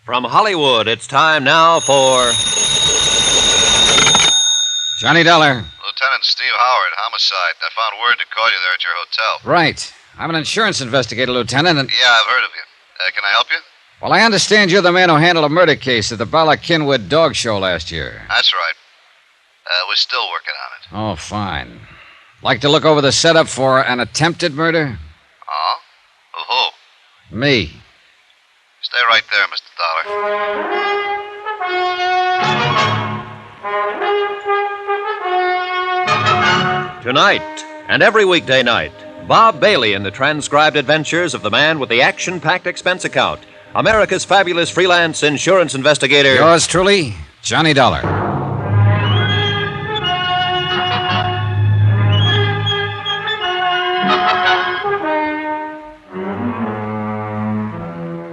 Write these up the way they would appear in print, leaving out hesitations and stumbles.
From Hollywood, it's time now for Johnny Dollar. Lieutenant Steve Howard, homicide. I found word to call you there at your hotel. Right. I'm an insurance investigator, Lieutenant, and... Yeah, I've heard of you. Can I help you? Well, I understand you're the man who handled a murder case at the Bala-Kinwood dog show last year. That's right. We're still working on it. Oh, fine. Like to look over the setup for an attempted murder? Oh? Of who? Me. Stay right there, Mr. Dollar. Tonight and every weekday night, Bob Bailey in the transcribed adventures of the man with the action-packed expense account, America's fabulous freelance insurance investigator. Yours truly, Johnny Dollar.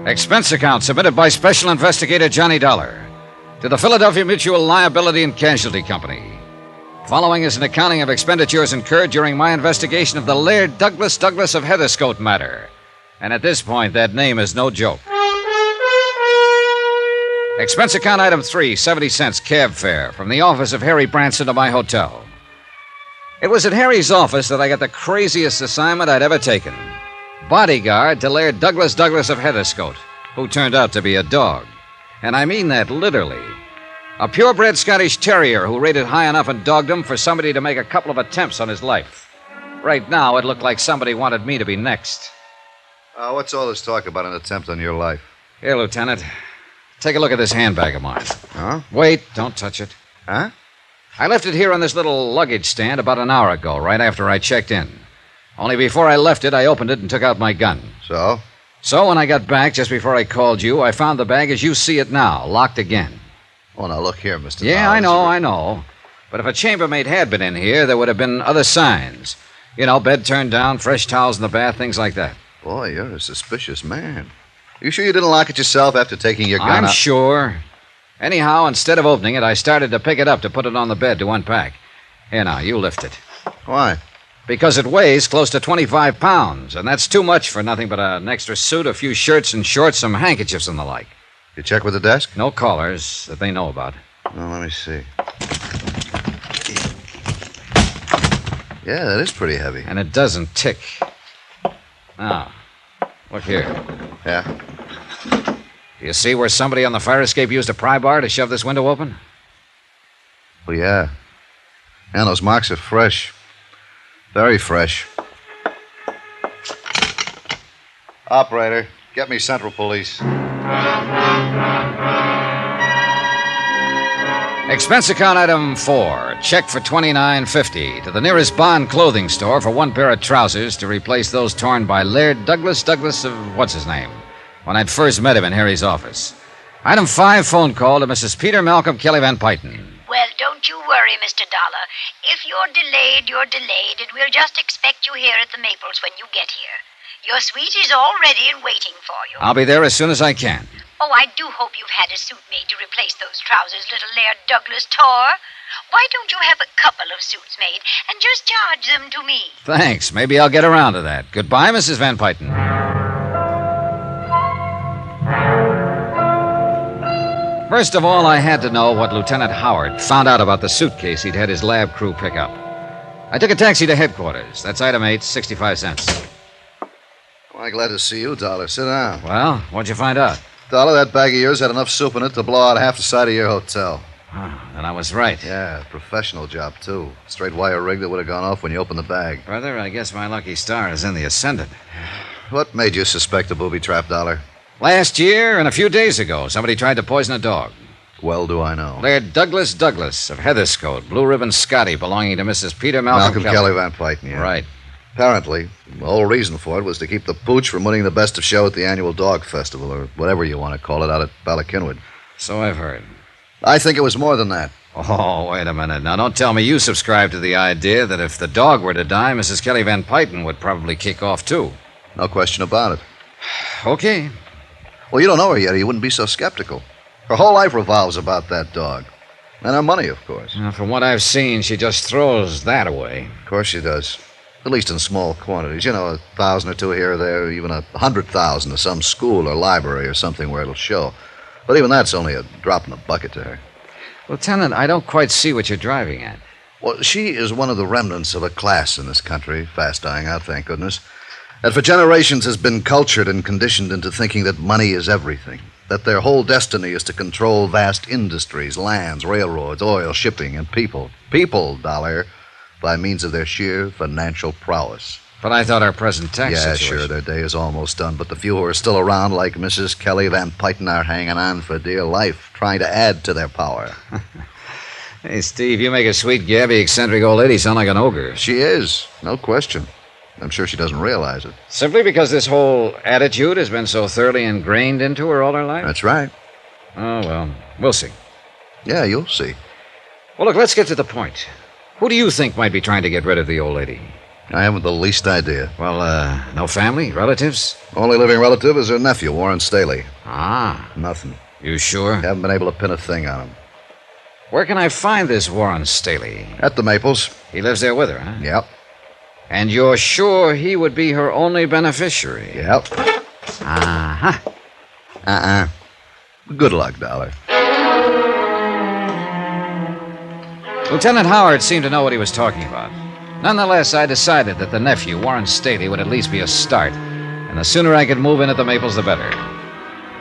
Expense account submitted by Special Investigator Johnny Dollar to the Philadelphia Mutual Liability and Casualty Company. Following is an accounting of expenditures incurred during my investigation of the Laird Douglas of Heatherscote matter. And at this point, that name is no joke. Expense account item 3, 70 cents cab fare from the office of Harry Branson to my hotel. It was at Harry's office that I got the craziest assignment I'd ever taken. Bodyguard to Laird Douglas of Heatherscote, who turned out to be a dog. And I mean that literally. A purebred Scottish terrier who rated high enough in dogdom for somebody to make a couple of attempts on his life. Right now, it looked like somebody wanted me to be next. What's all this talk about an attempt on your life? Here, Lieutenant. Take a look at this handbag of mine. Huh? Wait, don't touch it. Huh? I left it here on this little luggage stand about an hour ago, right after I checked in. Only before I left it, I opened it and took out my gun. So? So when I got back, just before I called you, I found the bag as you see it now, locked again. Oh, now look here, Mr. Yeah, Dollar. I know. But if a chambermaid had been in here, there would have been other signs. You know, bed turned down, fresh towels in the bath, things like that. Boy, you're a suspicious man. You sure you didn't lock it yourself after taking your gun I'm out? sure. Anyhow, instead of opening it, I started to pick it up to put it on the bed to unpack. Here now, you lift it. Why? Because it weighs close to 25 pounds, and that's too much for nothing but an extra suit, a few shirts and shorts, some handkerchiefs and the like. You check with the desk? No callers that they know about. Well, let me see. Yeah, that is pretty heavy. And it doesn't tick. Now, look here. Yeah? Do you see where somebody on the fire escape used a pry bar to shove this window open? Oh, yeah. And those marks are fresh. Very fresh. Operator, get me Central Police. Expense account item 4. Check for $29.50 to the nearest Bond clothing store for one pair of trousers to replace those torn by Laird Douglas of what's-his-name when I'd first met him in Harry's office. Item 5, phone call to Mrs. Peter Malcolm Kelly Van Pyton. Well, don't you worry, Mr. Dollar. If you're delayed, you're delayed, and we'll just expect you here at the Maples when you get here. Your suite is all ready and waiting for you. I'll be there as soon as I can. Oh, I do hope you've had a suit made to replace those trousers little Laird Douglas tore. Why don't you have a couple of suits made and just charge them to me? Thanks. Maybe I'll get around to that. Goodbye, Mrs. Van Pyton. First of all, I had to know what Lieutenant Howard found out about the suitcase he'd had his lab crew pick up. I took a taxi to headquarters. That's item 8, 65 cents. Well, glad to see you, Dollar. Sit down. Well, what'd you find out? Dollar, that bag of yours had enough soup in it to blow out half the side of your hotel. Oh, then I was right. Yeah, professional job, too. Straight wire rig that would have gone off when you opened the bag. Brother, I guess my lucky star is in the ascendant. What made you suspect a booby trap, Dollar? Last year and a few days ago, somebody tried to poison a dog. Well do I know. Laird Douglas of Heatherscote, Blue Ribbon Scotty, belonging to Mrs. Peter Malcolm Kelly Van Pyton, yeah. Right. Apparently, the whole reason for it was to keep the pooch from winning the best of show at the annual dog festival, or whatever you want to call it, out at Bala-Kinwood. So I've heard. I think it was more than that. Oh, wait a minute. Now, don't tell me you subscribe to the idea that if the dog were to die, Mrs. Kelly Van Pyton would probably kick off, too. No question about it. Okay. Well, you don't know her yet, or you wouldn't be so skeptical. Her whole life revolves about that dog. And her money, of course. Now, from what I've seen, she just throws that away. Of course she does. At least in small quantities. You know, 1,000 or 2 here or there, even 100,000 to some school or library or something where it'll show. But even that's only a drop in the bucket to her. Lieutenant, I don't quite see what you're driving at. Well, she is one of the remnants of a class in this country, fast dying out, thank goodness, that for generations has been cultured and conditioned into thinking that money is everything, that their whole destiny is to control vast industries, lands, railroads, oil, shipping, and people. People, Dollar, by means of their sheer financial prowess. But I thought our present tax Yeah, situation... sure, their day is almost done, but the few who are still around, like Mrs. Kelly Van Pyton, are hanging on for dear life, trying to add to their power. Hey, Steve, you make a sweet, gabby, eccentric old lady sound like an ogre. She is, no question. I'm sure she doesn't realize it. Simply because this whole attitude has been so thoroughly ingrained into her all her life? That's right. Oh, well, we'll see. Yeah, you'll see. Well, look, let's get to the point. Who do you think might be trying to get rid of the old lady? I haven't the least idea. Well, no family, relatives? Only living relative is her nephew, Warren Staley. Ah, Nothing. you sure? Haven't been able to pin a thing on him. Where can I find this Warren Staley? At the Maples. He lives there with her, huh? Yep. And you're sure he would be her only beneficiary? Yep. Uh-huh. Good luck, Dollar. Lieutenant Howard seemed to know what he was talking about. Nonetheless, I decided that the nephew, Warren Staley, would at least be a start. And the sooner I could move in at the Maples, the better.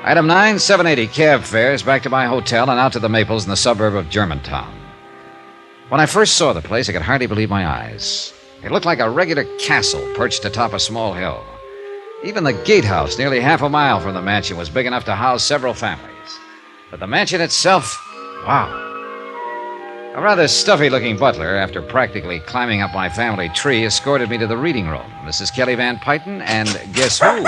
Item 9, 780 cab fares back to my hotel and out to the Maples in the suburb of Germantown. When I first saw the place, I could hardly believe my eyes. It looked like a regular castle perched atop a small hill. Even the gatehouse, nearly half a mile from the mansion, was big enough to house several families. But the mansion itself, wow. A rather stuffy-looking butler, after practically climbing up my family tree, escorted me to the reading room. Mrs. Kelly Van Pyton, and guess who?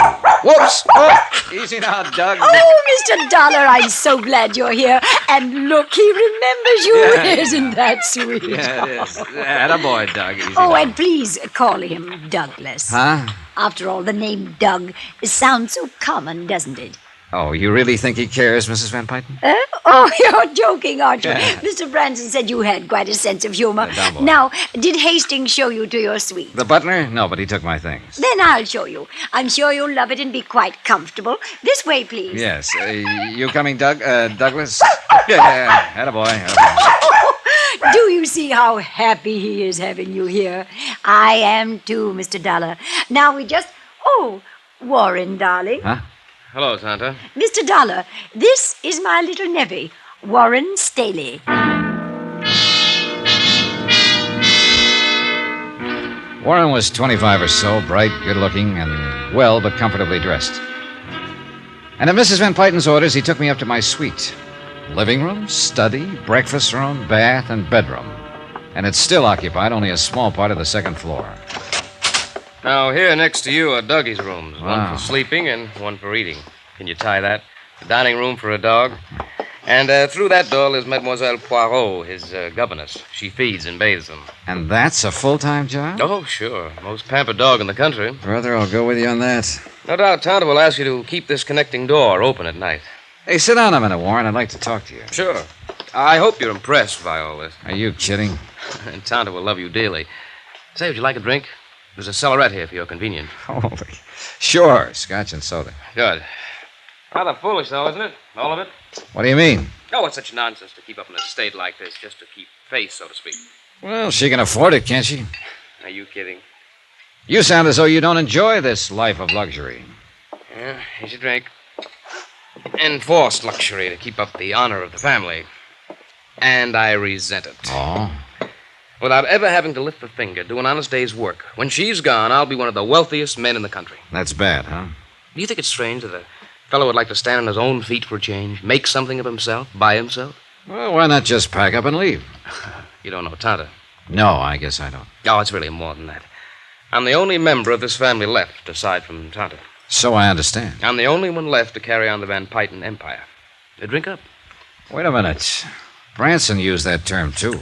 Whoops! Oh, easy now, Doug. Oh, Mr. Dollar, I'm so glad you're here. And look, he remembers you. Yeah, Isn't that sweet? Yeah, it is. Attaboy, Doug. Easy Oh, now. and please call him Douglas. Huh? After all, the name Doug sounds so common, doesn't it? Oh, you really think he cares, Mrs. Van Pyton? Oh, you're joking, aren't you? Yeah. Mr. Branson said you had quite a sense of humor. Down, boy. Now, did Hastings show you to your suite? The butler? No, but he took my things. Then I'll show you. I'm sure you'll love it and be quite comfortable. This way, please. Yes. You coming, Doug? Douglas? Yeah. Attaboy. Do you see how happy he is having you here? I am too, Mr. Dollar. Now we just... Oh, Warren, darling. Huh? Hello, Santa. Mr. Dollar, this is my little nevy, Warren Staley. Warren was 25 or so, bright, good-looking, and well but comfortably dressed. And at Mrs. Van Pyton's orders, he took me up to my suite. Living room, study, breakfast room, bath, and bedroom. And it still occupied only a small part of the second floor. Now, here next to you are Dougie's rooms. Wow. One for sleeping and one for eating. Can you tie that? The dining room for a dog. And through that door is Mademoiselle Poirot, his governess. She feeds and bathes them. And that's a full-time job? Oh, sure. Most pampered dog in the country. Brother, I'll go with you on that. No doubt Tonto will ask you to keep this connecting door open at night. Hey, sit down a minute, Warren. I'd like to talk to you. Sure. I hope you're impressed by all this. Are you kidding? And Tonto will love you dearly. Say, would you like a drink? There's a cellarette here for your convenience. Holy. Sure, scotch and soda. Good. Rather foolish, though, isn't it? All of it? What do you mean? Oh, it's such nonsense to keep up in a state like this just to keep face, so to speak. Well, she can afford it, can't she? Are you kidding? You sound as though you don't enjoy this life of luxury. Yeah, here's your drink. Enforced luxury to keep up the honor of the family. And I resent it. Oh? Without ever having to lift a finger, do an honest day's work. When she's gone, I'll be one of the wealthiest men in the country. That's bad, huh? Do you think it's strange that a fellow would like to stand on his own feet for a change, make something of himself, by himself? Well, why not just pack up and leave? You don't know Tonto. No, I guess I don't. Oh, it's really more than that. I'm the only member of this family left, aside from Tonto. So I understand. I'm the only one left to carry on the Van Pyton empire. Drink up. Wait a minute. Branson used that term, too.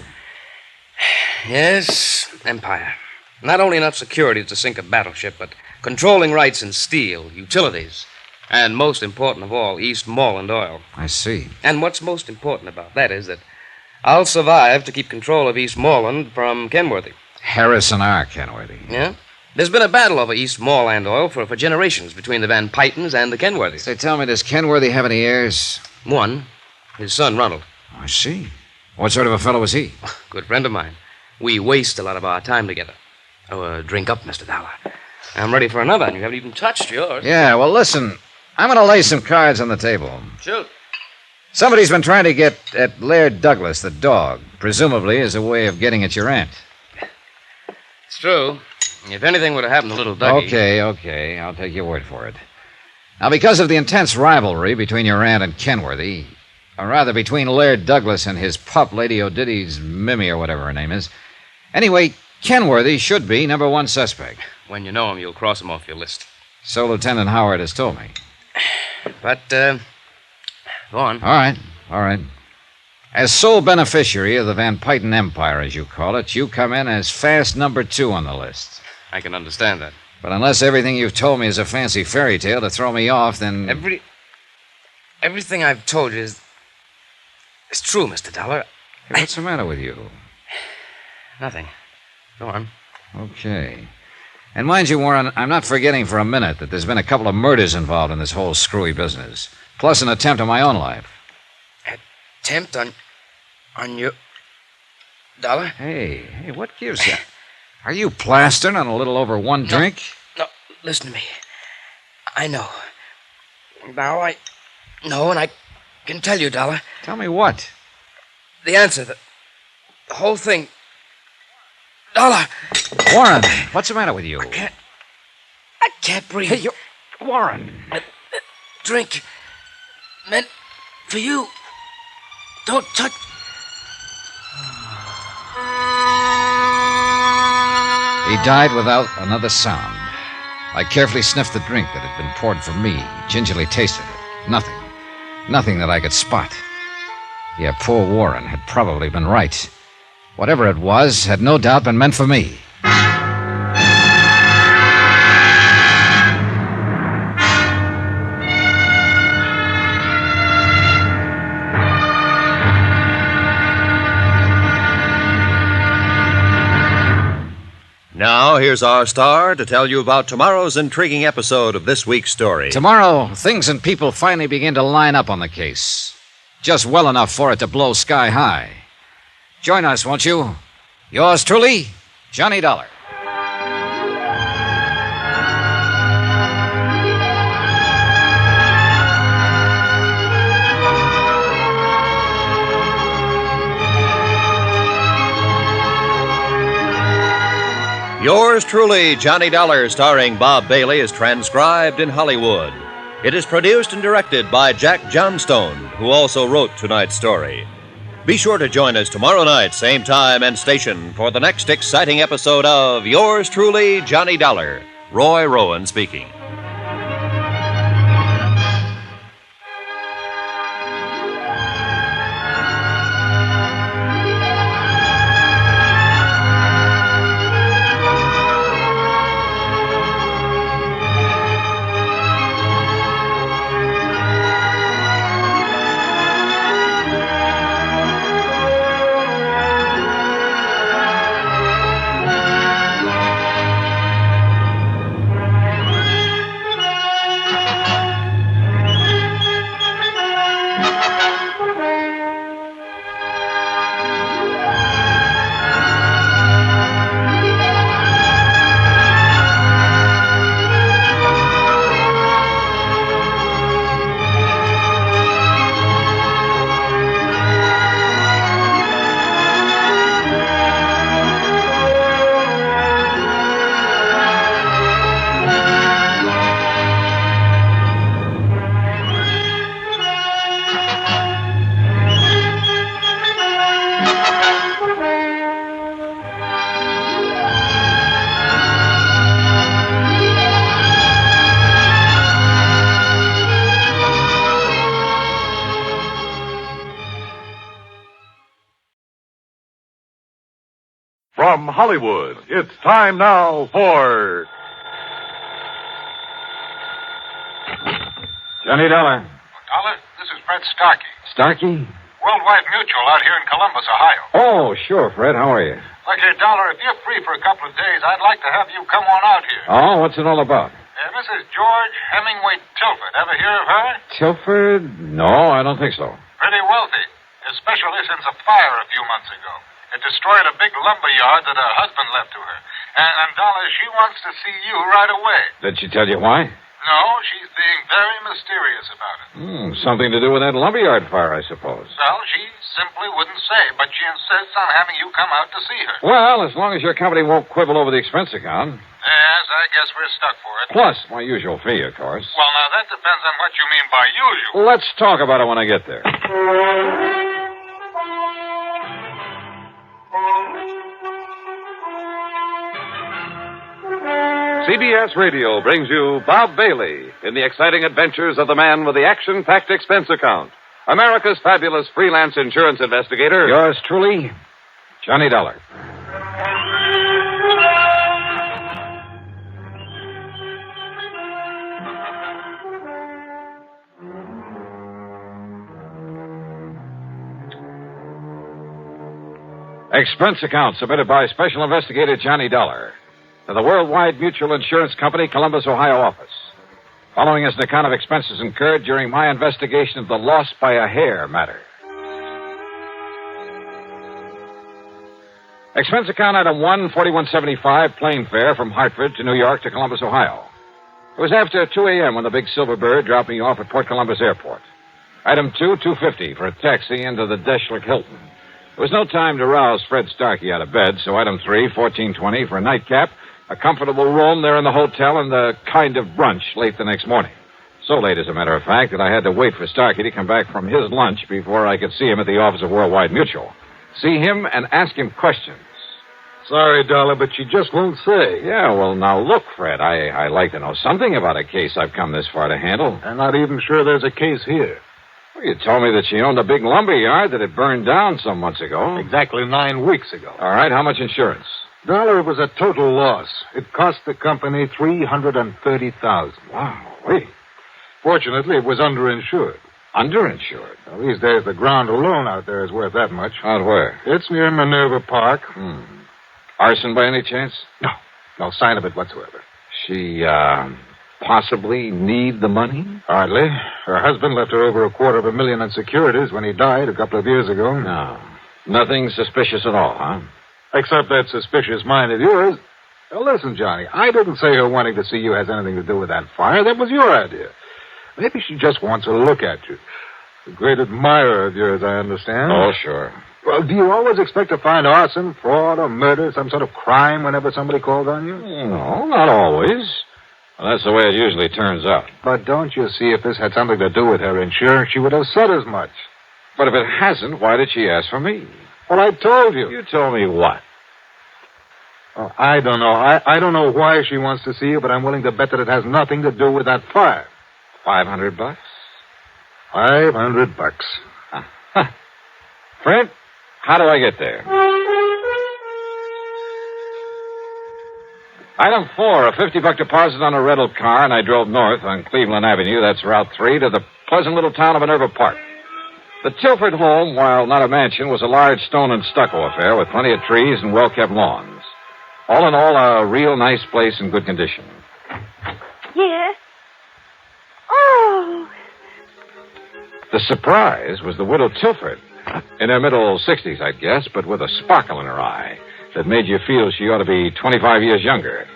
Yes, empire. Not only enough security to sink a battleship, but controlling rights in steel, utilities, and most important of all, Eastmoreland oil. I see. And what's most important about that is that I'll survive to keep control of Eastmoreland from Kenworthy. Harrison R. Kenworthy. Yeah? There's been a battle over East Moorland oil for generations between the Van Pytons and the Kenworthys. Say, tell me, does Kenworthy have any heirs? One, his son, Ronald. I see. What sort of a fellow was he? Good friend of mine. We waste a lot of our time together. Oh, drink up, Mr. Dollar. I'm ready for another, and you haven't even touched yours. Yeah, well, listen. I'm going to lay some cards on the table. Shoot. Somebody's been trying to get at Laird Douglas, the dog, presumably as a way of getting at your aunt. It's true. If anything would have happened to little Dougie... Okay. I'll take your word for it. Now, because of the intense rivalry between your aunt and Kenworthy, or rather between Laird Douglas and his pup, Lady O'Diddy's Mimi, or whatever her name is, anyway, Kenworthy should be number one suspect. When you know him, you'll cross him off your list. So Lieutenant Howard has told me. But, go on. All right. As sole beneficiary of the Van Pyton Empire, as you call it, you come in as fast number 2 on the list. I can understand that. But unless everything you've told me is a fancy fairy tale to throw me off, then... Everything I've told you is true, Mr. Dollar. Hey, what's the matter with you? Nothing. Go on. Okay. And mind you, Warren, I'm not forgetting for a minute that there's been a couple of murders involved in this whole screwy business, plus an attempt on my own life. Attempt on your... Dollar? Hey, what gives you... Are you plastering on a little over one drink? No, listen to me. I know. Now I know, and I can tell you, Dollar. Tell me what? The answer, the whole thing. Dollar! Warren, what's the matter with you? I can't breathe. Hey, Warren. Drink. Meant for you. Don't touch... He died without another sound. I carefully sniffed the drink that had been poured for me, gingerly tasted it. Nothing that I could spot. Yeah, poor Warren had probably been right. Whatever it was had no doubt been meant for me. Now, here's our star to tell you about tomorrow's intriguing episode of this week's story. Tomorrow, things and people finally begin to line up on the case. Just well enough for it to blow sky high. Join us, won't you? Yours truly, Johnny Dollar. Yours truly, Johnny Dollar, starring Bob Bailey, is transcribed in Hollywood. It is produced and directed by Jack Johnstone, who also wrote tonight's story. Be sure to join us tomorrow night, same time and station, for the next exciting episode of Yours truly, Johnny Dollar. Roy Rowan speaking. From Hollywood, it's time now for... Johnny Dollar. Dollar, this is Fred Starkey. Starkey? Worldwide Mutual out here in Columbus, Ohio. Oh, sure, Fred. How are you? Look here, Dollar, if you're free for a couple of days, I'd like to have you come on out here. Oh, what's it all about? Mrs. George Hemingway Tilford. Ever hear of her? Tilford? No, I don't think so. Pretty wealthy. Especially since a fire a few months ago. It destroyed a big lumber yard that her husband left to her. And Dollar, she wants to see you right away. Did she tell you why? No, she's being very mysterious about it. Something to do with that lumberyard fire, I suppose. Well, she simply wouldn't say, but she insists on having you come out to see her. Well, as long as your company won't quibble over the expense account. Yes, I guess we're stuck for it. Plus my usual fee, of course. Well, now, that depends on what you mean by usual. Let's talk about it when I get there. CBS Radio brings you Bob Bailey in the exciting adventures of the man with the action-packed expense account. America's fabulous freelance insurance investigator. Yours truly, Johnny Dollar. Expense account submitted by Special Investigator Johnny Dollar to the Worldwide Mutual Insurance Company, Columbus, Ohio office. Following is an account of expenses incurred during my investigation of the loss by a hair matter. Expense account item 1, 4175, plane fare from Hartford to New York to Columbus, Ohio. It was after 2 a.m. when the big Silver Bird dropped me off at Port Columbus Airport. Item 2, 250 for a taxi into the Deschler Hilton. There was no time to rouse Fred Starkey out of bed, so item 3, 1420 for a nightcap, a comfortable room there in the hotel, and a kind of brunch late the next morning. So late, as a matter of fact, that I had to wait for Starkey to come back from his lunch before I could see him at the office of Worldwide Mutual. See him and ask him questions. Sorry, Dollar, but she just won't say. Yeah, well, now look, Fred, I like to know something about a case I've come this far to handle. I'm not even sure there's a case here. Well, you told me that she owned a big lumber yard that had burned down some months ago. Exactly 9 weeks ago. All right, how much insurance? Dollar, it was a total loss. It cost the company $330,000. Wow, wait. Fortunately, it was underinsured. Underinsured? Well, these days, the ground alone out there is worth that much. Out where? It's near Minerva Park. Arson by any chance? No. No sign of it whatsoever. She, possibly need the money? Hardly. Her husband left her over $250,000 in securities when he died a couple of years ago. No. Nothing suspicious at all, huh? Except that suspicious mind of yours. Now, listen, Johnny, I didn't say her wanting to see you has anything to do with that fire. That was your idea. Maybe she just wants to look at you. A great admirer of yours, I understand. Oh, sure. Well, do you always expect to find arson, fraud, or murder, some sort of crime whenever somebody calls on you? No, not always. Well, that's the way it usually turns out. But don't you see, if this had something to do with her insurance, she would have said as much. But if it hasn't, why did she ask for me? Well, I told you. You told me what? Oh, I don't know. I don't know why she wants to see you, but I'm willing to bet that it has nothing to do with that fire. $500? $500. Fred, how do I get there? Item 4, a $50 deposit on a rental car, and I drove north on Cleveland Avenue, that's Route 3, to the pleasant little town of Minerva Park. The Tilford home, while not a mansion, was a large stone and stucco affair with plenty of trees and well-kept lawns. All in all, a real nice place in good condition. Yes? Oh! The surprise was the widow Tilford. In her middle 60s, I'd guess, but with a sparkle in her eye that made you feel she ought to be 25 years younger.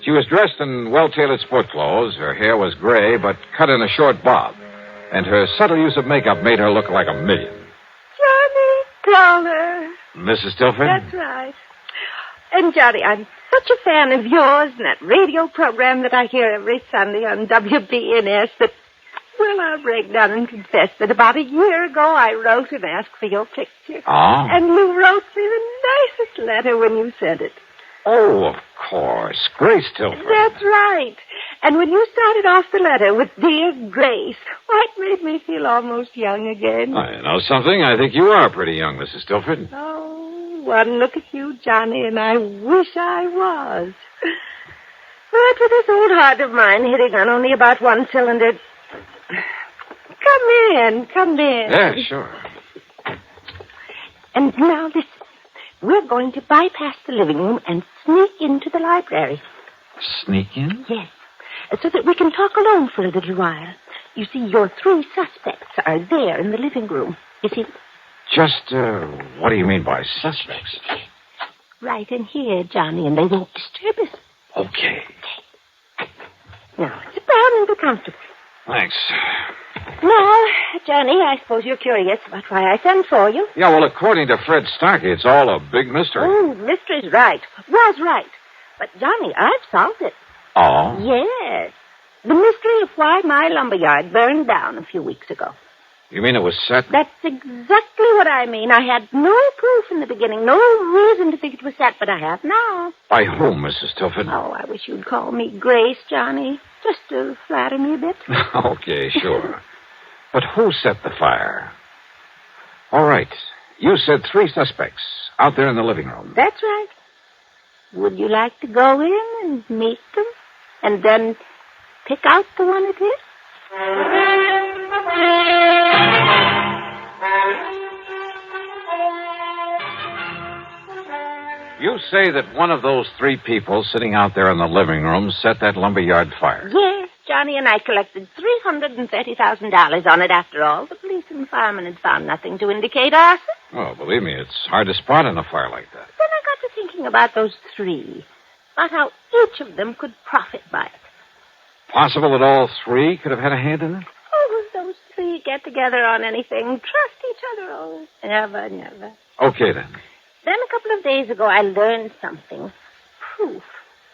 She was dressed in well-tailored sport clothes. Her hair was gray, but cut in a short bob. And her subtle use of makeup made her look like a million. Johnny Dollar. Mrs. Tilford? That's right. And, Johnny, I'm such a fan of yours and that radio program that I hear every Sunday on WBNS that, well, I'll break down and confess that about a year ago I wrote and asked for your picture. Oh? And you wrote me the nicest letter when you sent it. Oh, of course. Grace Tilford. That's right. And when you started off the letter with Dear Grace, why, it made me feel almost young again. Oh, you know something? I think you are pretty young, Mrs. Tilford. Oh, one look at you, Johnny, and I wish I was. But with this old heart of mine hitting on only about one cylinder... Come in. Yeah, sure. And now listen. We're going to bypass the living room and sneak into the library. Sneak in? Yes. So that we can talk alone for a little while. You see, your 3 suspects are there in the living room. You see? Just, what do you mean by suspects? Right in here, Johnny, and they won't disturb us. Okay. Now, sit down and be comfortable. Thanks. Now, Johnny, I suppose you're curious about why I sent for you. Yeah, well, according to Fred Starkey, it's all a big mystery. Oh, mystery's right. Was right. But, Johnny, I've solved it. Oh? Yes. The mystery of why my lumberyard burned down a few weeks ago. You mean it was set? That's exactly what I mean. I had no proof in the beginning, no reason to think it was set, but I have now. By whom, Mrs. Tilford? Oh, I wish you'd call me Grace, Johnny, just to flatter me a bit. Okay, sure. But who set the fire? All right. You said 3 suspects out there in the living room. That's right. Would you like to go in and meet them? And then pick out the one it is? You say that one of those 3 people sitting out there in the living room set that lumberyard fire. Yes, Johnny and I collected $330,000 on it after all. The police and firemen had found nothing to indicate arson. Well, believe me, it's hard to spot in a fire like that. Then I got to thinking about those 3, about how each of them could profit by it. Possible that all 3 could have had a hand in it? Oh, if those 3 get together on anything, trust each other. Oh, never, never. Okay, then. Then a couple of days ago, I learned something. Proof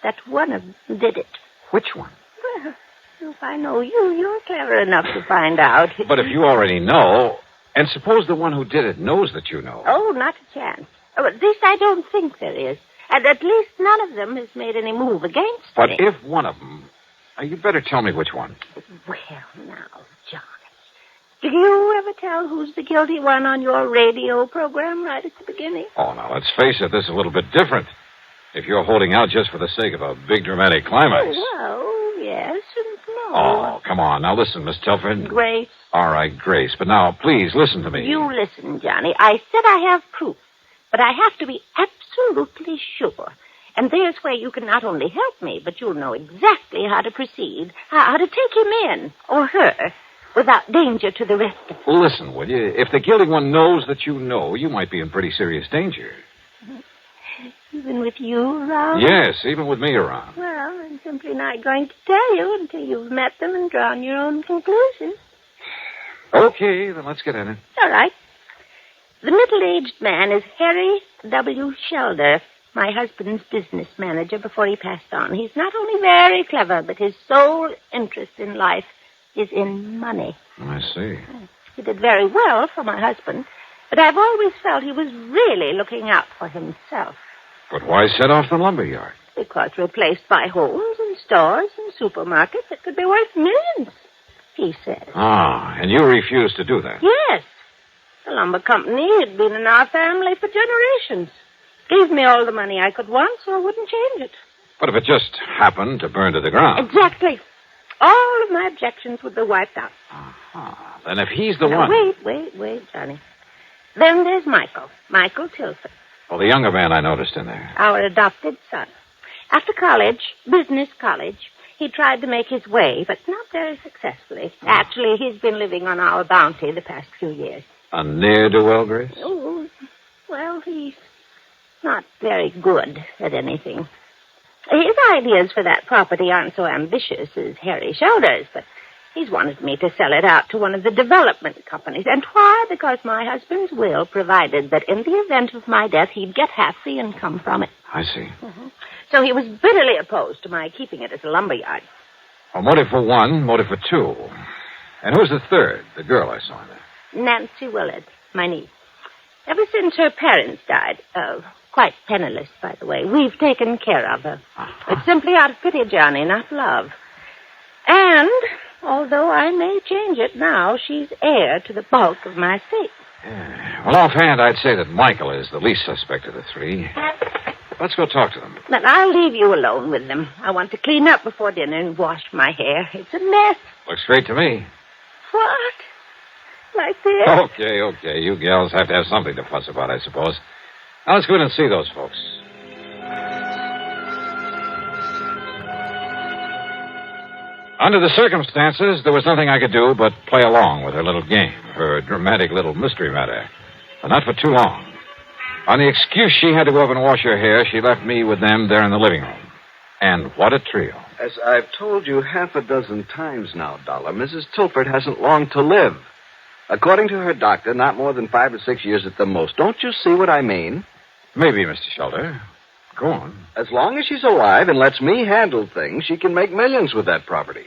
that one of them did it. Which one? Well, if I know you, you're clever enough to find out. But if you already know, and suppose the one who did it knows that you know. Oh, not a chance. Oh, at least I don't think there is. And at least none of them has made any move against But me. if one of them... you better tell me which one. Well, now, Johnny, do you ever tell who's the guilty one on your radio program right at the beginning? Oh, now, let's face it, this is a little bit different. If you're holding out just for the sake of a big dramatic climax. Oh, well, yes and no. Oh, come on. Now, listen, Miss Telford. Grace. All right, Grace. But now, please, listen to me. You listen, Johnny. I said I have proof, but I have to be absolutely sure. And there's where you can not only help me, but you'll know exactly how to proceed, how to take him in, or her, without danger to the rest of us. Listen, will you? If the guilty one knows that you know, you might be in pretty serious danger. Even with you around? Yes, even with me around. Well, I'm simply not going to tell you until you've met them and drawn your own conclusions. Okay, then let's get in it. All right. The middle-aged man is Harry W. Shelder, my husband's business manager before he passed on. He's not only very clever, but his sole interest in life is in money. I see. He did very well for my husband, but I've always felt he was really looking out for himself. But why set off the lumberyard? Because replaced by homes and stores and supermarkets, it could be worth millions, he said. Ah, and you refused to do that. Yes. The lumber company had been in our family for generations. Gave me all the money I could want, so I wouldn't change it. But if it just happened to burn to the ground. Exactly. All of my objections would be wiped out. Uh-huh. Then if he's the Now, one... Wait, Johnny. Then there's Michael Tilford. Well, the younger man I noticed in there. Our adopted son. After college, business college, he tried to make his way, but not very successfully. Actually, he's been living on our bounty the past few years. A ne'er-do-well, Grace? Oh, well, he's not very good at anything. His ideas for that property aren't so ambitious as Harry Shelder's, but he's wanted me to sell it out to one of the development companies. And why? Because my husband's will provided that in the event of my death, he'd get half the income from it. I see. Mm-hmm. So he was bitterly opposed to my keeping it as a lumberyard. Well, motive for one, motive for two. And who's the third? The girl I saw in there. Nancy Willard, my niece. Ever since her parents died, quite penniless, by the way, we've taken care of her. It's simply out of pity, Johnny, not love. And, although I may change it now, she's heir to the bulk of my estate. Yeah. Well, offhand, I'd say that Michael is the least suspect of the 3. Let's go talk to them. But I'll leave you alone with them. I want to clean up before dinner and wash my hair. It's a mess. Looks great to me. What? like this. Okay. You gals have to have something to fuss about, I suppose. Now, let's go in and see those folks. Under the circumstances, there was nothing I could do but play along with her little game, her dramatic little mystery matter. But not for too long. On the excuse she had to go up and wash her hair, she left me with them there in the living room. And what a trio. As I've told you half a dozen times now, Dollar, Mrs. Tilford hasn't long to live. According to her doctor, not more than 5 or 6 years at the most. Don't you see what I mean? Maybe, Mr. Shelter. Go on. As long as she's alive and lets me handle things, she can make millions with that property.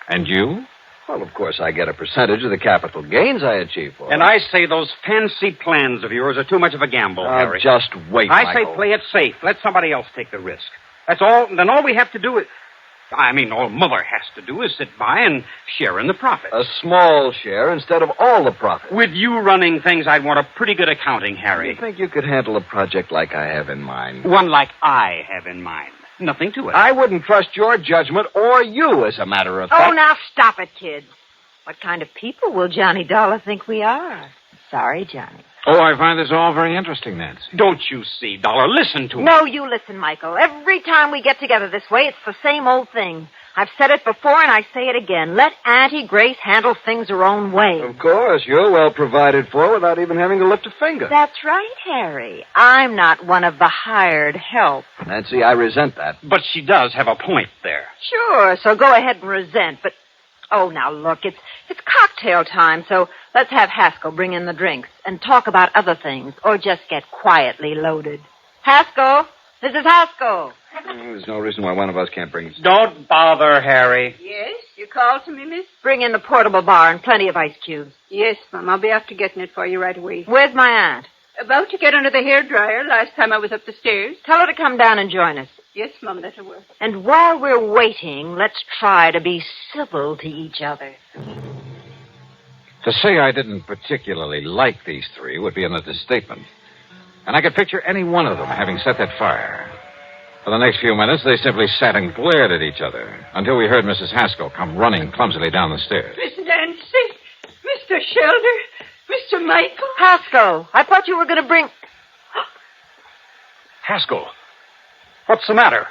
And you? Well, of course, I get a percentage of the capital gains I achieve for her. And I say those fancy plans of yours are too much of a gamble, Harry. Just wait, I Michael. say play it safe. Let somebody else take the risk. That's all. Then all we have to do is... all Mother has to do is sit by and share in the profit. A small share instead of all the profit. With you running things, I'd want a pretty good accounting, Harry. You think you could handle a project like I have in mind? One like I have in mind. Nothing to it. I wouldn't trust your judgment or you, as a matter of fact. Oh, now stop it, kids. What kind of people will Johnny Dollar think we are? Sorry, Johnny. Oh, I find this all very interesting, Nancy. Don't you see, Dollar? Listen to me. No, you listen, Michael. Every time we get together this way, it's the same old thing. I've said it before and I say it again. Let Auntie Grace handle things her own way. Of course, you're well provided for without even having to lift a finger. That's right, Harry. I'm not one of the hired help. Nancy, I resent that. But she does have a point there. Sure, so go ahead and resent, but... Oh, now look, it's cocktail time, so let's have Haskell bring in the drinks and talk about other things, or just get quietly loaded. Haskell, this is Haskell. There's no reason why one of us can't bring... Don't bother, Harry. Yes, you called to me, miss? Bring in the portable bar and plenty of ice cubes. Yes, Mum, I'll be after getting it for you right away. Where's my aunt? About to get under the hairdryer last time I was up the stairs. Tell her to come down and join us. Yes, Mum, that'll work. And while we're waiting, let's try to be civil to each other. To say I didn't particularly like these three would be an understatement. And I could picture any one of them having set that fire. For the next few minutes, they simply sat and glared at each other until we heard Mrs. Haskell come running clumsily down the stairs. Miss Nancy, Mr. Shelter, Mr. Michael. Haskell, I thought you were going to bring... Haskell, what's the matter?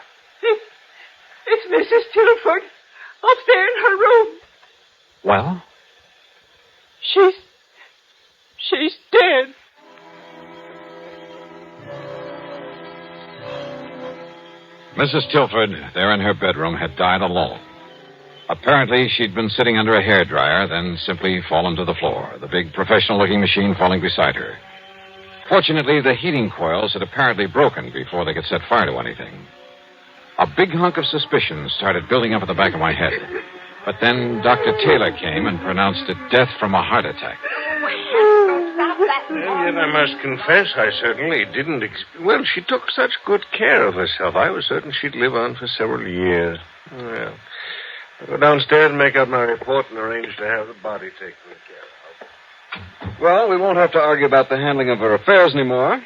It's Mrs. Tilford up there in her room. Well? She's dead. Mrs. Tilford, there in her bedroom, had died alone. Apparently, she'd been sitting under a hairdryer, then simply fallen to the floor, the big professional-looking machine falling beside her. Fortunately, the heating coils had apparently broken before they could set fire to anything. A big hunk of suspicion started building up at the back of my head. But then Dr. Taylor came and pronounced it death from a heart attack. And yet I must confess I certainly didn't... Well, she took such good care of herself. I was certain she'd live on for several years. Well, I'll go downstairs and make out my report and arrange to have the body taken care of. Well, we won't have to argue about the handling of her affairs anymore.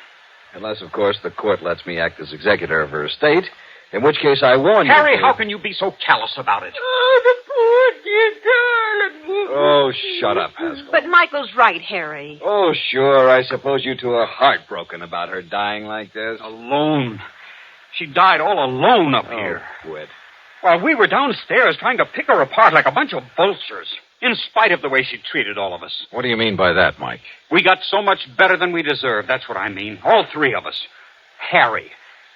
Unless, of course, the court lets me act as executor of her estate. In which case, I warn you... Harry, how can you be so callous about it? Oh, the poor dear darling. Oh, shut up, Haskell. But Michael's right, Harry. Oh, sure. I suppose you two are heartbroken about her dying like this. Alone. She died all alone up here. Quit. While we were downstairs trying to pick her apart like a bunch of vultures, in spite of the way she treated all of us. What do you mean by that, Mike? We got so much better than we deserved, that's what I mean. All three of us. Harry,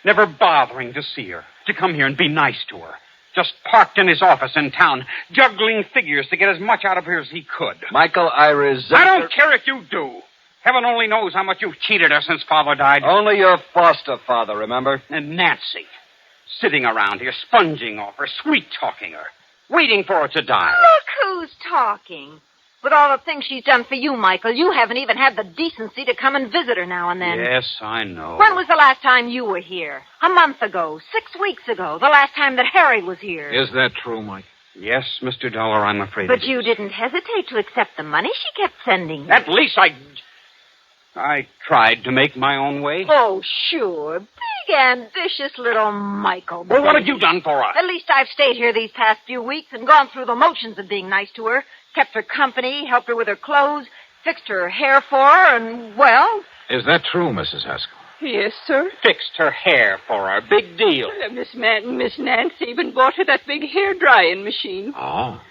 never bothering to see her, to come here and be nice to her. Just parked in his office in town, juggling figures to get as much out of her as he could. Michael, I resent... I don't care if you do. Heaven only knows how much you've cheated her since Father died. Only your foster father, remember? And Nancy, sitting around here, sponging off her, sweet-talking her, waiting for her to die. Look who's talking. With all the things she's done for you, Michael, you haven't even had the decency to come and visit her now and then. Yes, I know. When was the last time you were here? A month ago, 6 weeks ago, the last time that Harry was here. Is that true, Mike? Yes, Mr. Dollar, I'm afraid But it you is. didn't hesitate to accept the money she kept sending you. At least I tried to make my own way. Oh, sure. Big, ambitious little Michael. Well, what have you done for her? At least I've stayed here these past few weeks and gone through the motions of being nice to her. Kept her company, helped her with her clothes, fixed her hair for her, and, well... Is that true, Mrs. Haskell? Yes, sir. Fixed her hair for her. Big deal. Miss Nancy even bought her that big hair-drying machine. Oh.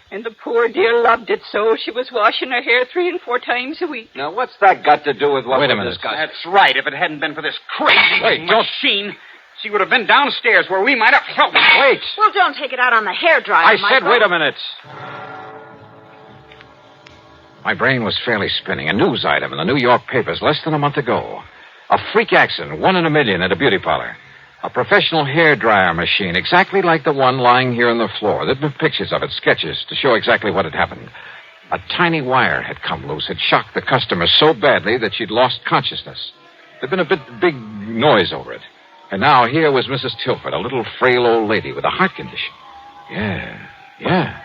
And the poor dear loved it so she was washing her hair 3 and 4 times a week. Now, what's that got to do with what Wait a we're minute. discussing? That's right. If it hadn't been for this crazy machine, she would have been downstairs where we might have... Oh, Wait. Well, don't take it out on the hairdryer, I Michael. said wait a minute. My brain was fairly spinning. A news item in the New York papers less than a month ago. A freak accident, 1 in a million at a beauty parlor. A professional hairdryer machine, exactly like the one lying here on the floor. There'd been pictures of it, sketches, to show exactly what had happened. A tiny wire had come loose, had shocked the customer so badly that she'd lost consciousness. There'd been a big noise over it. And now here was Mrs. Tilford, a little frail old lady with a heart condition. Yeah.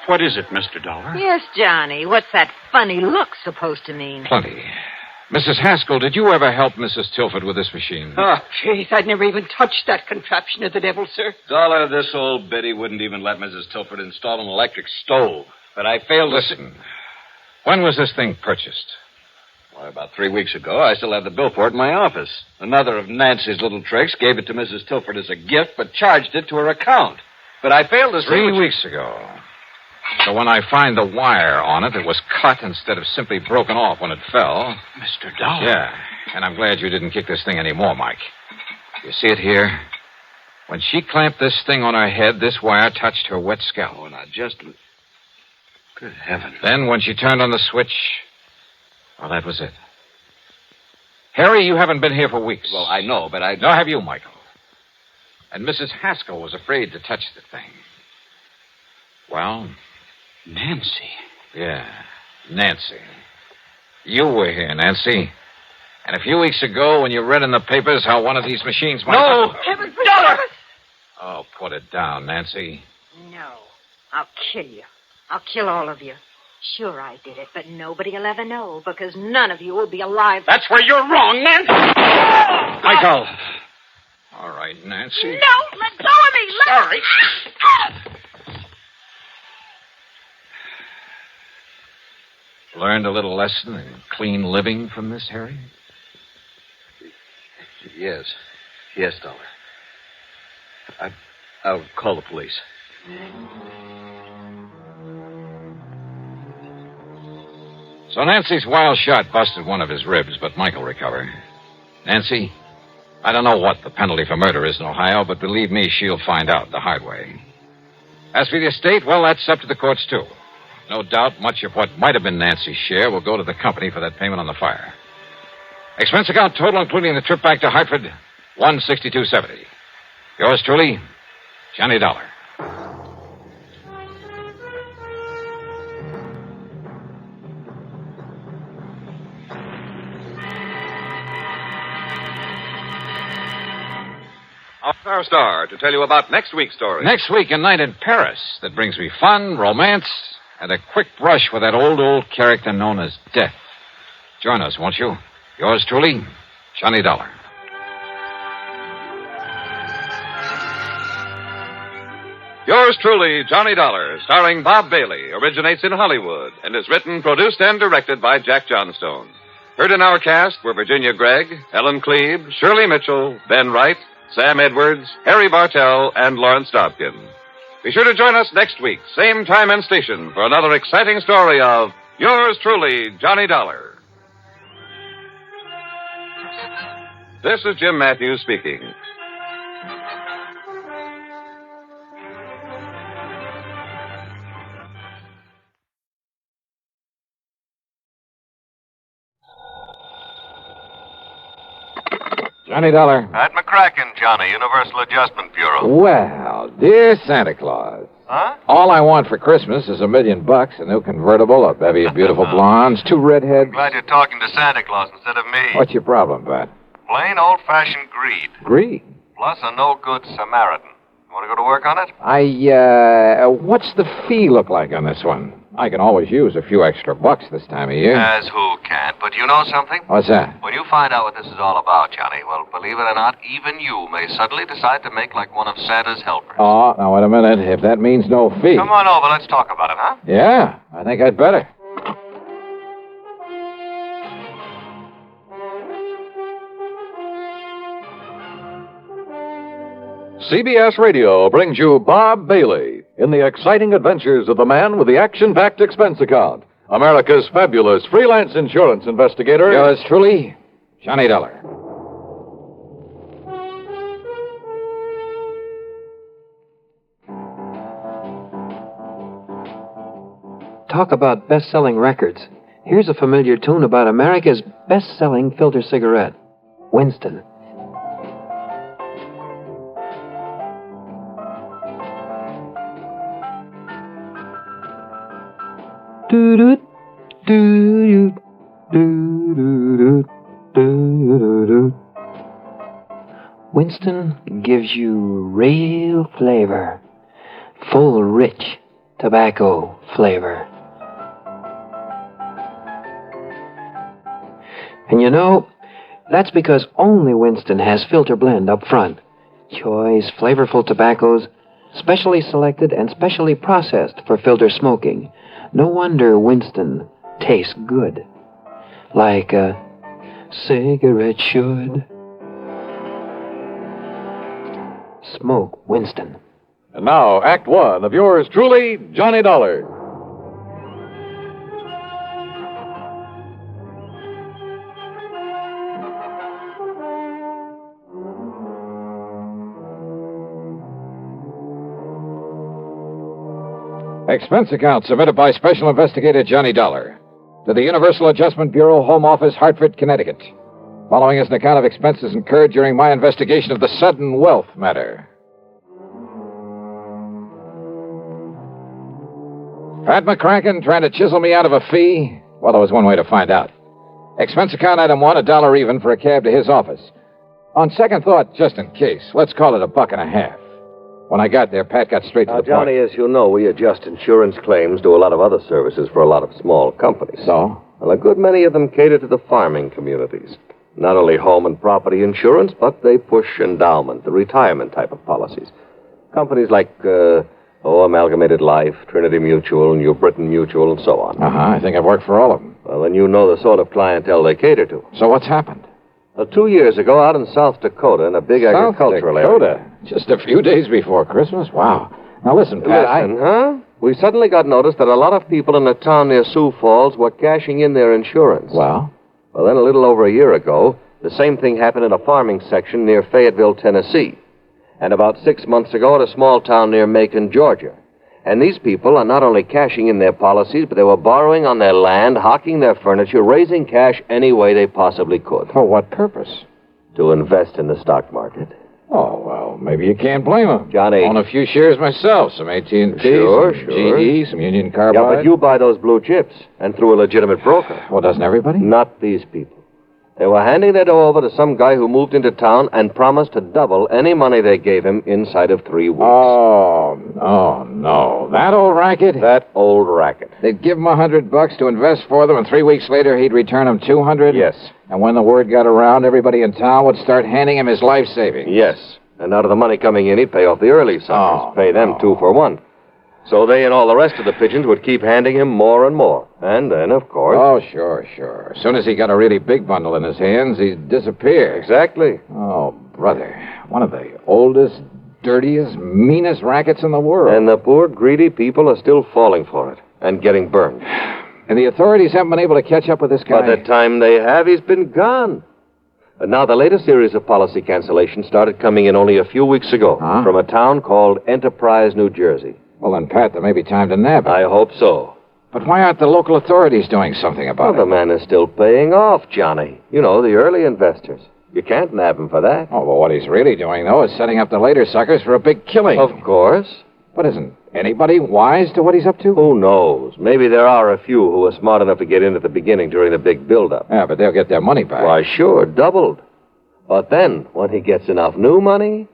What is it, Mr. Dollar? Yes, Johnny. What's that funny look supposed to mean? Plenty. Mrs. Haskell, did you ever help Mrs. Tilford with this machine? Oh, jeez, I'd never even touched that contraption of the devil, sir. Dollar, this old biddy wouldn't even let Mrs. Tilford install an electric stove. But I failed to... Listen, when was this thing purchased? Well, about 3 weeks ago. I still have the bill for it in my office. Another of Nancy's little tricks gave it to Mrs. Tilford as a gift, but charged it to her account. But I failed to see... 3 weeks ago. So when I find the wire on it, it was cut instead of simply broken off when it fell. Mr. Dollar? Yeah, and I'm glad you didn't kick this thing anymore, Mike. You see it here? When she clamped this thing on her head, this wire touched her wet scalp. Oh, now just... Good heavens. Then when she turned on the switch, well, that was it. Harry, you haven't been here for weeks. Well, I know, but I... Nor have you, Michael. And Mrs. Haskell was afraid to touch the thing. Well... Nancy. Yeah, Nancy. You were here, Nancy. And a few weeks ago, when you read in the papers how one of these machines might... No! Heaven Dollar! Oh, put it down, Nancy. No. I'll kill you. I'll kill all of you. Sure, I did it, but nobody will ever know, because none of you will be alive. That's where you're wrong, Nancy! Michael! All right, Nancy. No! Let go of me! Sorry. Learned a little lesson in clean living from this, Harry? Yes, Dollar. I'll call the police. So Nancy's wild shot busted one of his ribs, but Michael recovered. Nancy, I don't know what the penalty for murder is in Ohio, but believe me, she'll find out the hard way. As for the estate, well, that's up to the courts, too. No doubt much of what might have been Nancy's share will go to the company for that payment on the fire. Expense account total, including the trip back to Hartford, $162.70. Yours truly, Johnny Dollar. Our star to tell you about next week's story. Next week, a night in Paris that brings me fun, romance, and a quick brush with that old character known as Death. Join us, won't you? Yours truly, Johnny Dollar. Yours truly, Johnny Dollar, starring Bob Bailey, originates in Hollywood and is written, produced, and directed by Jack Johnstone. Heard in our cast were Virginia Gregg, Ellen Cleve, Shirley Mitchell, Ben Wright, Sam Edwards, Harry Bartell, and Lawrence Dobkin. Be sure to join us next week, same time and station, for another exciting story of Yours truly, Johnny Dollar. This is Jim Matthews speaking. Johnny Dollar. At McCracken, Johnny, Universal Adjustment Bureau. Well, dear Santa Claus. Huh? All I want for Christmas is $1 million, a new convertible, a bevy of beautiful blondes, 2 redheads. Glad you're talking to Santa Claus instead of me. What's your problem, Pat? Plain old-fashioned greed. Greed? Plus a no-good Samaritan. You want to go to work on it? What's the fee look like on this one? I can always use a few extra bucks this time of year. As who can't. But you know something? What's that? When you find out what this is all about, Johnny, well, believe it or not, even you may suddenly decide to make like one of Santa's helpers. Oh, now, wait a minute. If that means no fee. Come on over. Let's talk about it, huh? Yeah, I think I'd better. CBS Radio brings you Bob Bailey in the exciting adventures of the man with the action-packed expense account, America's fabulous freelance insurance investigator. Yours truly, Johnny Dollar. Talk about best-selling records. Here's a familiar tune about America's best-selling filter cigarette, Winston. Do-do, do-do, do-do-do, do-do-do. Winston gives you real flavor, full, rich tobacco flavor. And you know, that's because only Winston has filter blend up front. Choice, flavorful tobaccos, specially selected and specially processed for filter smoking. No wonder Winston tastes good. Like a cigarette should. Smoke Winston. And now, Act One of yours truly, Johnny Dollar. Expense account submitted by Special Investigator Johnny Dollar to the Universal Adjustment Bureau, Home Office, Hartford, Connecticut. Following is an account of expenses incurred during my investigation of the sudden wealth matter. Pat McCracken trying to chisel me out of a fee? Well, there was one way to find out. Expense account item one, $1 even for a cab to his office. On second thought, just in case, let's call it $1.50. When I got there, Pat got straight to the point. Johnny, as you know, we adjust insurance claims, do a lot of other services for a lot of small companies. So? Well, a good many of them cater to the farming communities. Not only home and property insurance, but they push endowment, the retirement type of policies. Companies like, Amalgamated Life, Trinity Mutual, New Britain Mutual, and so on. I think I've worked for all of them. Well, then you know the sort of clientele they cater to. So what's happened? 2 years ago, out in South Dakota, in a big agricultural area. Just a few days before Christmas? Wow. Now listen, Pat, huh? We suddenly got notice that a lot of people in a town near Sioux Falls were cashing in their insurance. Well, then a little over a year ago, the same thing happened in a farming section near Fayetteville, Tennessee. And about 6 months ago at a small town near Macon, Georgia. And these people are not only cashing in their policies, but they were borrowing on their land, hawking their furniture, raising cash any way they possibly could. For what purpose? To invest in the stock market. Oh, well, maybe you can't blame them. Johnny. Own a few shares myself, some AT&T, Sure. GE, some Union Carbide. Yeah, but you buy those blue chips, and through a legitimate broker. Well, doesn't everybody? Not these people. They were handing their dough over to some guy who moved into town and promised to double any money they gave him inside of 3 weeks. Oh, no. That old racket? That old racket. They'd give him $100 to invest for them, and 3 weeks later he'd return them $200? Yes. And when the word got around, everybody in town would start handing him his life savings? Yes. And out of the money coming in, he'd pay off the early suckers. Pay them 2 for 1. So they and all the rest of the pigeons would keep handing him more and more. And then, of course... Oh, sure. As soon as he got a really big bundle in his hands, he'd disappear. Exactly. Oh, brother. One of the oldest, dirtiest, meanest rackets in the world. And the poor, greedy people are still falling for it and getting burned. And the authorities haven't been able to catch up with this guy. By the time they have, he's been gone. And now, the latest series of policy cancellations started coming in only a few weeks ago from a town called Enterprise, New Jersey. Well, then, Pat, there may be time to nab him. I hope so. But why aren't the local authorities doing something about it? The man is still paying off, Johnny. You know, the early investors. You can't nab him for that. Oh, well, what he's really doing, though, is setting up the later suckers for a big killing. Of course. But isn't anybody wise to what he's up to? Who knows? Maybe there are a few who were smart enough to get in at the beginning during the big build-up. Yeah, but they'll get their money back. Why, sure, doubled. But then, when he gets enough new money...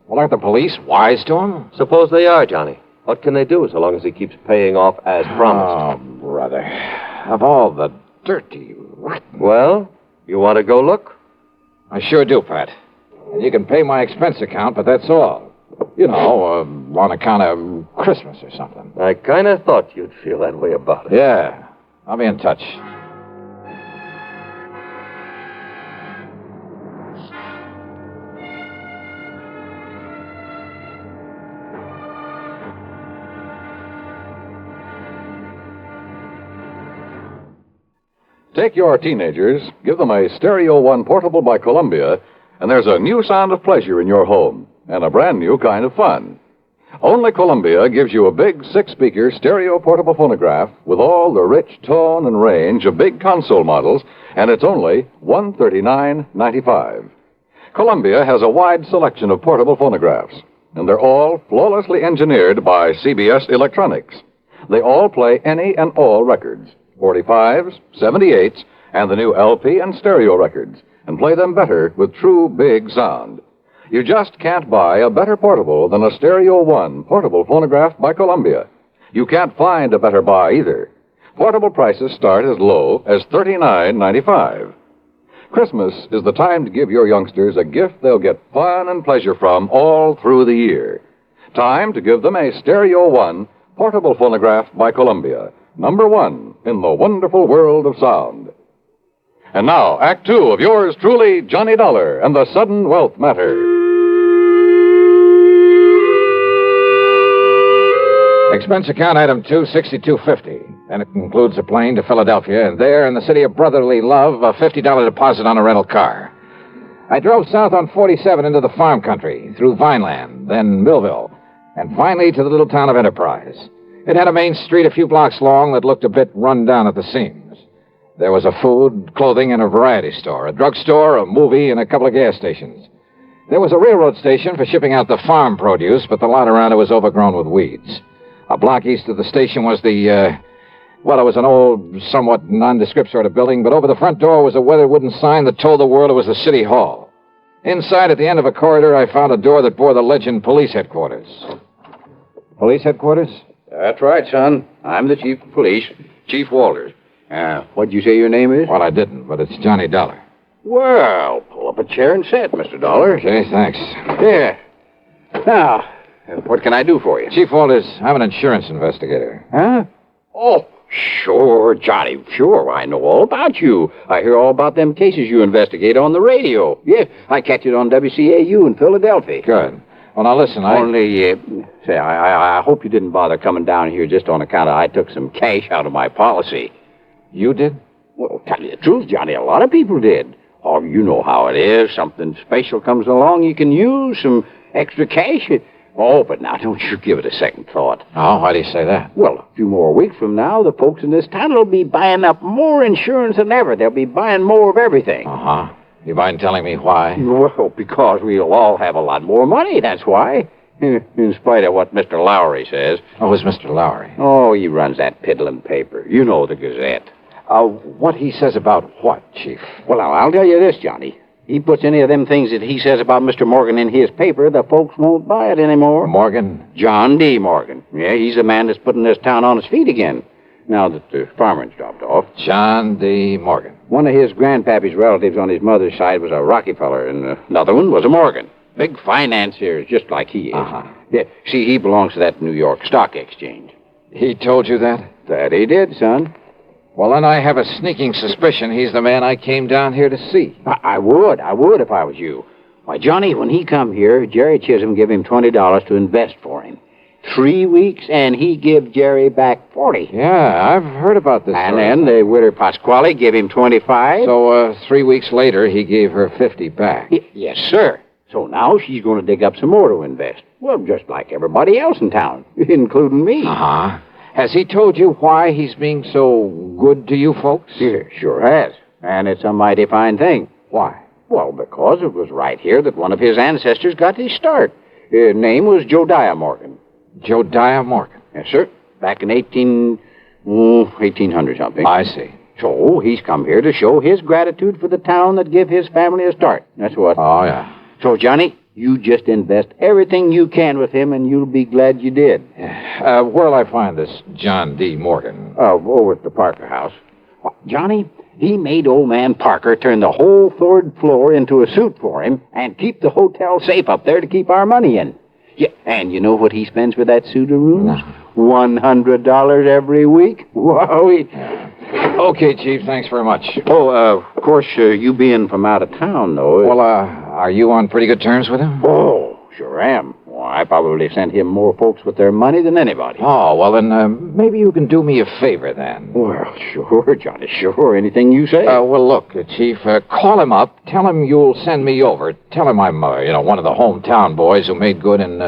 Well, aren't the police wise to him? Suppose they are, Johnny. What can they do so long as he keeps paying off as promised? Oh, brother. Of all the dirty, rotten... Well, you want to go look? I sure do, Pat. And you can pay my expense account, but that's all. You know, on account of Christmas or something. I kind of thought you'd feel that way about it. Yeah. I'll be in touch. Take your teenagers, give them a Stereo One portable by Columbia, and there's a new sound of pleasure in your home and a brand new kind of fun. Only Columbia gives you a big 6-speaker stereo portable phonograph with all the rich tone and range of big console models, and it's only $139.95. Columbia has a wide selection of portable phonographs, and they're all flawlessly engineered by CBS Electronics. They all play any and all records, 45s, 78s, and the new LP and stereo records, and play them better with true big sound. You just can't buy a better portable than a Stereo One portable phonograph by Columbia. You can't find a better buy either. Portable prices start as low as $39.95. Christmas is the time to give your youngsters a gift they'll get fun and pleasure from all through the year. Time to give them a Stereo One portable phonograph by Columbia, #1 in the wonderful world of sound. And now, Act 2 of yours truly, Johnny Dollar and the Sudden Wealth Matter. Expense account item 2, $62.50. And it includes a plane to Philadelphia, and there, in the city of brotherly love, a $50 deposit on a rental car. I drove south on 47 into the farm country, through Vineland, then Millville, and finally to the little town of Enterprise. It had a main street a few blocks long that looked a bit run down at the seams. There was a food, clothing, and a variety store, a drugstore, a movie, and a couple of gas stations. There was a railroad station for shipping out the farm produce, but the lot around it was overgrown with weeds. A block east of the station was it was an old, somewhat nondescript sort of building, but over the front door was a weathered wooden sign that told the world it was the city hall. Inside, at the end of a corridor, I found a door that bore the legend Police Headquarters. Police Headquarters? That's right, son. I'm the chief of police, Chief Walters. What'd you say your name is? Well, I didn't, but it's Johnny Dollar. Well, pull up a chair and sit, Mr. Dollar. Okay, thanks. Yeah. Now, what can I do for you? Chief Walters, I'm an insurance investigator. Huh? Oh, sure, Johnny. Sure, I know all about you. I hear all about them cases you investigate on the radio. Yeah, I catch it on WCAU in Philadelphia. Good. Well, now listen, I hope you didn't bother coming down here just on account of I took some cash out of my policy. You did? Well, tell you the truth, Johnny, a lot of people did. Oh, you know how it is. Something special comes along, you can use some extra cash. Oh, but now don't you give it a second thought. Oh, why do you say that? Well, a few more weeks from now, the folks in this town will be buying up more insurance than ever. They'll be buying more of everything. Uh-huh. You mind telling me why? Well, because we'll all have a lot more money, that's why. In spite of what Mr. Lowry says. Oh, who's Mr. Lowry? Oh, he runs that piddling paper. You know, the Gazette. What he says about what, Chief? Well, I'll tell you this, Johnny. He puts any of them things that he says about Mr. Morgan in his paper, the folks won't buy it anymore. Morgan? John D. Morgan. Yeah, he's the man that's putting this town on its feet again, now that the farmer's dropped off. John D. Morgan. One of his grandpappy's relatives on his mother's side was a Rockefeller, and another one was a Morgan. Big financiers, just like he is. Uh-huh. Yeah, see, he belongs to that New York Stock Exchange. He told you that? That he did, son. Well, then I have a sneaking suspicion he's the man I came down here to see. I would if I was you. Why, Johnny, when he come here, Jerry Chisholm give him $20 to invest for him. 3 weeks, and he give Jerry back 40. Yeah, I've heard about this. And then the widow Pasquale give him 25. So, 3 weeks later, he gave her 50 back. Yes, sir. So now she's going to dig up some more to invest. Well, just like everybody else in town, including me. Uh-huh. Has he told you why he's being so good to you folks? Yeah, sure has. And it's a mighty fine thing. Why? Well, because it was right here that one of his ancestors got his start. His name was Josiah Morgan. Josiah Morgan? Yes, sir. Back in 1800 something. I see. So he's come here to show his gratitude for the town that give his family a start. That's what. Oh, yeah. So, Johnny, you just invest everything you can with him, and you'll be glad you did. Where'll I find this John D. Morgan? Over at the Parker house. Well, Johnny, he made old man Parker turn the whole third floor into a suite for him and keep the hotel safe up there to keep our money in. Yeah, and you know what he spends for that suite of rooms? $100 every week. Whoa. Okay, Chief, thanks very much. Oh, of course, you being from out of town, though. Well, are you on pretty good terms with him? Oh, sure am. Well, I I probably sent him more folks with their money than anybody. Oh, well, then maybe you can do me a favor, then. Well, sure, Johnny, sure. Anything you say. Well, look, Chief, call him up. Tell him you'll send me over. Tell him I'm, one of the hometown boys who made good in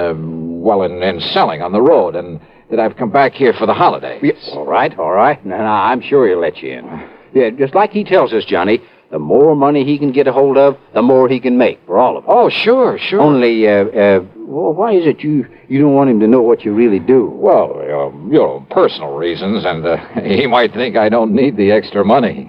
selling on the road, and that I've come back here for the holidays. Yes. All right. Now, I'm sure he'll let you in. Yeah, just like he tells us, Johnny, the more money he can get a hold of, the more he can make for all of us. Oh, sure. Only, well, why is it you don't want him to know what you really do? Well, personal reasons, and he might think I don't need the extra money.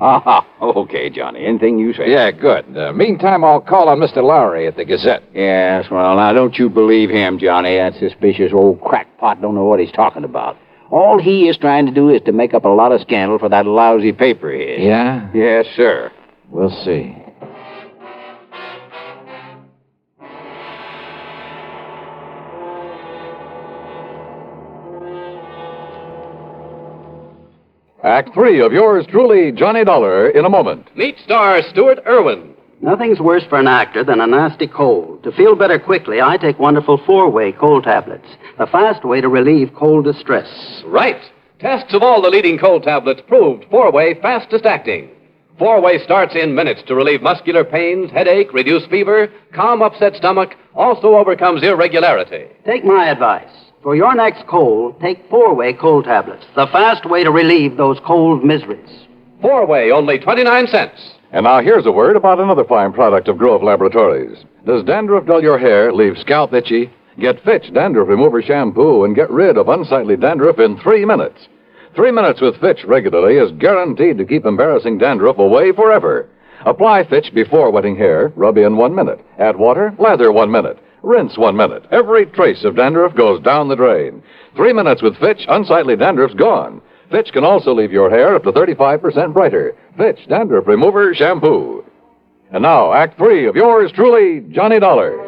Okay, Johnny. Anything you say. Yeah, good. Meantime, I'll call on Mr. Lowry at the Gazette. Yes, well, now, don't you believe him, Johnny. That suspicious old crackpot don't know what he's talking about. All he is trying to do is to make up a lot of scandal for that lousy paper of his. Yeah? Yes, sir. We'll see. Act 3 of yours truly, Johnny Dollar, in a moment. Meet star Stuart Irwin. Nothing's worse for an actor than a nasty cold. To feel better quickly, I take wonderful 4-way cold tablets, the fast way to relieve cold distress. Right. Tests of all the leading cold tablets proved 4-way fastest acting. 4-way starts in minutes to relieve muscular pains, headache, reduce fever, calm upset stomach, also overcomes irregularity. Take my advice. For your next cold, take 4-way cold tablets, the fast way to relieve those cold miseries. 4-way, only 29 cents. And now here's a word about another fine product of Grove Laboratories. Does dandruff dull your hair, leave scalp itchy? Get Fitch Dandruff Remover Shampoo and get rid of unsightly dandruff in 3 minutes. 3 minutes with Fitch regularly is guaranteed to keep embarrassing dandruff away forever. Apply Fitch before wetting hair, rub in 1 minute. Add water, lather 1 minute. Rinse 1 minute. Every trace of dandruff goes down the drain. 3 minutes with Fitch, unsightly dandruff's gone. Fitch can also leave your hair up to 35% brighter. Fitch Dandruff Remover Shampoo. And now, Act 3 of yours truly, Johnny Dollar.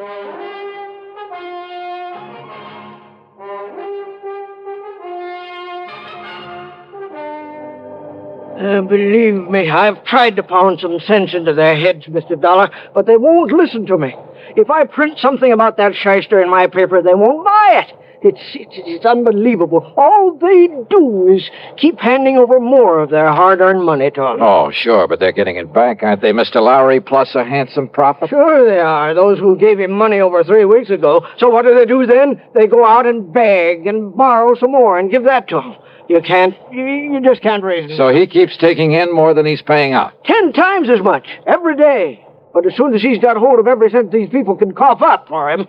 Believe me, I've tried to pound some sense into their heads, Mr. Dollar, but they won't listen to me. If I print something about that shyster in my paper, they won't buy it. It's unbelievable. All they do is keep handing over more of their hard-earned money to them. Oh, sure, but they're getting it back, aren't they, Mr. Lowry, plus a handsome profit? Sure they are, those who gave him money over 3 weeks ago. So what do then? They go out and beg and borrow some more and give that to him. You just can't raise it. So he keeps taking in more than he's paying out. 10 times as much, every day. But as soon as he's got hold of every cent these people can cough up for him,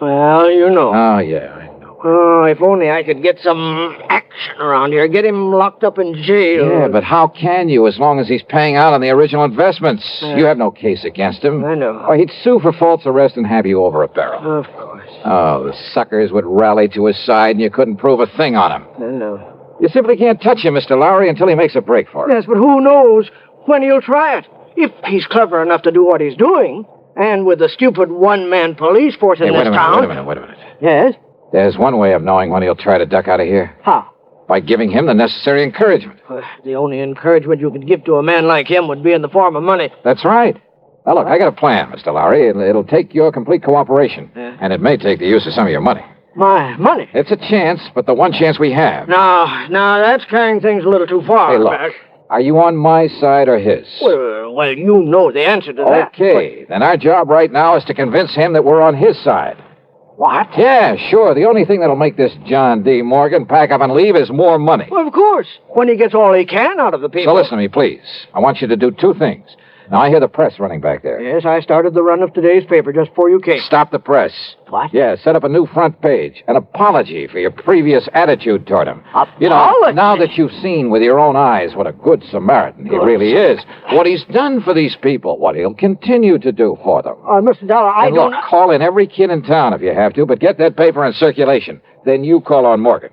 well, you know. Oh, yeah, I know. Oh, if only I could get some action around here, get him locked up in jail. Yeah, but how can you as long as he's paying out on the original investments? You have no case against him. I know. Oh, he'd sue for false arrest and have you over a barrel. Of course. Oh, the suckers would rally to his side and you couldn't prove a thing on him. I know. You simply can't touch him, Mr. Lowry, until he makes a break for it. Yes, but who knows when he'll try it? If he's clever enough to do what he's doing, and with the stupid one-man police force in this town... Wait a minute. Yes? There's one way of knowing when he'll try to duck out of here. How? By giving him the necessary encouragement. The only encouragement you could give to a man like him would be in the form of money. That's right. Now, look, I got a plan, Mr. Lowry. It'll take your complete cooperation. And it may take the use of some of your money. My money? It's a chance, but the one chance we have. Now, that's carrying things a little too far. Hey, look. Are you on my side or his? Well, you know the answer to that. Okay, then our job right now is to convince him that we're on his side. What? Yeah, sure. The only thing that'll make this John D. Morgan pack up and leave is more money. Well, of course. When he gets all he can out of the people. So listen to me, please. I want you to do 2 things. Now, I hear the press running back there. Yes, I started the run of today's paper just before you came. Stop the press. What? Yeah, set up a new front page. An apology for your previous attitude toward him. Apology? You know, now that you've seen with your own eyes what a good Samaritan he really is, what he's done for these people, what he'll continue to do for them. Mr. Dollar, I and don't... Look, call in every kid in town if you have to, but get that paper in circulation. Then you call on Morgan.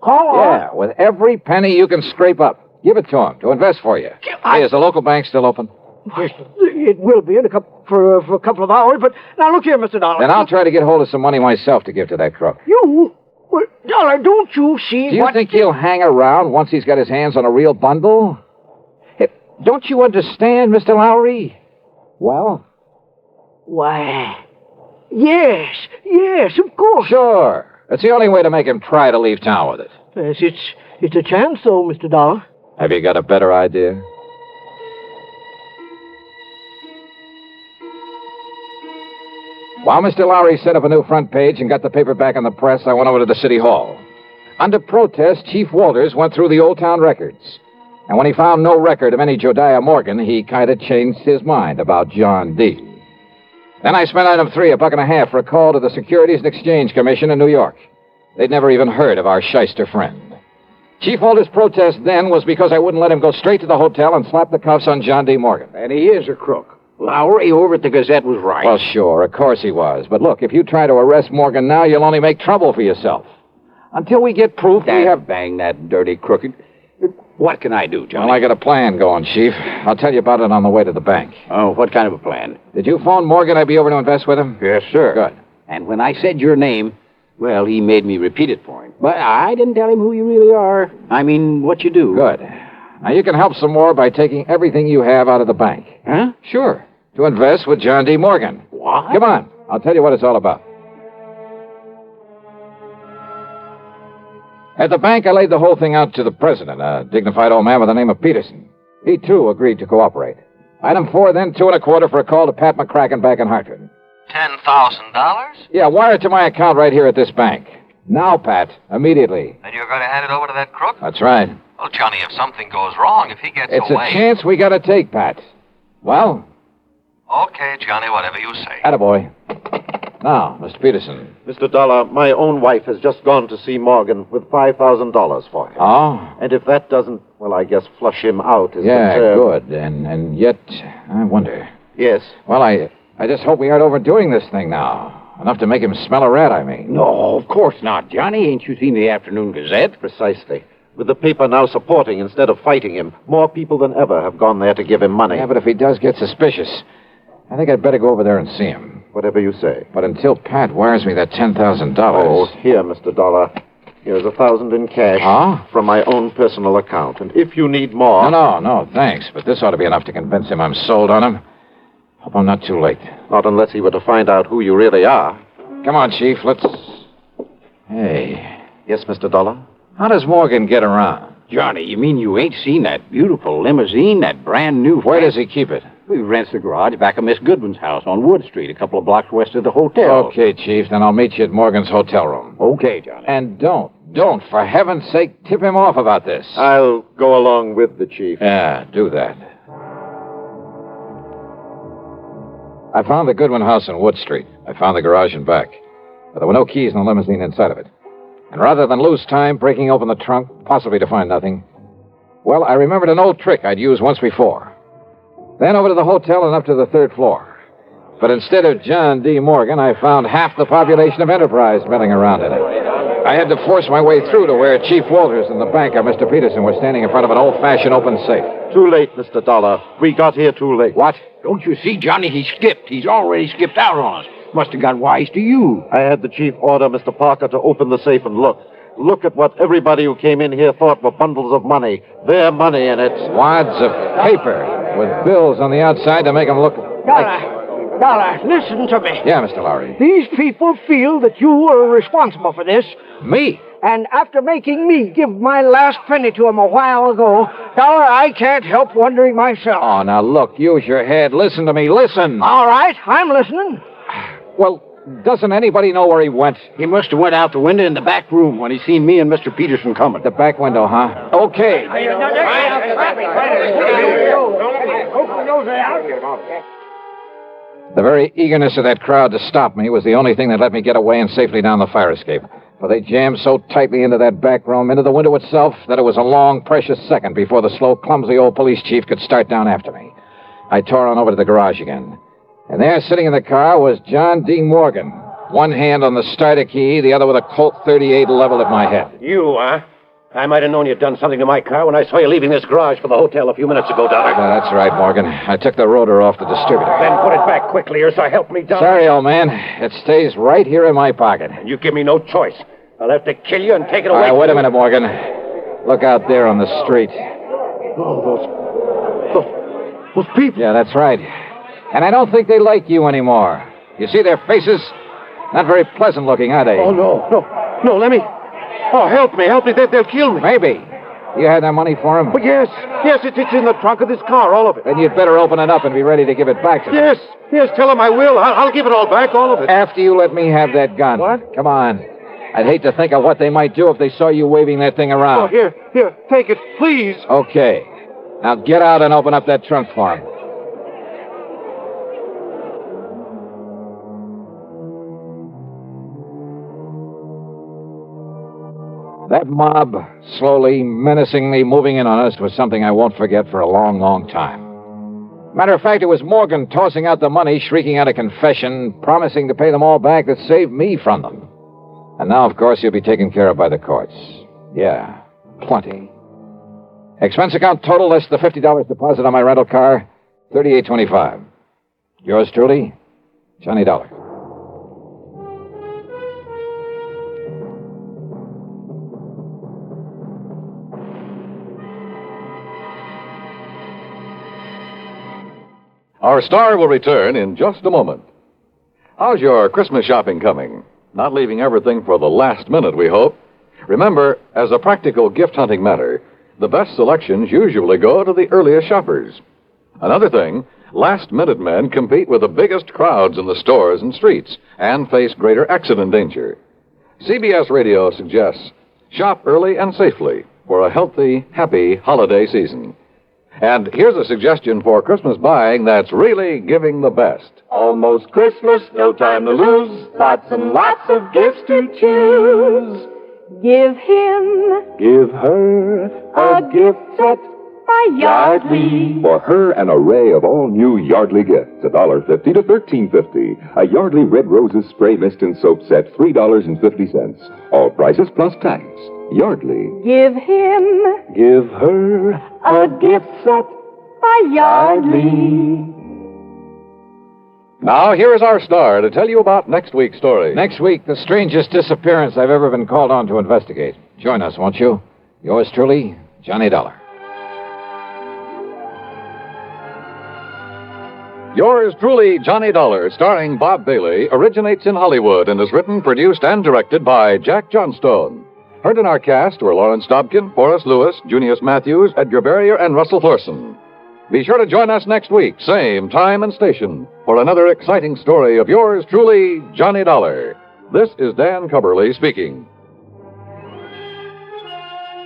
Call on? Yeah, with every penny you can scrape up. Give it to him to invest for you. Hey, is the local bank still open? It will be in for a couple of hours, but now look here, Mr. Dollar. Then I'll try to get hold of some money myself to give to that crook. You? Well, Dollar, don't you see Do you think he'll hang around once he's got his hands on a real bundle? Hey, don't you understand, Mr. Lowry? Well? Why, Yes, of course. Sure. It's the only way to make him try to leave town with it. Yes, it's a chance, though, Mr. Dollar. Have you got a better idea? While Mr. Lowry set up a new front page and got the paper back on the press, I went over to the city hall. Under protest, Chief Walters went through the old town records. And when he found no record of any Josiah Morgan, he kind of changed his mind about John D. Then I spent item 3, $1.50 for a call to the Securities and Exchange Commission in New York. They'd never even heard of our shyster friend. Chief Walters' protest then was because I wouldn't let him go straight to the hotel and slap the cuffs on John D. Morgan. And he is a crook. Lowry over at the Gazette was right. Well, sure, of course he was. But look, if you try to arrest Morgan now, you'll only make trouble for yourself. Until we get proof, we have... Bang that dirty crooked. What can I do, Johnny? Well, I got a plan going, Chief. I'll tell you about it on the way to the bank. Oh, what kind of a plan? Did you phone Morgan I'd be over to invest with him? Yes, sir. Good. And when I said your name, well, he made me repeat it for him. But I didn't tell him who you really are. I mean, what you do. Good. Now, you can help some more by taking everything you have out of the bank. Huh? Sure. To invest with John D. Morgan. What? Come on. I'll tell you what it's all about. At the bank, I laid the whole thing out to the president, a dignified old man by the name of Peterson. He, too, agreed to cooperate. Item 4, then 2.25 for a call to Pat McCracken back in Hartford. $10,000? Yeah, wire it to my account right here at this bank. Now, Pat, immediately. And you're going to hand it over to that crook? That's right. Well, Johnny, if something goes wrong, if he gets It's away... a chance we gotta take, Pat. Well? Okay, Johnny, whatever you say. Attaboy. Now, Mr. Peterson. Mr. Dollar, my own wife has just gone to see Morgan with $5,000 for him. Oh? And if that doesn't, well, I guess flush him out is Yeah, concerned. good. And yet, I wonder. Yes. Well, I just hope we aren't overdoing this thing now. Enough to make him smell a rat, I mean. No, of course not, Johnny. Ain't you seen the Afternoon Gazette? Precisely. With the paper now supporting instead of fighting him, more people than ever have gone there to give him money. Yeah, but if he does get suspicious, I think I'd better go over there and see him. Whatever you say. But until Pat wires me that $10,000... Oh, here, Mr. Dollar. Here's $1,000 in cash. Huh? From my own personal account. And if you need more... No, thanks. But this ought to be enough to convince him I'm sold on him. Hope I'm not too late. Not unless he were to find out who you really are. Come on, Chief, let's... Hey. Yes, Mr. Dollar? How does Morgan get around? Johnny, you mean you ain't seen that beautiful limousine, that brand new... Where does he keep it? He rents the garage back of Miss Goodwin's house on Wood Street, a couple of blocks west of the hotel. Okay, Chief, then I'll meet you at Morgan's hotel room. Okay, Johnny. And don't, for heaven's sake, tip him off about this. I'll go along with the chief. Yeah, do that. I found the Goodwin house on Wood Street. I found the garage and back. But there were no keys in the limousine inside of it. And rather than lose time breaking open the trunk, possibly to find nothing, well, I remembered an old trick I'd used once before. Then over to the hotel and up to the 3rd floor. But instead of John D. Morgan, I found half the population of Enterprise milling around in it. I had to force my way through to where Chief Walters and the banker, Mr. Peterson, were standing in front of an old-fashioned open safe. Too late, Mr. Dollar. We got here too late. What? Don't you see, Johnny? He skipped. He's already skipped out on us. Must have got wise to you. I had the chief order Mr. Parker to open the safe and look. Look at what everybody who came in here thought were bundles of money. Their money in it. Wads of paper with bills on the outside to make them look Dollar, listen to me. Yeah, Mr. Lowry. These people feel that you were responsible for this. Me? And after making me give my last penny to him a while ago, Dollar, I can't help wondering myself. Oh, now look, use your head. Listen to me, listen. All right, I'm listening. Well, doesn't anybody know where he went? He must have went out the window in the back room when he seen me and Mr. Peterson coming. The back window, huh? Okay. The very eagerness of that crowd to stop me was the only thing that let me get away and safely down the fire escape. For they jammed so tightly into that back room, into the window itself, that it was a long, precious second before the slow, clumsy old police chief could start down after me. I tore on over to the garage again. And there, sitting in the car, was John D. Morgan. One hand on the starter key, the other with a Colt 38 leveled at my head. You, huh? I might have known you'd done something to my car when I saw you leaving this garage for the hotel a few minutes ago, Dollar. That's right, Morgan. I took the rotor off the distributor. Then put it back quickly, or so help me, Dollar. Sorry, old man. It stays right here in my pocket. And you give me no choice. I'll have to kill you and take it All away. right, wait a minute, Morgan. Look out there on the street. Those people. Yeah, that's right. And I don't think they like you anymore. You see their faces? Not very pleasant looking, are they? Oh, no, let me... Oh, help me. They'll kill me. Maybe. You had that money for him? But yes, it's in the trunk of this car, all of it. Then you'd better open it up and be ready to give it back to them. Yes, tell them I will. I'll give it all back, all of it. After you let me have that gun. What? Come on. I'd hate to think of what they might do if they saw you waving that thing around. Oh, here, take it, please. Okay. Now get out and open up that trunk for him. That mob, slowly, menacingly moving in on us, was something I won't forget for a long, long time. Matter of fact, it was Morgan tossing out the money, shrieking out a confession, promising to pay them all back that saved me from them. And now, of course, you'll be taken care of by the courts. Yeah, plenty. Expense account total less the $50 deposit on my rental car, $38.25. Yours truly, Johnny Dollar. Our star will return in just a moment. How's your Christmas shopping coming? Not leaving everything for the last minute, we hope. Remember, as a practical gift-hunting matter, the best selections usually go to the earliest shoppers. Another thing, last-minute men compete with the biggest crowds in the stores and streets and face greater accident danger. CBS Radio suggests shop early and safely for a healthy, happy holiday season. And here's a suggestion for Christmas buying that's really giving the best. Almost Christmas, no time to lose. Lots and lots of gifts to choose. Give him, Give her a gift set by Yardley. For her, an array of all new Yardley gifts, $1.50 to $13.50. A Yardley Red Roses Spray Mist and Soap Set, $3.50. All prices plus tax. Yardley. Give him, Give her a gift set by Yardley. Now, here is our star to tell you about next week's story. Next week, the strangest disappearance I've ever been called on to investigate. Join us, won't you? Yours truly, Johnny Dollar. Yours truly, Johnny Dollar, starring Bob Bailey, originates in Hollywood and is written, produced, and directed by Jack Johnstone. Heard in our cast were Lawrence Dobkin, Forrest Lewis, Junius Matthews, Edgar Barrier, and Russell Thorson. Be sure to join us next week, same time and station, for another exciting story of yours truly, Johnny Dollar. This is Dan Cubberly speaking.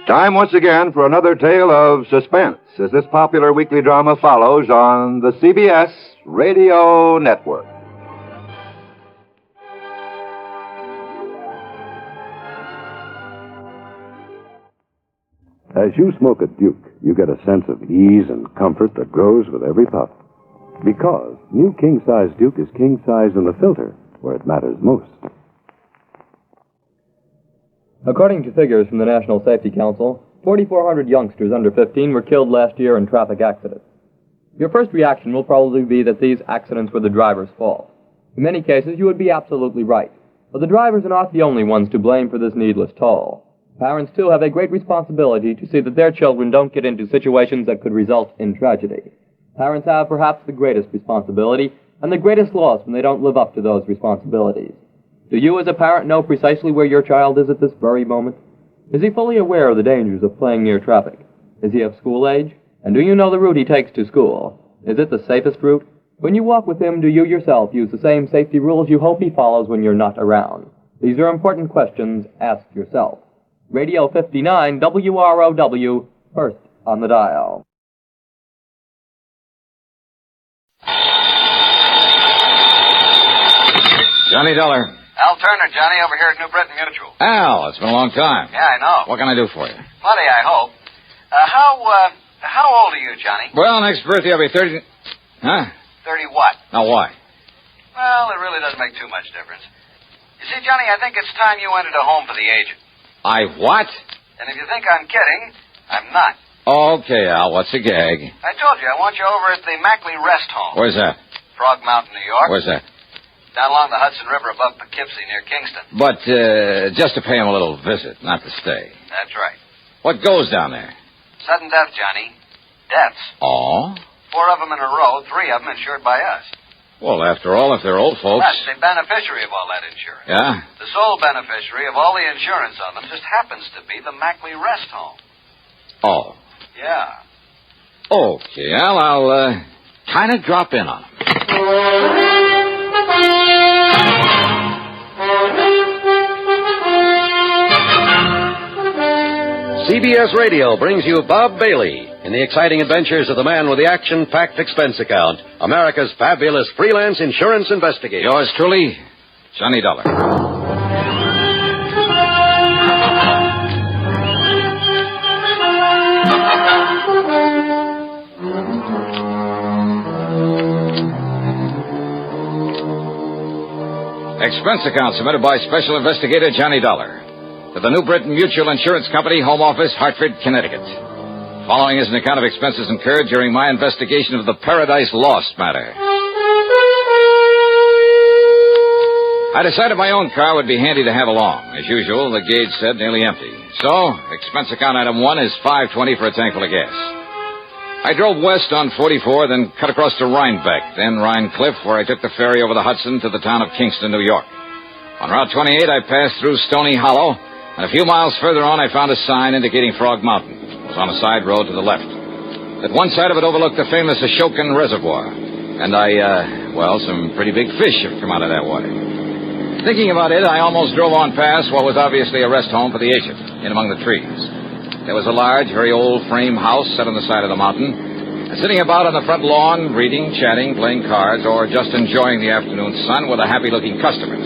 Time once again for another tale of suspense as this popular weekly drama follows on the CBS Radio Network. As you smoke a Duke, you get a sense of ease and comfort that grows with every puff. Because new king-size Duke is king-size in the filter, where it matters most. According to figures from the National Safety Council, 4,400 youngsters under 15 were killed last year in traffic accidents. Your first reaction will probably be that these accidents were the driver's fault. In many cases, you would be absolutely right. But the drivers are not the only ones to blame for this needless toll. Parents, too, have a great responsibility to see that their children don't get into situations that could result in tragedy. Parents have perhaps the greatest responsibility and the greatest loss when they don't live up to those responsibilities. Do you, as a parent, know precisely where your child is at this very moment? Is he fully aware of the dangers of playing near traffic? Is he of school age? And do you know the route he takes to school? Is it the safest route? When you walk with him, do you yourself use the same safety rules you hope he follows when you're not around? These are important questions. Ask yourself. Radio 59 WROW, first on the dial. Johnny Dollar. Al Turner, Johnny, over here at New Britain Mutual. Al, it's been a long time. Yeah, I know. What can I do for you? Plenty, I hope. How old are you, Johnny? Well, next birthday I'll be 30... Huh? 30 what? Now, why? Well, it really doesn't make too much difference. You see, Johnny, I think it's time you entered a home for the aged. I what? And if you think I'm kidding, I'm not. Okay, Al, what's the gag? I told you, I want you over at the Mackley Rest Home. Where's that? Frog Mountain, New York. Where's that? Down along the Hudson River above Poughkeepsie near Kingston. But, just to pay him a little visit, not to stay. That's right. What goes down there? Sudden death, Johnny. Deaths. Oh? 4 of them in a row, 3 of them insured by us. Well, after all, if they're old folks... That's the beneficiary of all that insurance. Yeah? The sole beneficiary of all the insurance on them just happens to be the Mackley Rest Home. Oh. Yeah. Okay, well, I'll kind of drop in on them. CBS Radio brings you Bob Bailey in the exciting adventures of the man with the action-packed expense account, America's fabulous freelance insurance investigator. Yours truly, Johnny Dollar. Expense account submitted by Special Investigator Johnny Dollar to the New Britain Mutual Insurance Company, Home Office, Hartford, Connecticut. Following is an account of expenses incurred during my investigation of the Paradise Lost matter. I decided my own car would be handy to have along. As usual, the gauge said nearly empty. So, expense account item 1 is $5.20 for a tank full of gas. I drove west on 44, then cut across to Rhinebeck, then Rhine Cliff, where I took the ferry over the Hudson to the town of Kingston, New York. On Route 28, I passed through Stony Hollow, and a few miles further on, I found a sign indicating Frog Mountain. It was on a side road to the left. At one side of it overlooked the famous Ashokan Reservoir, and some pretty big fish have come out of that water. Thinking about it, I almost drove on past what was obviously a rest home for the agent, in among the trees. There was a large, very old frame house set on the side of the mountain, and sitting about on the front lawn, reading, chatting, playing cards, or just enjoying the afternoon sun were the happy-looking customers.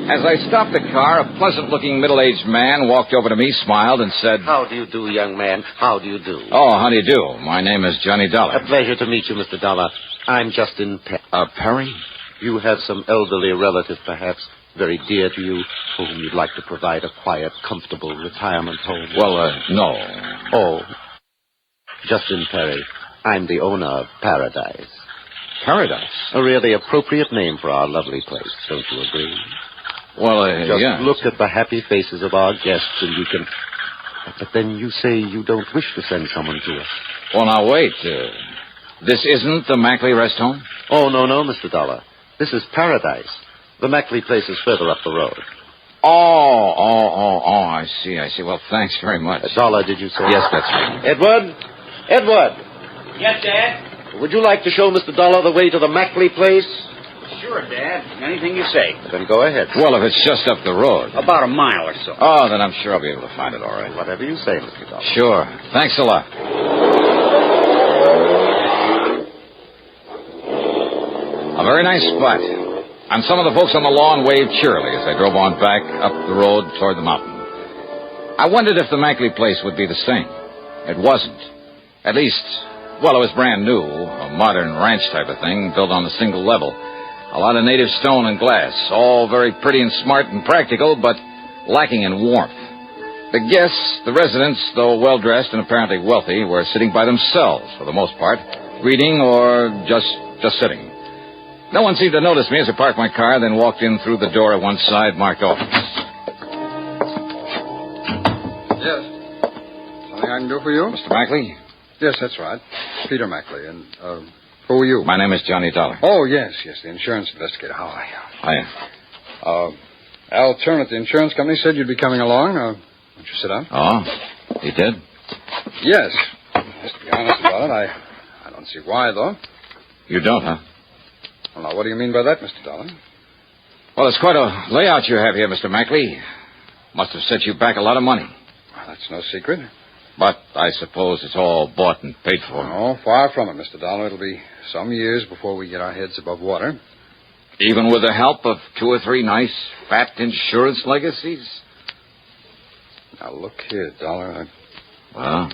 As I stopped the car, a pleasant-looking middle-aged man walked over to me, smiled, and said, How do you do, young man? How do you do? Oh, how do you do? My name is Johnny Dollar. A pleasure to meet you, Mr. Dollar. I'm Justin Perry? You have some elderly relative, perhaps, very dear to you, for whom you'd like to provide a quiet, comfortable retirement home. Well, no. Oh. Justin Perry. I'm the owner of Paradise. Paradise? A really appropriate name for our lovely place, don't you agree? Well, Just yeah. look at the happy faces of our guests and you can... But then you say you don't wish to send someone to us. Well, now, wait. This isn't the Mackley Rest Home? Oh, no, Mr. Dollar. This is Paradise. The Mackley place is further up the road. Oh, I see. Well, thanks very much. Dollar, did you say? Yes, that's right. Edward! Yes, Dad? Would you like to show Mr. Dollar the way to the Mackley place? Sure, Dad. Anything you say. Then go ahead. Well, if it's just up the road. About a mile or so. Oh, then I'm sure I'll be able to find it all right. Whatever you say, Mr. Dollar. Sure. Thanks a lot. A very nice spot. And some of the folks on the lawn waved cheerily as I drove on back up the road toward the mountain. I wondered if the Mackley place would be the same. It wasn't. At least, well, it was brand new, a modern ranch type of thing, built on a single level. A lot of native stone and glass, all very pretty and smart and practical, but lacking in warmth. The guests, the residents, though well-dressed and apparently wealthy, were sitting by themselves for the most part, reading or just sitting. No one seemed to notice me as I parked my car, then walked in through the door at one side marked office. Yes. Something I can do for you? Mr. Mackley? Yes, that's right. Peter Mackley. And, who are you? My name is Johnny Dollar. Oh, yes, the insurance investigator. How are you? Hiya. Al Turner at the insurance company said you'd be coming along. Won't you sit down? Oh, he did? Yes. Just to be honest about it, I don't see why, though. You don't, huh? Well, now, what do you mean by that, Mr. Dollar? Well, it's quite a layout you have here, Mr. Mackley. Must have set you back a lot of money. Well, that's no secret. But I suppose it's all bought and paid for. No, far from it, Mr. Dollar. It'll be some years before we get our heads above water. Even with the help of 2 or 3 nice, fat insurance legacies? Now, look here, Dollar. Well?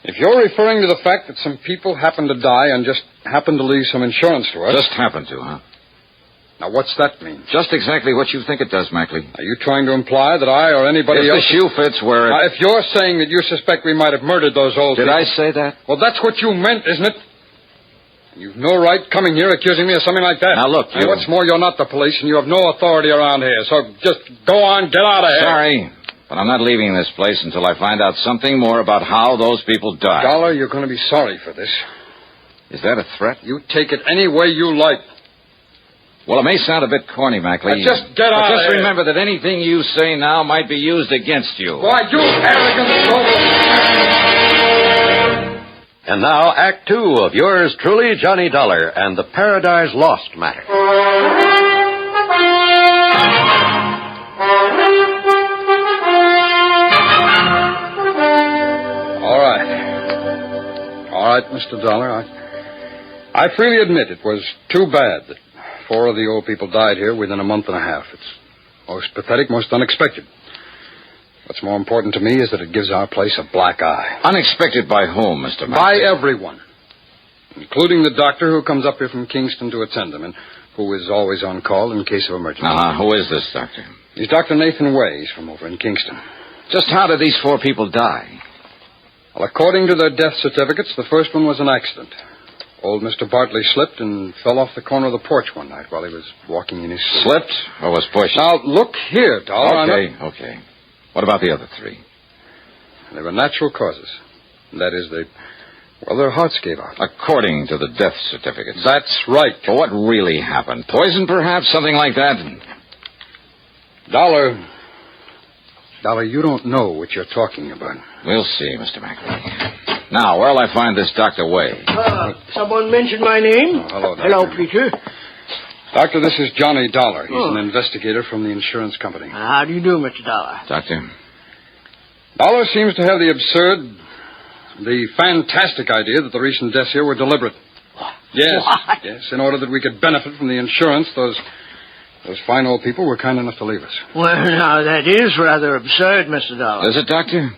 If you're referring to the fact that some people happen to die and just happen to leave some insurance to us... Just happen to, huh? Now, what's that mean? Just exactly what you think it does, Mackley. Are you trying to imply that I or anybody else... If the shoe fits where it... Now, if you're saying that you suspect we might have murdered those old Did people... I say that? Well, that's what you meant, isn't it? You've no right coming here accusing me of something like that. Now, look, you... And what's more, you're not the police, and you have no authority around here. So just go on, get out of here. Sorry, but I'm not leaving this place until I find out something more about how those people died. Dollar, you're going to be sorry for this. Is that a threat? You take it any way you like. Well, it may sound a bit corny, Mackley. Just get out But of just here. remember that anything you say now might be used against you. Why, you arrogant soul! And now, Act Two of yours truly, Johnny Dollar, and the Paradise Lost matter. All right, Mr. Dollar. I freely admit it was too bad that 4 of the old people died here within a month and a half. It's most pathetic, most unexpected. What's more important to me is that it gives our place a black eye. Unexpected by whom, Mr. Mackley? By everyone, including the doctor who comes up here from Kingston to attend them and who is always on call in case of emergency. Who is this doctor? He's Dr. Nathan Way. He's from over in Kingston. Just how did these 4 people die? Well, according to their death certificates, the first one was an accident. Old Mr. Bartley slipped and fell off the corner of the porch one night while he was walking in his sleep. Slipped or was pushed? Now, look here, Dollar. Okay. What about the other 3? They were natural causes. That is, their hearts gave out. According to the death certificates. That's right. But what really happened? Poison, perhaps? Something like that? Dollar, you don't know what you're talking about. We'll see, Mr. Mackley. Now, where'll I find this Dr. Way? Someone mentioned my name. Hello, Doctor. Hello, Peter. Doctor, this is Johnny Dollar. He's an investigator from the insurance company. How do you do, Mr. Dollar? Doctor? Dollar seems to have the absurd, the fantastic idea that the recent deaths here were deliberate. Yes, What? yes. In order that we could benefit from the insurance, those fine old people were kind enough to leave us. Well, now, that is rather absurd, Mr. Dollar. Is it, Doctor?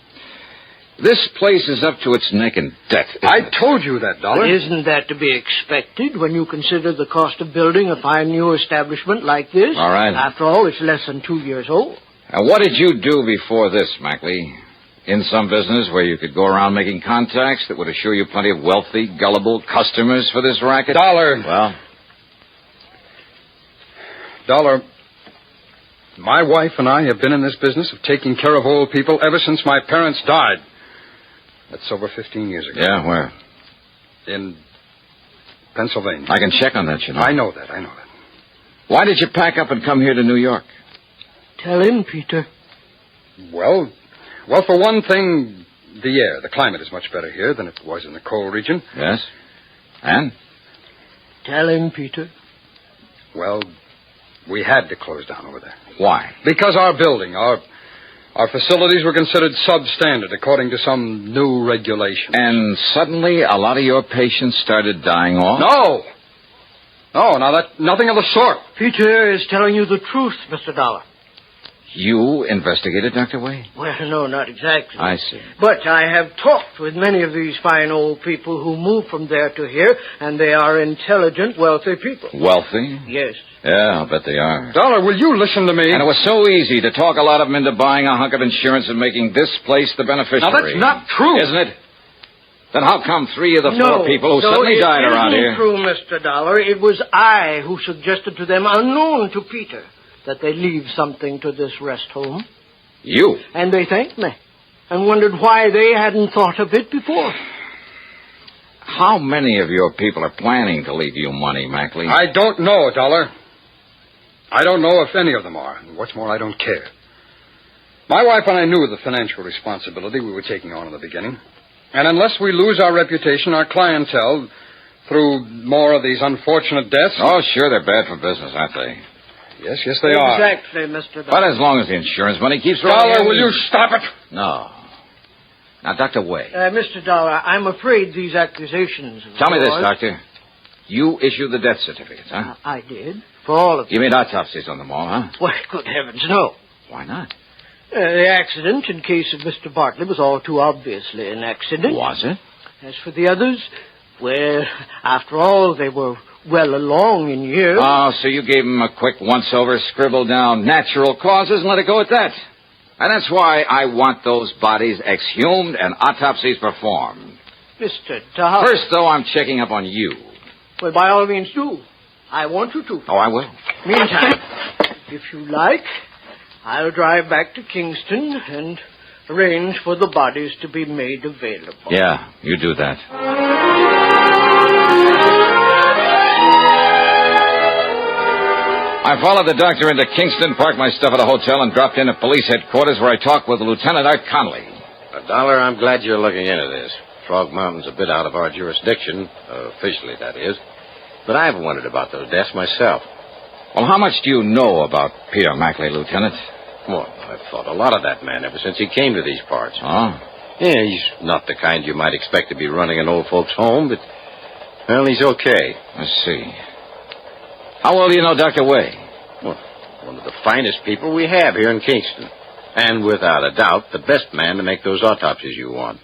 This place is up to its neck in debt. I told you that, Dollar. But isn't that to be expected when you consider the cost of building a fine new establishment like this? All right. After all, it's less than 2 years old. Now, what did you do before this, Mackley? In some business where you could go around making contacts that would assure you plenty of wealthy, gullible customers for this racket? Dollar. Well? Dollar, my wife and I have been in this business of taking care of old people ever since my parents died. That's over 15 years ago. Yeah, where? In Pennsylvania. I can check on that, you know. I know that. Why did you pack up and come here to New York? Tell him, Peter. Well, for one thing, the air, the climate is much better here than it was in the coal region. Yes? And? Tell him, Peter. Well, we had to close down over there. Why? Because our building, our facilities were considered substandard according to some new regulation. And suddenly a lot of your patients started dying off? No, nothing of the sort. Peter is telling you the truth, Mr. Dollar. You investigated, Dr. Way? Well, no, not exactly. I see. But I have talked with many of these fine old people who moved from there to here, and they are intelligent, wealthy people. Wealthy? Yes. Yeah, I'll bet they are. Dollar, will you listen to me? And it was so easy to talk a lot of them into buying a hunk of insurance and making this place the beneficiary. Now, that's not true. Isn't it? Then how come 3 of the 4 people who suddenly died around here? No, it isn't true, Mr. Dollar. It was I who suggested to them, unknown to Peter, that they leave something to this rest home. You? And they thanked me and wondered why they hadn't thought of it before. How many of your people are planning to leave you money, Mackley? I don't know, Dollar. I don't know if any of them are. And what's more, I don't care. My wife and I knew the financial responsibility we were taking on in the beginning. And unless we lose our reputation, our clientele, through more of these unfortunate deaths... Oh, sure, they're bad for business, aren't they? Yes, they are. Exactly, Mr. Dollar. But as long as the insurance money keeps rolling... Dollar, will you stop it? No. Now, Dr. Way. Mr. Dollar, I'm afraid these accusations... Tell me this, Doctor. You issued the death certificates, huh? I did. For all of them. You made autopsies on them all, huh? Well, good heavens, no. Why not? The accident in case of Mr. Bartley was all too obviously an accident. Was it? As for the others, well, after all, they were well along in years. Oh, so you gave them a quick once-over, scribbled down natural causes and let it go at that. And that's why I want those bodies exhumed and autopsies performed. Mr. Dollar. First, though, I'm checking up on you. Well, by all means, do. I want you to. Oh, I will. Meantime, if you like, I'll drive back to Kingston and arrange for the bodies to be made available. Yeah, you do that. I followed the doctor into Kingston, parked my stuff at a hotel, and dropped in at police headquarters where I talked with Lieutenant Art Conley. Dollar, I'm glad you're looking into this. Frog Mountain's a bit out of our jurisdiction, officially, that is. But I've wondered about those deaths myself. Well, how much do you know about Peter Mackley, Lieutenant? Well, I've thought a lot of that man ever since he came to these parts. Oh? Yeah, he's not the kind you might expect to be running an old folks' home, but, well, he's okay. I see. How well do you know Dr. Way? Well, one of the finest people we have here in Kingston. And without a doubt, the best man to make those autopsies you want.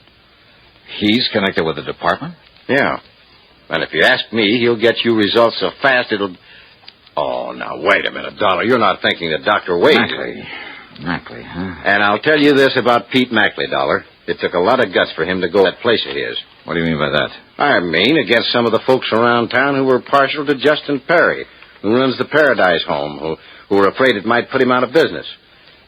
He's connected with the department? Yeah. And if you ask me, he'll get you results so fast it'll... Oh, now, wait a minute, Dollar. You're not thinking that Dr. Wade... Mackley, huh? And I'll tell you this about Pete Mackley, Dollar. It took a lot of guts for him to go to that place of his. What do you mean by that? I mean, against some of the folks around town who were partial to Justin Perry, who runs the Paradise Home, who were afraid it might put him out of business.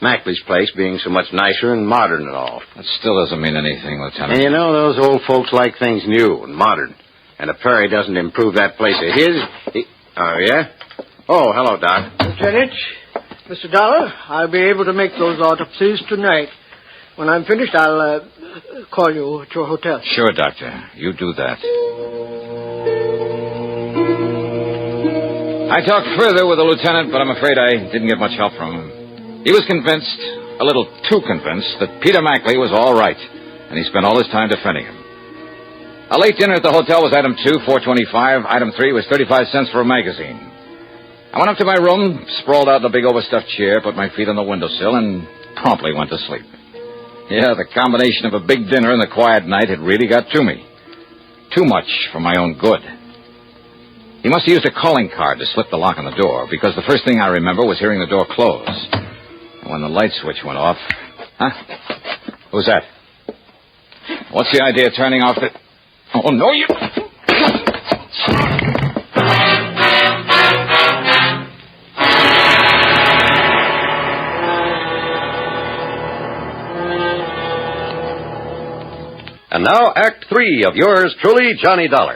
Mackley's place being so much nicer and modern and all. That still doesn't mean anything, Lieutenant. And you know, those old folks like things new and modern. And if Perry doesn't improve that place of his... Oh, yeah? Oh, hello, Doc. Lieutenant, Mr. Dollar, I'll be able to make those autopsies tonight. When I'm finished, I'll call you at your hotel. Sure, Doctor. You do that. I talked further with the lieutenant, but I'm afraid I didn't get much help from him. He was convinced, a little too convinced, that Peter Mackley was all right, and he spent all his time defending him. A late dinner at the hotel was item 2, $4.25. Item 3 was 35 cents for a magazine. I went up to my room, sprawled out in a big overstuffed chair, put my feet on the windowsill, and promptly went to sleep. Yeah, the combination of a big dinner and the quiet night had really got to me. Too much for my own good. He must have used a calling card to slip the lock on the door, because the first thing I remember was hearing the door close. And when the light switch went off... Huh? Who's that? What's the idea of turning off the... Oh, no, you... And now, Act 3 of yours truly, Johnny Dollar.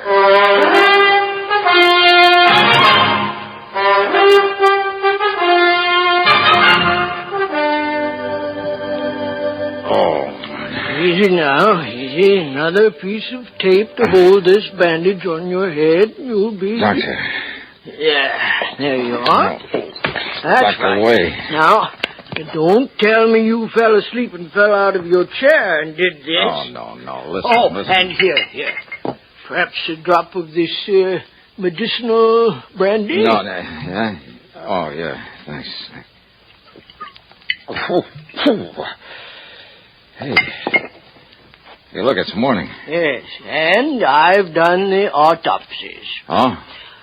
Easy now, easy. Another piece of tape to hold this bandage on your head. You'll be... Doctor. Yeah, there you are. That's Dr. Way. Now, don't tell me you fell asleep and fell out of your chair and did this. Oh, no. Listen, listen. And here. Perhaps a drop of this medicinal brandy? No, yeah. Oh, yeah, thanks. Hey. Hey, look, it's morning. Yes, and I've done the autopsies. Oh?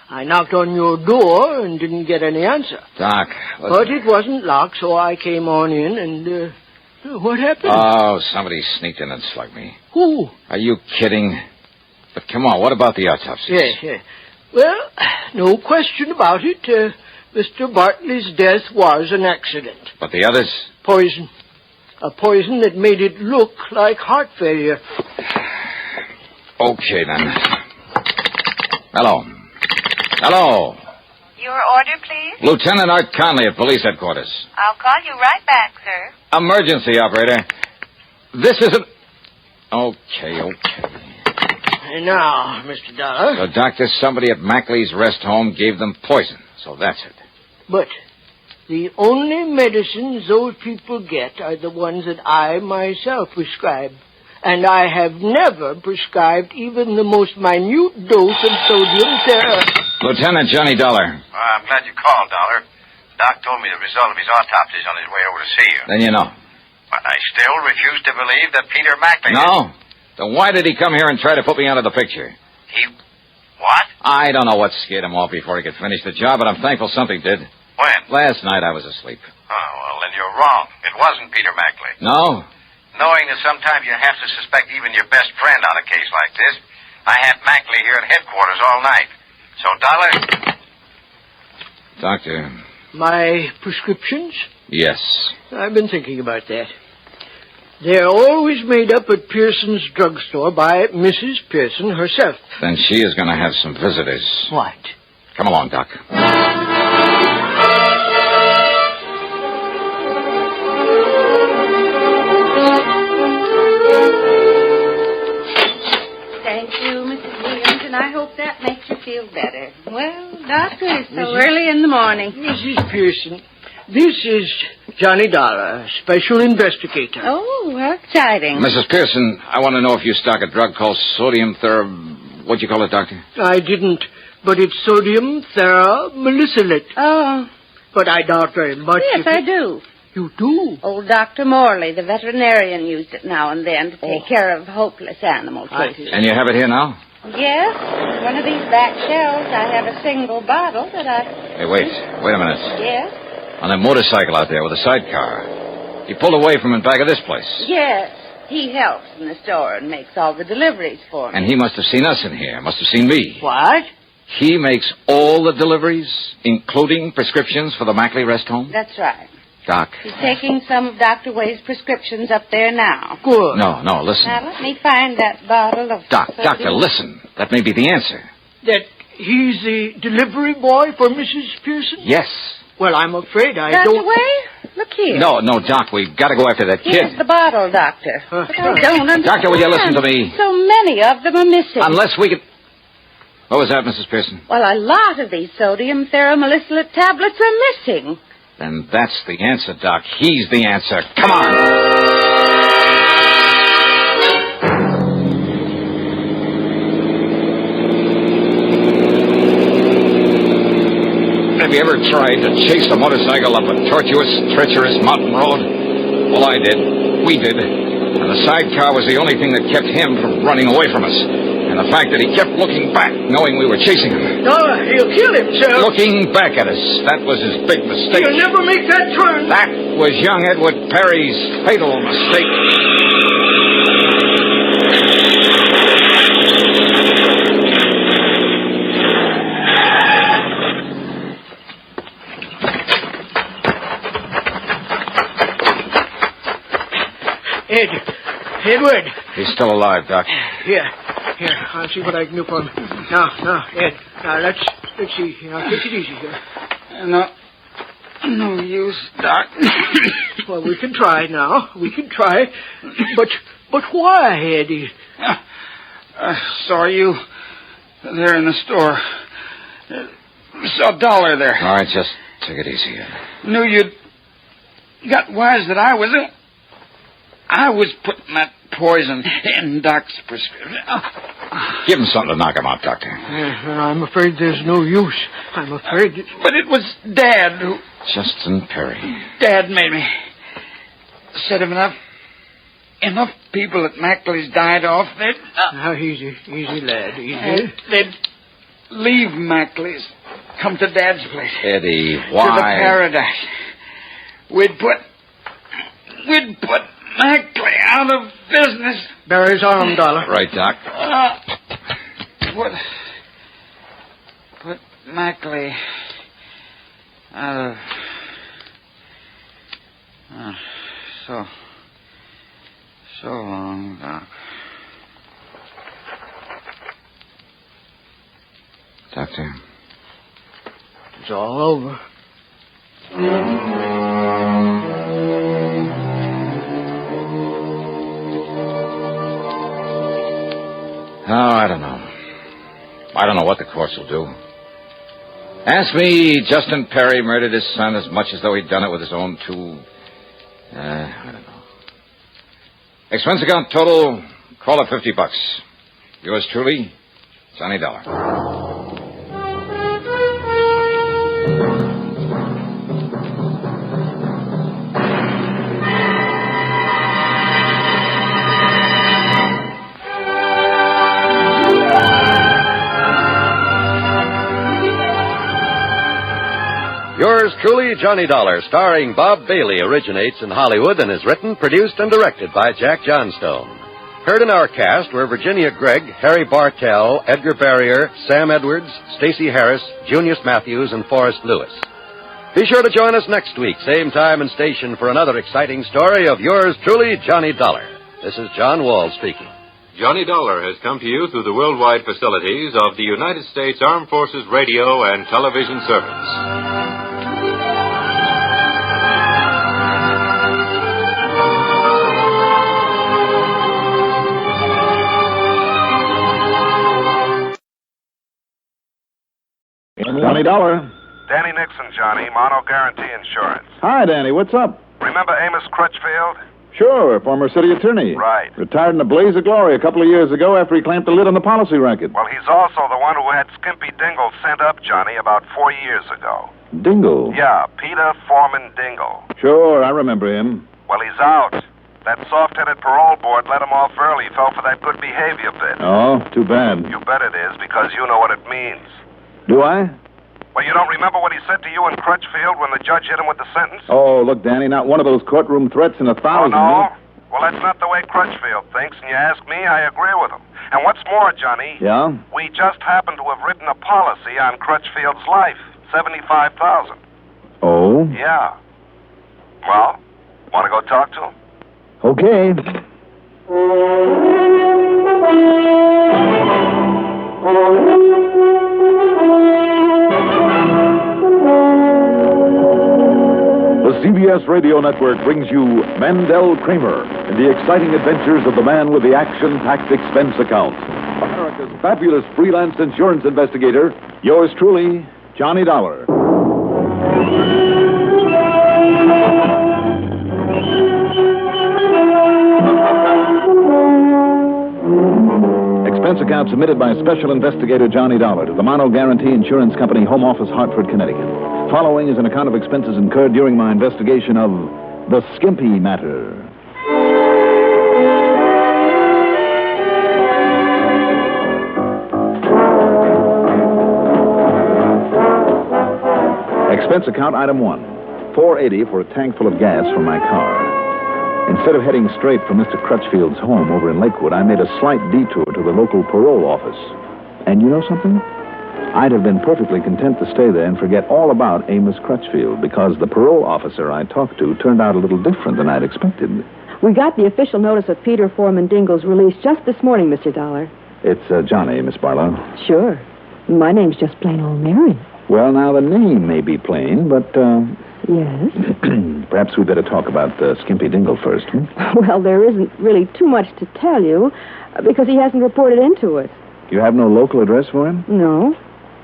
I knocked on your door and didn't get any answer. Doc, listen. But it wasn't locked, so I came on in and, what happened? Oh, somebody sneaked in and slugged me. Who? Are you kidding? But come on, what about the autopsies? Yes. Well, no question about it. Mr. Bartley's death was an accident. But the others? Poison. A poison that made it look like heart failure. Okay, then. Hello. Your order, please? Lieutenant Art Conley at police headquarters. I'll call you right back, sir. Emergency, operator. This isn't... Okay. And now, Mr. Dollar. So, Doctor, somebody at Mackley's rest home gave them poison. So that's it. But the only medicines those people get are the ones that I myself prescribe. And I have never prescribed even the most minute dose of sodium Lieutenant Johnny Dollar. I'm glad you called, Dollar. Doc told me the result of his autopsy is on his way over to see you. Then you know. But I still refuse to believe that Peter Mackley... No? Then why did he come here and try to put me out of the picture? He... What? I don't know what scared him off before he could finish the job, but I'm thankful something did. When? Last night I was asleep. Oh, well, then you're wrong. It wasn't Peter Mackley. No? Knowing that sometimes you have to suspect even your best friend on a case like this, I had Mackley here at headquarters all night. So, Dollar... Doctor. My prescriptions? Yes. I've been thinking about that. They're always made up at Pearson's drugstore by Mrs. Pearson herself. Then she is going to have some visitors. What? Come along, Doc. feel better. Well, Doctor, it's so early in the morning. Mrs. Pearson, this is Johnny Dollar, special investigator. Oh, how exciting. Mrs. Pearson, I want to know if you stock a drug called sodium what'd you call it, Doctor? I didn't, but it's sodium theramolysilate. Oh. But I doubt very much. Yes, I do. You do? Old Dr. Morley, the veterinarian, used it now and then to take care of hopeless animal cases. And you have it here now? Yes. In one of these back shelves, I have a single bottle that I... Hey, wait a minute. Yes? On that motorcycle out there with a sidecar. He pulled away from it back of this place. Yes. He helps in the store and makes all the deliveries for me. And he must have seen us in here. Must have seen me. What? He makes all the deliveries, including prescriptions for the Mackley Rest Home? That's right. Doc. He's taking some of Dr. Way's prescriptions up there now. Good. No, listen. Now, let me find that bottle of... Doctor, listen. That may be the answer. That he's the delivery boy for Mrs. Pearson? Yes. Well, I'm afraid I Dr. don't... Way? Look here. No, Doc, we've got to go after that kid. Here's the bottle, Doctor. But I don't understand. Doctor, will you listen to me? So many of them are missing. Unless we could... What was that, Mrs. Pearson? Well, a lot of these sodium theramolysilate tablets are missing. Then that's the answer, Doc. He's the answer. Come on. Have you ever tried to chase a motorcycle up a tortuous, treacherous mountain road? Well, I did. We did. And the sidecar was the only thing that kept him from running away from us. And the fact that he kept looking back, knowing we were chasing him. No, he'll kill himself. Looking back at us. That was his big mistake. He'll never make that turn. That was young Edward Perry's fatal mistake. Edward. He's still alive, Doc. Here, I'll see what I can do for him. Now, Ed, let's see. Now, take it easy here. No use, Doc. Well, we can try now. We can try. But why, Eddie? I saw you there in the store. Saw $1 there. All right, just take it easy. Knew you'd got wise that I was putting that poison in Doc's prescription. Give him something to knock him out, Doctor. I'm afraid there's no use. I'm afraid... But it was Dad who... Justin Perry. Dad made me. Said if enough people at Mackley's died off, they'd... Now, easy, lad, easy. They'd leave Mackley's, come to Dad's place. Eddie, why? To the paradise. We'd put Mackley out of business. Bear his arm, Dollar. Right, Doc. Put Mackley out of... so long, Doc. Doctor. It's all over. Oh, I don't know. I don't know what the courts will do. Ask me, Justin Perry murdered his son as much as though he'd done it with his own two... I don't know. Expense account total, call it $50. Yours truly, Johnny Dollar. Yours truly, Johnny Dollar, starring Bob Bailey, originates in Hollywood and is written, produced, and directed by Jack Johnstone. Heard in our cast were Virginia Gregg, Harry Bartell, Edgar Barrier, Sam Edwards, Stacey Harris, Junius Matthews, and Forrest Lewis. Be sure to join us next week, same time and station, for another exciting story of yours truly, Johnny Dollar. This is John Wall speaking. Johnny Dollar has come to you through the worldwide facilities of the United States Armed Forces Radio and Television Service. Johnny Dollar. Danny Nixon, Johnny. Mono Guarantee Insurance. Hi, Danny. What's up? Remember Amos Crutchfield? Sure, former city attorney. Right. Retired in a blaze of glory a couple of years ago after he clamped the lid on the policy racket. Well, he's also the one who had Skimpy Dingle sent up, Johnny, about 4 years ago. Dingle? Yeah, Peter Foreman Dingle. Sure, I remember him. Well, he's out. That soft-headed parole board let him off early. Fell for that good behavior bit. Oh, too bad. You bet it is, because you know what it means. Do I? Well, you don't remember what he said to you in Crutchfield when the judge hit him with the sentence? Oh, look, Danny, not one of those courtroom threats in 1,000. Oh, no? Well, that's not the way Crutchfield thinks, and you ask me, I agree with him. And what's more, Johnny... Yeah? We just happen to have written a policy on Crutchfield's life. $75,000. Oh? Yeah. Well, want to go talk to him? Okay. The CBS Radio Network brings you Mandel Kramer and the exciting adventures of the man with the action-packed expense account. America's fabulous freelance insurance investigator, yours truly, Johnny Dollar. Expense account submitted by Special Investigator Johnny Dollar to the Mono Guarantee Insurance Company, Home Office, Hartford, Connecticut. Following is an account of expenses incurred during my investigation of the Skimpy matter. Expense account item 1. $4.80 for a tank full of gas for my car. Instead of heading straight for Mr. Crutchfield's home over in Lakewood, I made a slight detour to the local parole office. And you know something? I'd have been perfectly content to stay there and forget all about Amos Crutchfield, because the parole officer I talked to turned out a little different than I'd expected. We got the official notice of Peter Foreman Dingle's release just this morning, Mr. Dollar. It's Johnny, Miss Barlow. Sure. My name's just plain old Mary. Well, now, the name may be plain, but, Yes? perhaps we'd better talk about Skimpy Dingle first, hmm? Well, there isn't really too much to tell you, because he hasn't reported into it. You have no local address for him? No.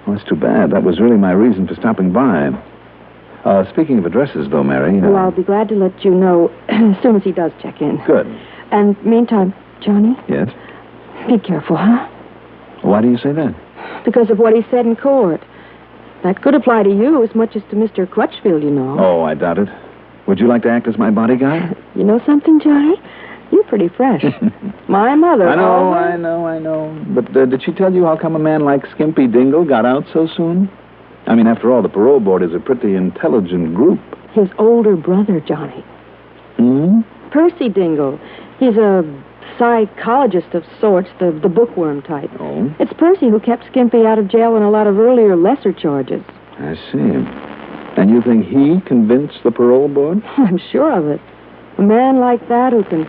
Well, that's too bad. That was really my reason for stopping by. Speaking of addresses, though, Mary... Well, I'll be glad to let you know as soon as he does check in. Good. And meantime, Johnny? Yes? Be careful, huh? Why do you say that? Because of what he said in court. That could apply to you as much as to Mr. Crutchfield, you know. Oh, I doubt it. Would you like to act as my bodyguard? You know something, Johnny? You're pretty fresh. My mother... I know. But did she tell you how come a man like Skimpy Dingle got out so soon? I mean, after all, the parole board is a pretty intelligent group. His older brother, Johnny. Hmm? Percy Dingle. He's a psychologist of sorts, the bookworm type. Oh? It's Percy who kept Skimpy out of jail on a lot of earlier, lesser charges. I see. And you think he convinced the parole board? I'm sure of it. A man like that who can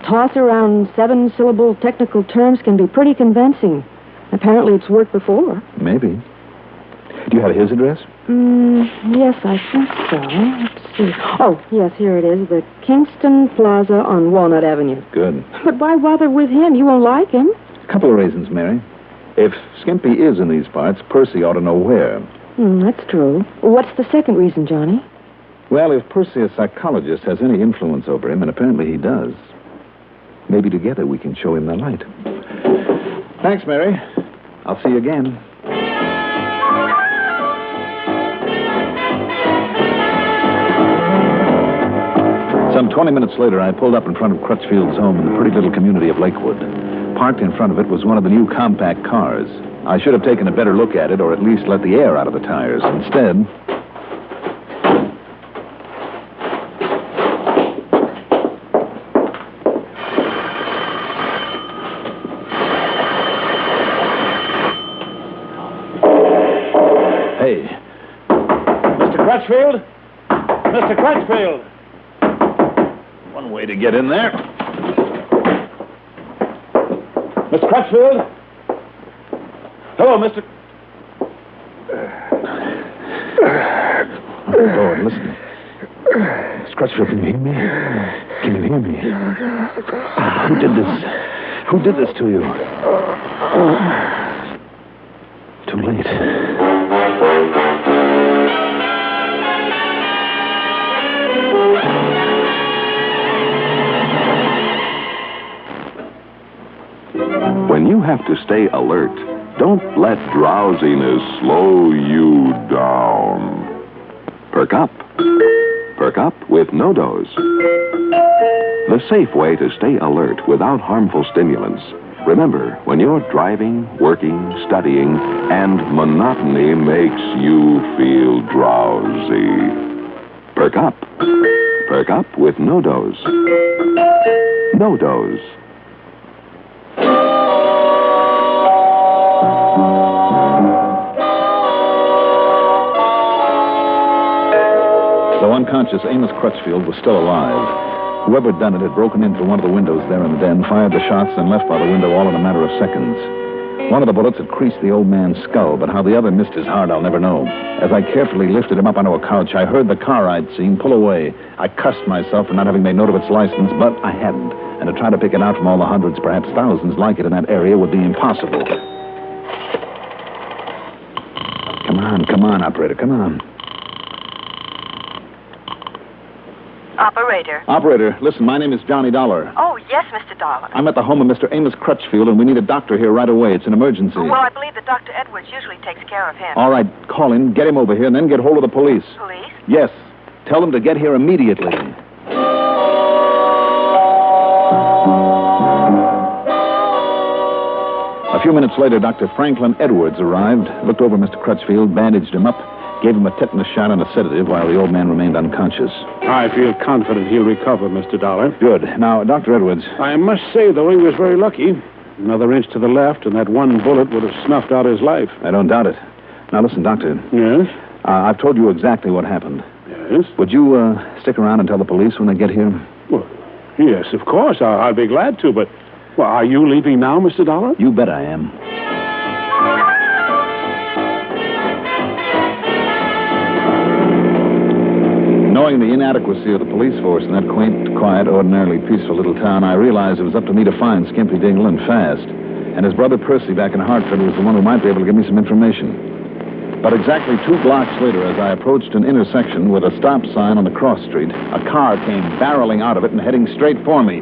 toss around 7-syllable technical terms can be pretty convincing. Apparently it's worked before. Maybe. Do you have his address? Yes, I think so. Let's see. Oh, yes, here it is. The Kingston Plaza on Walnut Avenue. Good. But why bother with him? You won't like him. A couple of reasons, Mary. If Skimpy is in these parts, Percy ought to know where. That's true. What's the second reason, Johnny? Well, if Percy, a psychologist, has any influence over him, and apparently he does, maybe together we can show him the light. Thanks, Mary. I'll see you again. Some 20 minutes later, I pulled up in front of Crutchfield's home in the pretty little community of Lakewood. Parked in front of it was one of the new compact cars. I should have taken a better look at it, or at least let the air out of the tires. Instead... Hey. Mr. Crutchfield? Mr. Crutchfield! One way to get in there. Mr. Crutchfield? Hello, Mr. Oh, Lord, listen. Mr. Crutchfield, can you hear me? Can you hear me? Who did this? Who did this to you? Too late. have to stay alert. Don't let drowsiness slow you down. Perk up. Perk up with No Dose. The safe way to stay alert without harmful stimulants. Remember, when you're driving, working, studying, and monotony makes you feel drowsy. Perk up. Perk up with No Dose. No Dose. Though unconscious, Amos Crutchfield was still alive. Whoever had done it had broken into one of the windows there in the den, fired the shots, and left by the window all in a matter of seconds. One of the bullets had creased the old man's skull, but how the other missed his heart, I'll never know. As I carefully lifted him up onto a couch, I heard the car I'd seen pull away. I cursed myself for not having made note of its license, but I hadn't. And to try to pick it out from all the hundreds, perhaps thousands like it in that area would be impossible. Come on, operator, come on. Operator. Operator, listen, my name is Johnny Dollar. Oh, yes, Mr. Dollar. I'm at the home of Mr. Amos Crutchfield, and we need a doctor here right away. It's an emergency. Well, I believe that Dr. Edwards usually takes care of him. All right, call him, get him over here, and then get hold of the police. Police? Yes. Tell them to get here immediately. A few minutes later, Dr. Franklin Edwards arrived, looked over Mr. Crutchfield, bandaged him up, gave him a tetanus shot and a sedative while the old man remained unconscious. I feel confident he'll recover, Mr. Dollar. Good. Now, Dr. Edwards. I must say, though, he was very lucky. Another inch to the left, and that one bullet would have snuffed out his life. I don't doubt it. Now, listen, Doctor. Yes? I've told you exactly what happened. Yes? Would you stick around and tell the police when they get here? Well, yes, of course. I'll be glad to, but... Well, are you leaving now, Mr. Dollar? You bet I am. Knowing the inadequacy of the police force in that quaint, quiet, ordinarily peaceful little town, I realized it was up to me to find Skimpy Dingle and fast. And his brother Percy back in Hartford was the one who might be able to give me some information. But exactly 2 blocks later, as I approached an intersection with a stop sign on the cross street, a car came barreling out of it and heading straight for me.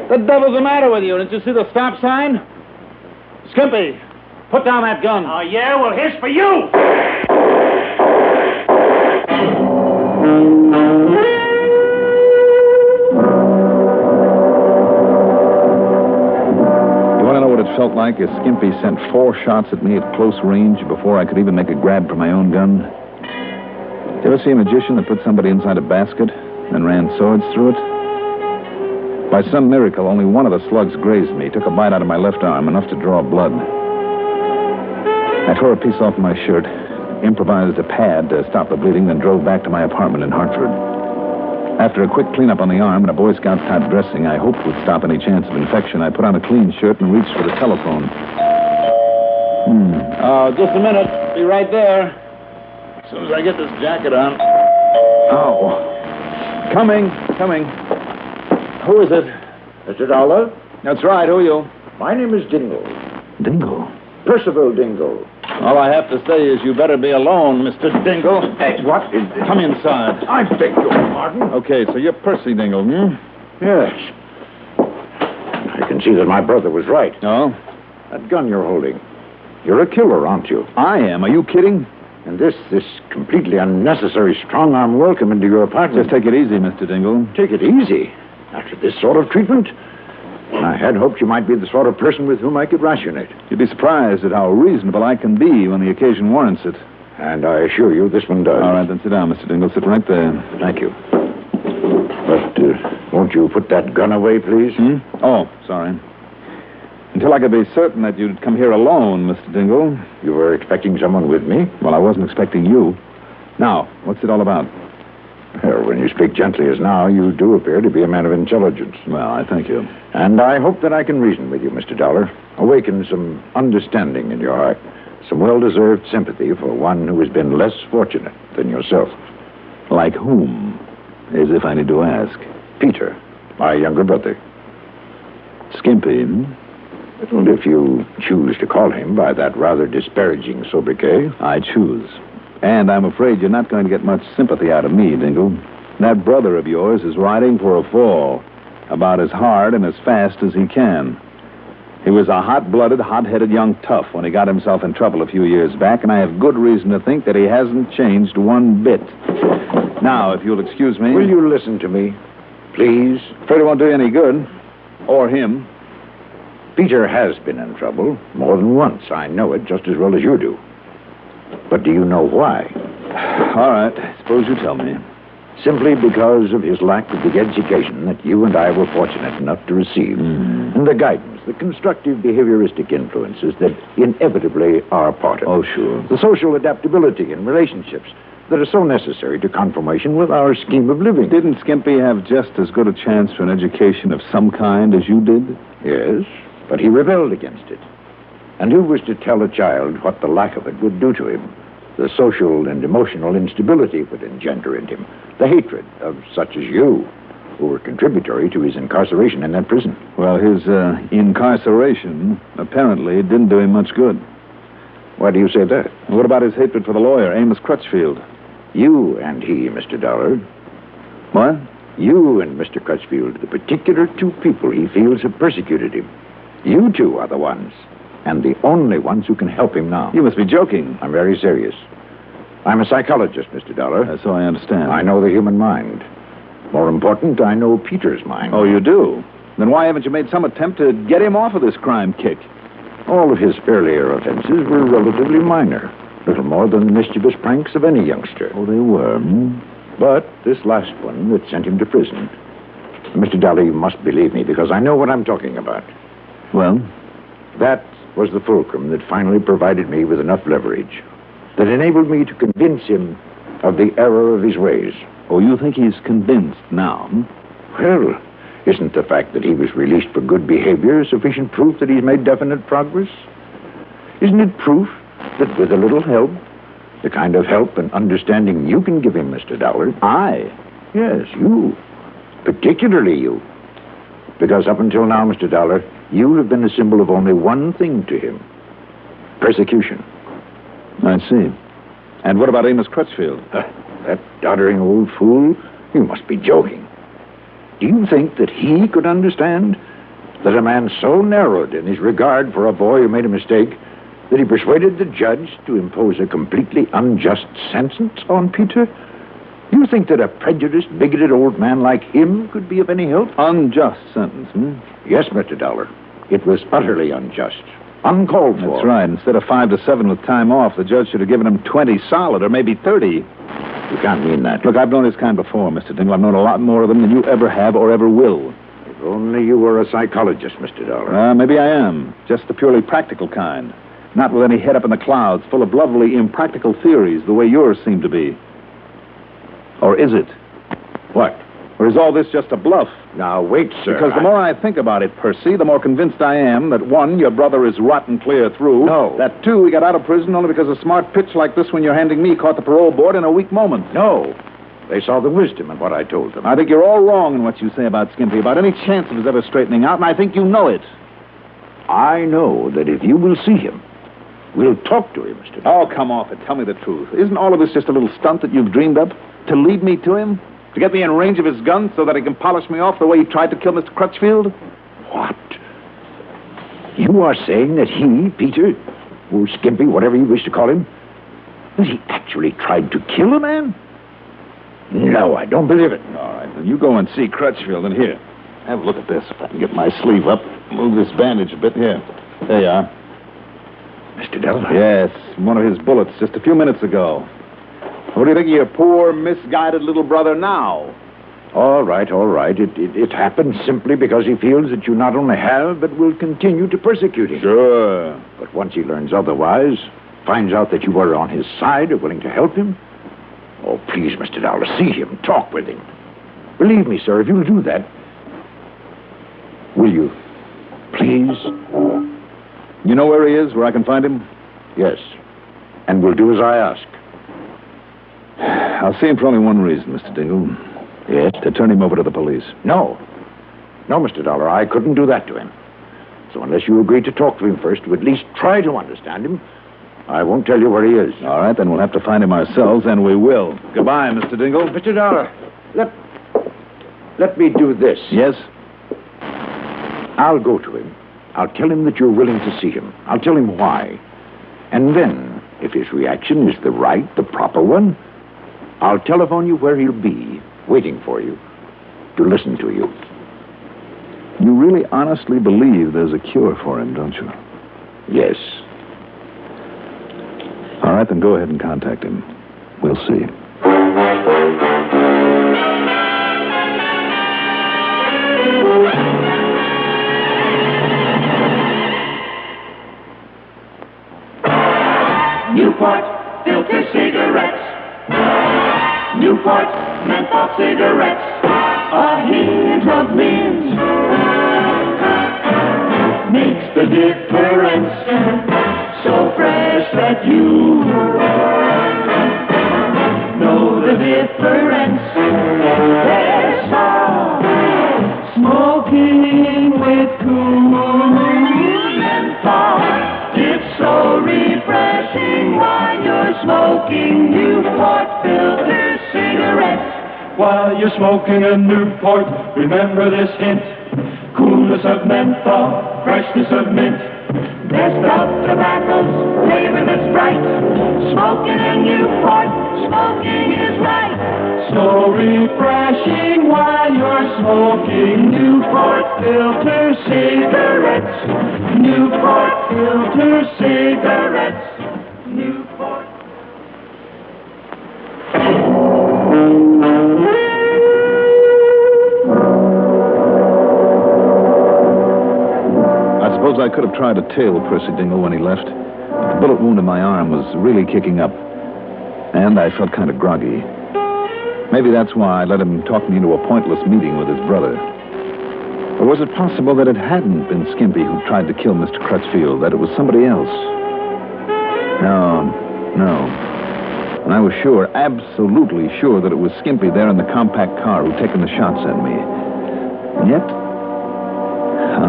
The devil's the matter with you? Didn't you see the stop sign? Skimpy, put down that gun. Oh, yeah? Well, here's for you! You want to know what it felt like as Skimpy sent 4 shots at me at close range before I could even make a grab for my own gun? You ever see a magician that put somebody inside a basket and ran swords through it? By some miracle, only one of the slugs grazed me, took a bite out of my left arm, enough to draw blood. I tore a piece off my shirt, improvised a pad to stop the bleeding, then drove back to my apartment in Hartford. After a quick cleanup on the arm and a Boy Scout-type dressing I hoped would stop any chance of infection, I put on a clean shirt and reached for the telephone. Just a minute. Be right there. As soon as I get this jacket on. Oh. Coming. Who is it? Mr. Dollar? That's right. Who are you? My name is Dingle. Dingle? Percival Dingle. All I have to say is you better be alone, Mr. Dingle. Hey, what is this? Come inside. I beg your pardon? Okay, so you're Percy Dingle, Yes. I can see that my brother was right. Oh? That gun you're holding. You're a killer, aren't you? I am. Are you kidding? And this completely unnecessary strong-arm welcome into your apartment. Just take it easy, Mr. Dingle. Take it easy? After this sort of treatment? I had hoped you might be the sort of person with whom I could rationate. You'd be surprised at how reasonable I can be when the occasion warrants it. And I assure you this one does. All right, then sit down, Mr. Dingle. Sit right there. Thank you. But won't you put that gun away, please? Oh, sorry. Until I could be certain that you'd come here alone, Mr. Dingle. You were expecting someone with me? Well, I wasn't expecting you. Now, what's it all about? Well, when you speak gently as now, you do appear to be a man of intelligence. Well, I thank you. And I hope that I can reason with you, Mr. Dollar. Awaken some understanding in your heart. Some well-deserved sympathy for one who has been less fortunate than yourself. Like whom? As if I need to ask. Peter, my younger brother. Skimpy, Well, if you choose to call him by that rather disparaging sobriquet. I choose. And I'm afraid you're not going to get much sympathy out of me, Dingle. That brother of yours is riding for a fall. About as hard and as fast as he can. He was a hot-blooded, hot-headed young tough when he got himself in trouble a few years back, and I have good reason to think that he hasn't changed one bit. Now, if you'll excuse me... Will you listen to me, please? Afraid it won't do you any good. Or him. Peter has been in trouble more than once. I know it just as well as you do. But do you know why? All right. Suppose you tell me. Simply because of his lack of the education that you and I were fortunate enough to receive. And the guidance, the constructive behavioristic influences that inevitably are part of it. Oh, sure. The social adaptability in relationships that are so necessary to conformation with our scheme of living. Didn't Skimpy have just as good a chance for an education of some kind as you did? Yes, but he rebelled against it. And who was to tell a child what the lack of it would do to him? The social and emotional instability it would engender in him. The hatred of such as you, who were contributory to his incarceration in that prison. Well, his incarceration apparently didn't do him much good. Why do you say that? What about his hatred for the lawyer, Amos Crutchfield? You and he, Mr. Dollar. What? You and Mr. Crutchfield, the particular two people he feels have persecuted him. You two are the ones. And the only ones who can help him now. You must be joking. I'm very serious. I'm a psychologist, Mr. Dollar. So I understand. I know the human mind. More important, I know Peter's mind. Oh, you do? Then why haven't you made some attempt to get him off of this crime kick? All of his earlier offenses were relatively minor. Little more than the mischievous pranks of any youngster. Oh, they were. But this last one that sent him to prison. Mr. Dollar, you must believe me, because I know what I'm talking about. Well? That was the fulcrum that finally provided me with enough leverage that enabled me to convince him of the error of his ways. Oh, you think he's convinced now? Well, isn't the fact that he was released for good behavior sufficient proof that he's made definite progress? Isn't it proof that with a little help, the kind of help and understanding you can give him, Mr. Dollar? I? Yes, you. Particularly you. Because up until now, Mr. Dollar, you have been a symbol of only one thing to him. Persecution. I see. And what about Amos Crutchfield? That doddering old fool? You must be joking. Do you think that he could understand that a man so narrowed in his regard for a boy who made a mistake that he persuaded the judge to impose a completely unjust sentence on Peter? You think that a prejudiced, bigoted old man like him could be of any help? Unjust sentence, Yes, Mr. Dollar. It was utterly unjust. Uncalled for. That's right. Instead of 5 to 7 with time off, the judge should have given him 20 solid, or maybe 30. You can't mean that. Look, I've known this kind before, Mr. Dingle. I've known a lot more of them than you ever have or ever will. If only you were a psychologist, Mr. Dollar. Maybe I am. Just the purely practical kind. Not with any head up in the clouds, full of lovely, impractical theories, the way yours seem to be. Or is it? What? Or is all this just a bluff? Now, wait, sir. Because the more I think about it, Percy, the more convinced I am that, 1, your brother is rotten clear through. No. That, 2, he got out of prison only because a smart pitch like this one you're handing me caught the parole board in a weak moment. No. They saw the wisdom in what I told them. I think you're all wrong in what you say about Skimpy, about any chance of his ever straightening out, and I think you know it. I know that if you will see him, we'll talk to him, Mr. Oh, come off it. Tell me the truth. Isn't all of this just a little stunt that you've dreamed up? To lead me to him? To get me in range of his gun so that he can polish me off the way he tried to kill Mr. Crutchfield? What? You are saying that he, Peter, or Skimpy, whatever you wish to call him, that he actually tried to kill a man? No, I don't believe it. All right, then you go and see Crutchfield, and here, have a look at this. If I can get my sleeve up, move this bandage a bit. Here. There you are. Mr. Delva? Yes, one of his bullets just a few minutes ago. What do you think of your poor, misguided little brother now? All right. It happened simply because he feels that you not only have, but will continue to persecute him. Sure. But once he learns otherwise, finds out that you are on his side, are willing to help him. Oh, please, Mr. Dollar, see him, talk with him. Believe me, sir, if you'll do that, will you? Please? You know where he is, where I can find him? Yes. And we'll do as I ask. I'll see him for only one reason, Mr. Dingle. Yes? To turn him over to the police. No, Mr. Dollar, I couldn't do that to him. So unless you agree to talk to him first, to at least try to understand him, I won't tell you where he is. All right, then we'll have to find him ourselves, and we will. Goodbye, Mr. Dingle. Mr. Dollar, let me do this. Yes? I'll go to him. I'll tell him that you're willing to see him. I'll tell him why. And then, if his reaction is the proper one, I'll telephone you where he'll be, waiting for you, to listen to you. You really honestly believe there's a cure for him, don't you? Yes. All right, then go ahead and contact him. We'll see. Newport filter cigarettes. Newport menthol cigarettes. A hint of mint makes the difference. So fresh that you know the difference. There's some smoking with cool menthol. It's so refreshing while you're smoking Newport filter cigarettes. While you're smoking a Newport, remember this hint. Coolness of menthol, freshness of mint. Best of tobaccos, flavorless bright. Smoking a Newport, smoking is right. So refreshing while you're smoking Newport filter cigarettes. Newport filter cigarettes. Newport. I suppose I could have tried to tail Percy Dingle when he left. But the bullet wound in my arm was really kicking up. And I felt kind of groggy. Maybe that's why I let him talk me into a pointless meeting with his brother. Or was it possible that it hadn't been Skimpy who tried to kill Mr. Crutchfield, that it was somebody else? No. And I was sure, absolutely sure, that it was Skimpy there in the compact car who'd taken the shots at me. And yet...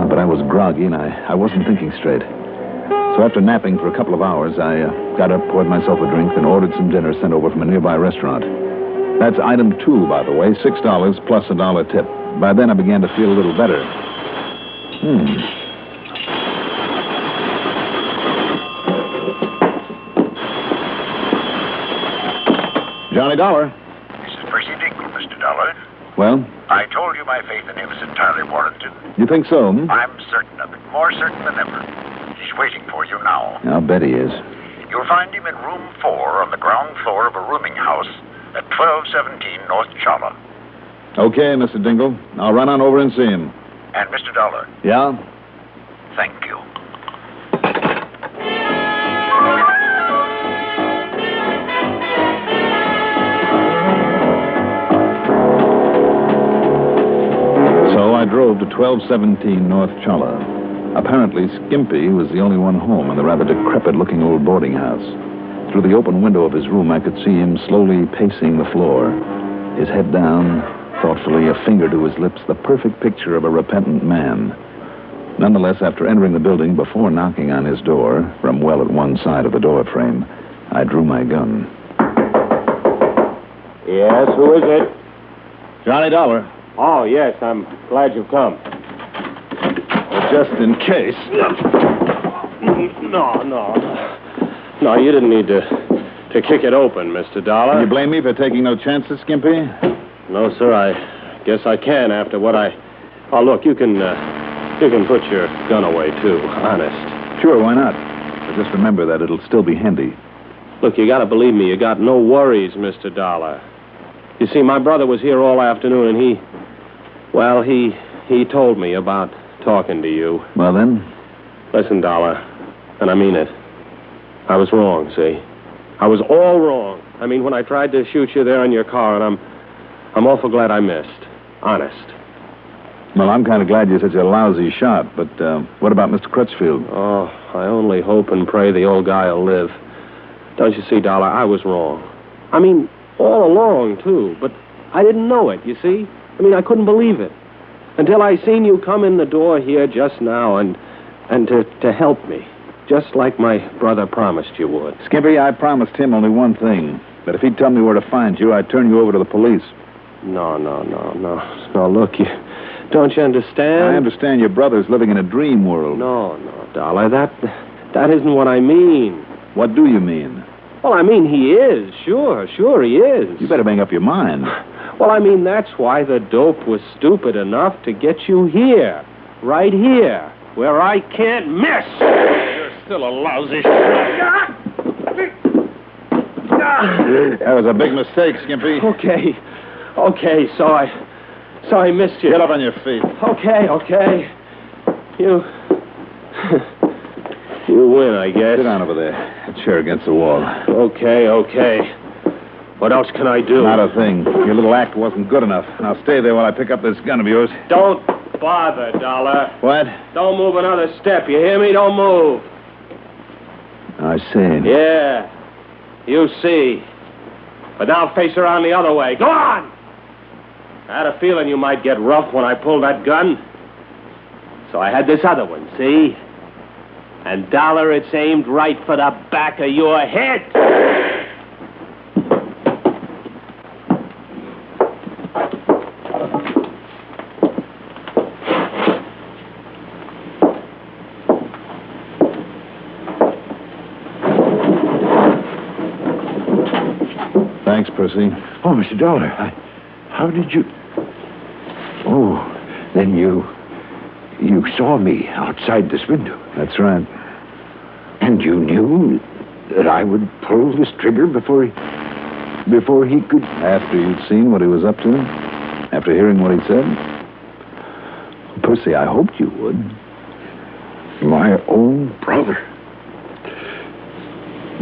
but I was groggy and I wasn't thinking straight. So after napping for a couple of hours, I got up, poured myself a drink, then ordered some dinner sent over from a nearby restaurant. That's item 2, by the way, $6 plus $1 tip. By then I began to feel a little better. Johnny Dollar. This is Percy Dingle, Mr. Dollar. Well? I told you my faith in him is entirely warranted. You think so? I'm certain of it, more certain than ever. He's waiting for you now. I'll bet he is. You'll find him in room 4 on the ground floor of a rooming house at 1217 North Chala. Okay, Mr. Dingle. I'll run on over and see him. And, Mr. Dollar. Yeah? Thank you. So I drove to 1217 North Chala. Apparently, Skimpy was the only one home in the rather decrepit-looking old boarding house. Through the open window of his room, I could see him slowly pacing the floor, his head down, thoughtfully, a finger to his lips, the perfect picture of a repentant man. Nonetheless, after entering the building, before knocking on his door, from well at one side of the door frame, I drew my gun. Yes, who is it? Johnny Dollar. Oh, yes, I'm glad you've come. Just in case. No, you didn't need to kick it open, Mr. Dollar. Can you blame me for taking no chances, Skimpy? No, sir, I guess I can after what I... Oh, look, you can put your gun away, too, honest. Sure, why not? But just remember that it'll still be handy. Look, you gotta believe me, you got no worries, Mr. Dollar. You see, my brother was here all afternoon, and he told me about talking to you. Well, then? Listen, Dollar, and I mean it. I was wrong, see? I was all wrong. I mean, when I tried to shoot you there in your car, and I'm awful glad I missed. Honest. Well, I'm kind of glad you're such a lousy shot, but what about Mr. Crutchfield? Oh, I only hope and pray the old guy will live. Don't you see, Dollar, I was wrong. I mean, all along, too, but I didn't know it, you see? I mean, I couldn't believe it. Until I seen you come in the door here just now and to help me. Just like my brother promised you would. Skimpy, I promised him only one thing. That if he'd tell me where to find you, I'd turn you over to the police. No, look, Don't you understand? I understand your brother's living in a dream world. No, Dollar. That isn't what I mean. What do you mean? Well, I mean he is. Sure he is. You better make up your mind. Well, I mean, that's why the dope was stupid enough to get you here. Right here. Where I can't miss. You're still a lousy shot. That was a big mistake, Skimpy. Okay, so I missed you. Get up on your feet. Okay. You win, I guess. Sit down over there. A chair against the wall. Okay. What else can I do? Not a thing. Your little act wasn't good enough. Now stay there while I pick up this gun of yours. Don't bother, Dollar. What? Don't move another step. You hear me? Don't move. I see. Yeah. You see. But now face around the other way. Go on! I had a feeling you might get rough when I pulled that gun. So I had this other one, see? And, Dollar, it's aimed right for the back of your head. Thanks, Percy. Oh, Mr. Dollar, how did you... Oh, then you saw me outside this window. That's right. And you knew that I would pull this trigger before he could... After you'd seen what he was up to? After hearing what he said? Percy, I hoped you would. My own brother.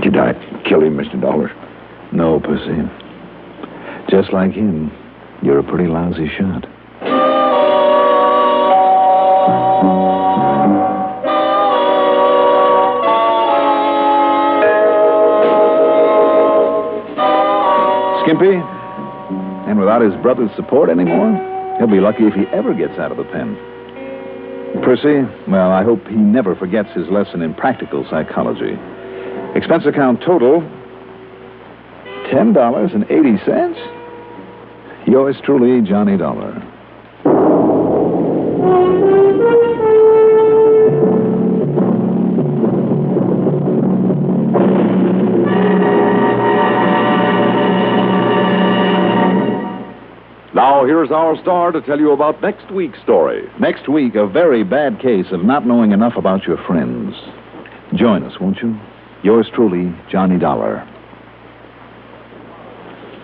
Did I kill him, Mr. Dollar? No, Percy. Just like him, you're a pretty lousy shot. Skimpy? And without his brother's support anymore, he'll be lucky if he ever gets out of the pen. Percy, well, I hope he never forgets his lesson in practical psychology. Expense account total, $10.80. Yours truly, Johnny Dollar. Now, here's our star to tell you about next week's story. Next week, a very bad case of not knowing enough about your friends. Join us, won't you? Yours truly, Johnny Dollar.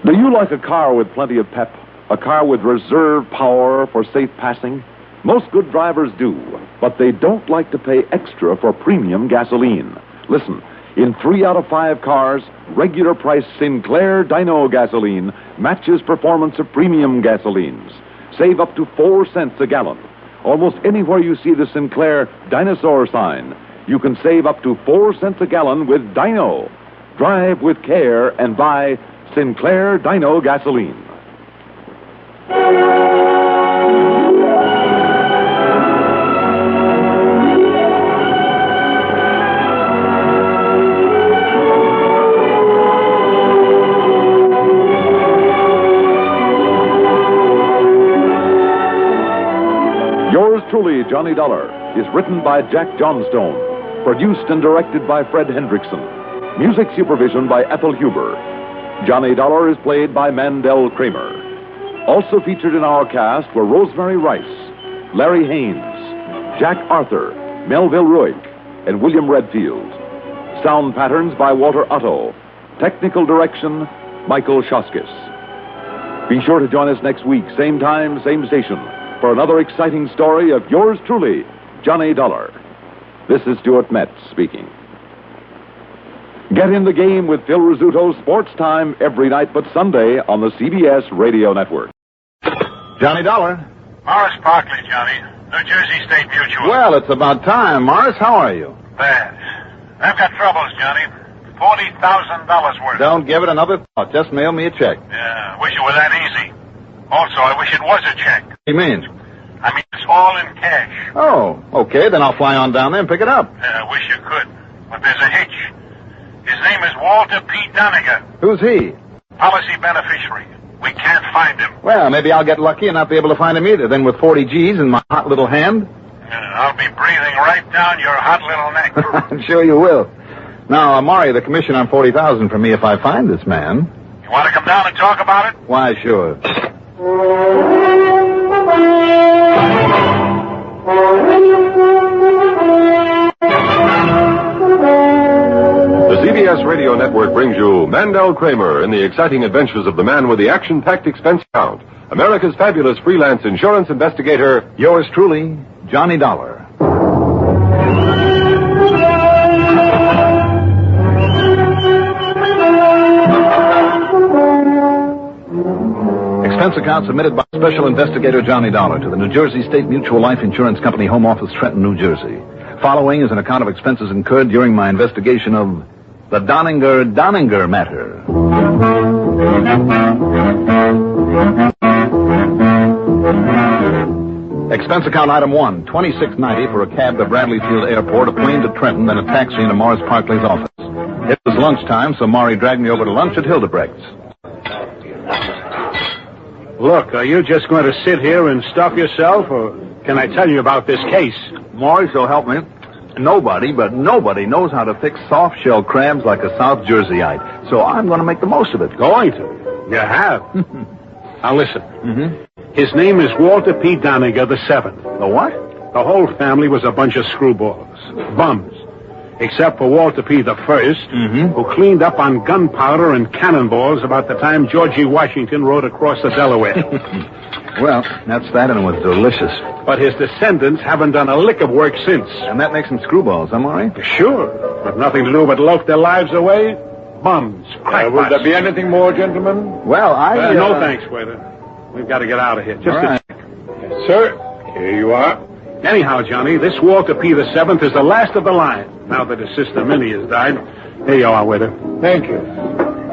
Do you like a car with plenty of pep? A car with reserve power for safe passing? Most good drivers do, but they don't like to pay extra for premium gasoline. Listen, in 3 out of 5 cars, regular price Sinclair Dino gasoline matches performance of premium gasolines. Save up to 4 cents a gallon. Almost anywhere you see the Sinclair dinosaur sign, you can save up to 4 cents a gallon with Dino. Drive with care and buy Sinclair Dino gasoline. Yours truly, Johnny Dollar, is written by Jack Johnstone, produced and directed by Fred Hendrickson, music supervision by Ethel Huber. Johnny Dollar is played by Mandel Kramer. Also featured in our cast were Rosemary Rice, Larry Haynes, Jack Arthur, Melville Ruick, and William Redfield. Sound patterns by Walter Otto. Technical direction, Michael Shoskis. Be sure to join us next week, same time, same station, for another exciting story of yours truly, Johnny Dollar. This is Stuart Metz speaking. Get in the game with Phil Rizzuto's Sports Time every night but Sunday on the CBS Radio Network. Johnny Dollar. Morris Barkley, Johnny. New Jersey State Mutual. Well, it's about time. Morris, how are you? Bad. I've got troubles, Johnny. $40,000 worth. Don't give it another thought. Just mail me a check. Yeah, I wish it were that easy. Also, I wish it was a check. What do you mean? I mean, it's all in cash. Oh, okay. Then I'll fly on down there and pick it up. Yeah, I wish you could. But there's a hitch. His name is Walter P. Doniger. Who's he? Policy beneficiary. We can't find him. Well, maybe I'll get lucky and not be able to find him either. Then with 40 G's in my hot little hand. I'll be breathing right down your hot little neck. I'm sure you will. Now, Maury, the commission on $40,000 for me if I find this man. You want to come down and talk about it? Why, sure. The CBS Radio Network brings you Mandel Kramer in the exciting adventures of the man with the action-packed expense account, America's fabulous freelance insurance investigator, yours truly, Johnny Dollar. Expense account submitted by Special Investigator Johnny Dollar to the New Jersey State Mutual Life Insurance Company Home Office, Trenton, New Jersey. Following is an account of expenses incurred during my investigation of the Donninger matter. Expense account item 1, $26.90 for a cab to Bradley Field Airport, a plane to Trenton, then a taxi into Morris Parkley's office. It was lunchtime, so Maury dragged me over to lunch at Hildebrecht's. Look, are you just going to sit here and stuff yourself, or can I tell you about this case? Maury, so help me. Nobody knows how to fix soft-shell crabs like a South Jerseyite. So I'm going to make the most of it. Going to? You have. Now listen. Mm-hmm. His name is Walter P. Donninger VII. The what? The whole family was a bunch of screwballs. Bums. Except for Walter P. the First, who cleaned up on gunpowder and cannonballs about the time Georgie Washington rode across the Delaware. Well, that's that, and it was delicious. But his descendants haven't done a lick of work since. And that makes them screwballs, huh, Maury? Sure. But nothing to do but loaf their lives away. Bums. Will there be anything more, gentlemen? Well, no thanks, waiter. We've got to get out of here. Just all right. Yes, sir. Here you are. Anyhow, Johnny, this Walter P. the Seventh is the last of the line. Now that his sister Minnie has died. Here you are, waiter. Thank you.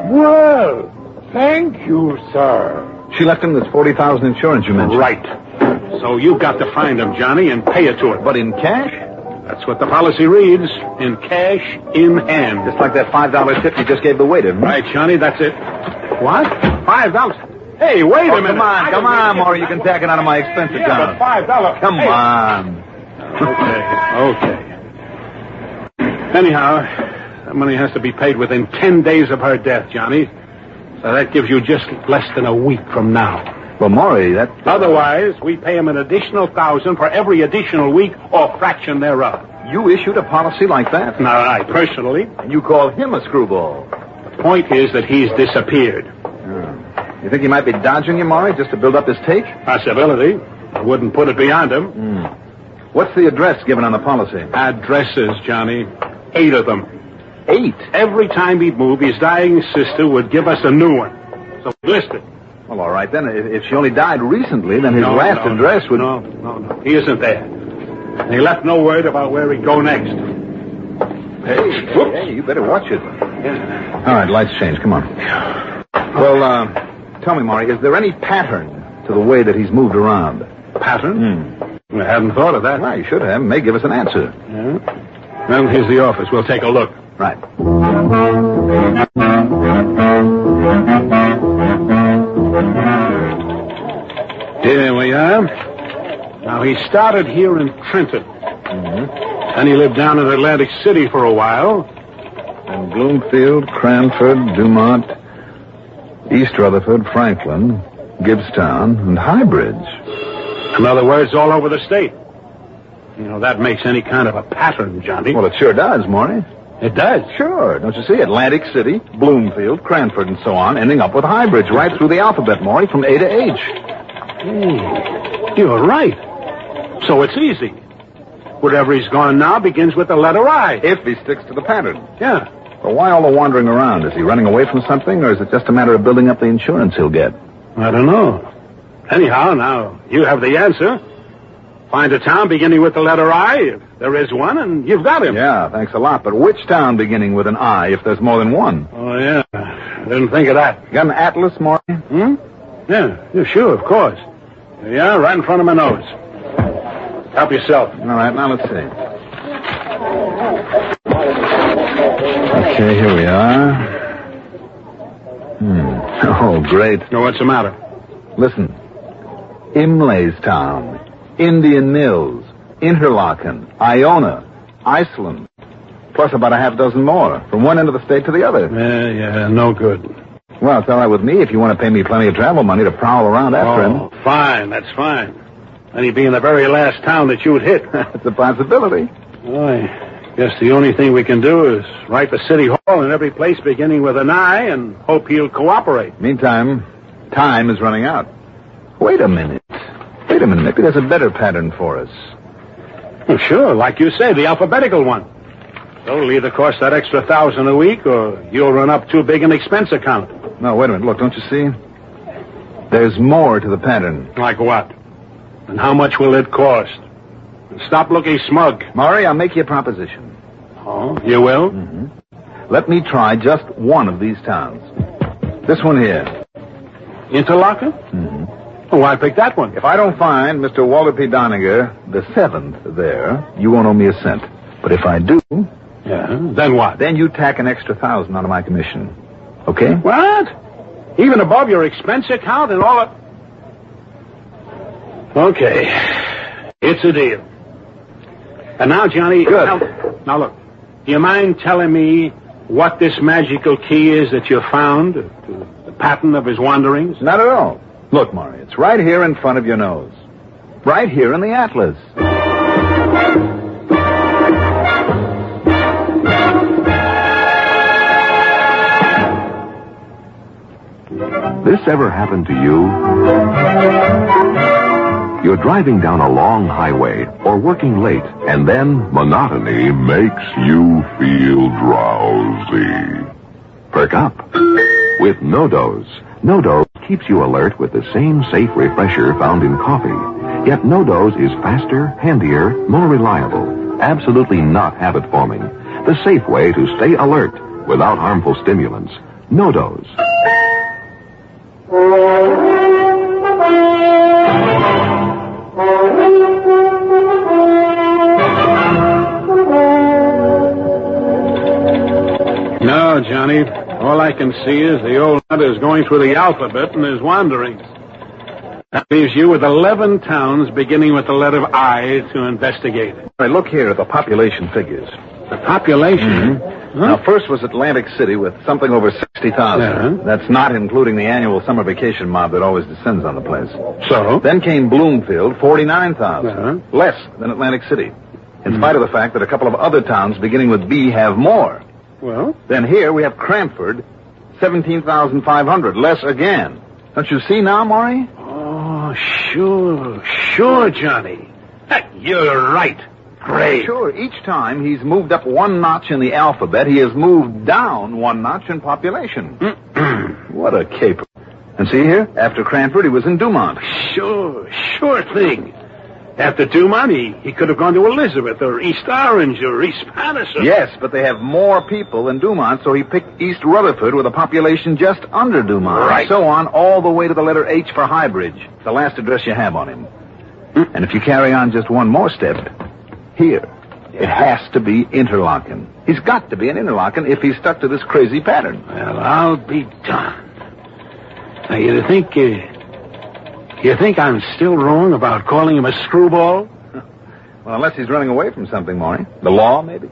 Well, thank you, sir. She left him this $40,000 insurance you mentioned. Right. So you've got to find him, Johnny, and pay it to her. But in cash? That's what the policy reads. In cash, in hand. Just like that $5 tip you just gave the waiter. Right, Johnny, that's it. What? $5? Hey, wait a minute. Come on, Maury. You can tack it out of my expense account. But $5. Come on. Okay. Anyhow, that money has to be paid within 10 days of her death, Johnny. So that gives you just less than a week from now. Well, Maury, that... Otherwise, we pay him an additional $1,000 for every additional week or fraction thereof. You issued a policy like that? Not I, personally. And you call him a screwball. The point is that he's disappeared. You think he might be dodging you, Maury, just to build up his take? Possibility. I wouldn't put it beyond him. What's the address given on the policy? Addresses, Johnny. 8 of them. 8? Every time he'd move, his dying sister would give us a new one. So list it. Well, all right, then. If she only died recently, then his last address would... No. He isn't there. And he left no word about where he'd go next. Hey, you better watch it. Yeah. All right, lights change. Come on. Well, tell me, Maury, is there any pattern to the way that he's moved around? Pattern? I hadn't thought of that. Well, you should have. May give us an answer. Yeah. Well, here's the office. We'll take a look. Right. Here we are. Now, he started here in Trenton. Then he lived down in Atlantic City for a while. And Bloomfield, Cranford, Dumont, East Rutherford, Franklin, Gibbstown, and Highbridge. In other words, all over the state. You know, that makes any kind of a pattern, Johnny. Well, it sure does, Maury. It does? Sure. Don't you see? Atlantic City, Bloomfield, Cranford, and so on, ending up with Highbridge, right through the alphabet, Maury, from A to H. Hey, you're right. So it's easy. Wherever he's gone now begins with the letter I. If he sticks to the pattern. Yeah. Well, why all the wandering around? Is he running away from something, or is it just a matter of building up the insurance he'll get? I don't know. Anyhow, now, you have the answer. Find a town beginning with the letter I, if there is one, and you've got him. Yeah, thanks a lot. But which town beginning with an I, if there's more than one? Oh, yeah. I didn't think of that. You got an atlas, Maury? Yeah, sure, of course. There you are, right in front of my nose. Help yourself. All right, now let's see. Okay, here we are. Oh, great. Now, what's the matter? Listen. Imlaystown, Indian Mills, Interlaken, Iona, Iceland, plus about a half dozen more, from one end of the state to the other. Yeah, no good. Well, it's all right with me if you want to pay me plenty of travel money to prowl around after him. Fine, that's fine. And he'd be in the very last town that you'd hit. It's a possibility. Well, I guess the only thing we can do is write the city hall in every place beginning with an I and hope he'll cooperate. Meantime, time is running out. Wait a minute. Maybe there's a better pattern for us. Well, sure, like you say, the alphabetical one. So it'll either cost that extra $1,000 a week or you'll run up too big an expense account. No, wait a minute. Look, don't you see? There's more to the pattern. Like what? And how much will it cost? And stop looking smug. Maury, I'll make you a proposition. Oh, you will? Mm-hmm. Let me try just one of these towns. This one here. Interlaken? Mm-hmm. Well, why pick that one? If I don't find Mr. Walter P. Doniger, the 7th, there, you won't owe me a cent. But if I do... Yeah, then what? Then you tack an extra 1,000 out of my commission. Okay? What? Even above your expense account and all of... Okay. It's a deal. And now, Johnny... Good. Now, look. Do you mind telling me what this magical key is that you found to the pattern of his wanderings? Not at all. Look, Maury, it's right here in front of your nose. Right here in the atlas. This ever happened to you? You're driving down a long highway or working late, and then monotony makes you feel drowsy. Perk up with No-Dose. No-Dose keeps you alert with the same safe refresher found in coffee. Yet No-Dose is faster, handier, more reliable. Absolutely not habit-forming. The safe way to stay alert without harmful stimulants. No-Dose. No, Johnny. All I can see is the old nut is going through the alphabet in his wanderings. That leaves you with 11 towns beginning with the letter I to investigate. All right, look here at the population figures. The population? Mm-hmm. Huh? Now, first was Atlantic City with something over 60,000. Yeah. That's not including the annual summer vacation mob that always descends on the place. So? Then came Bloomfield, 49,000. Yeah. Less than Atlantic City. In spite of the fact that a couple of other towns beginning with B have more. Well? Then here we have Cranford, 17,500. Less again. Don't you see now, Maury? Oh, sure, Johnny. You're right. Great. Sure, each time he's moved up one notch in the alphabet, he has moved down one notch in population. What a caper. And see here, after Cranford, he was in Dumont. Sure thing. After Dumont, he could have gone to Elizabeth or East Orange or East Patterson. Yes, but they have more people than Dumont, so he picked East Rutherford with a population just under Dumont. Right. And so on, all the way to the letter H for Highbridge, the last address you have on him. And if you carry on just one more step, here, it has to be Interlaken. He's got to be an Interlaken if he's stuck to this crazy pattern. Well, I'll be darned. Now, you think I'm still wrong about calling him a screwball? Well, unless he's running away from something, Maury. The law, maybe?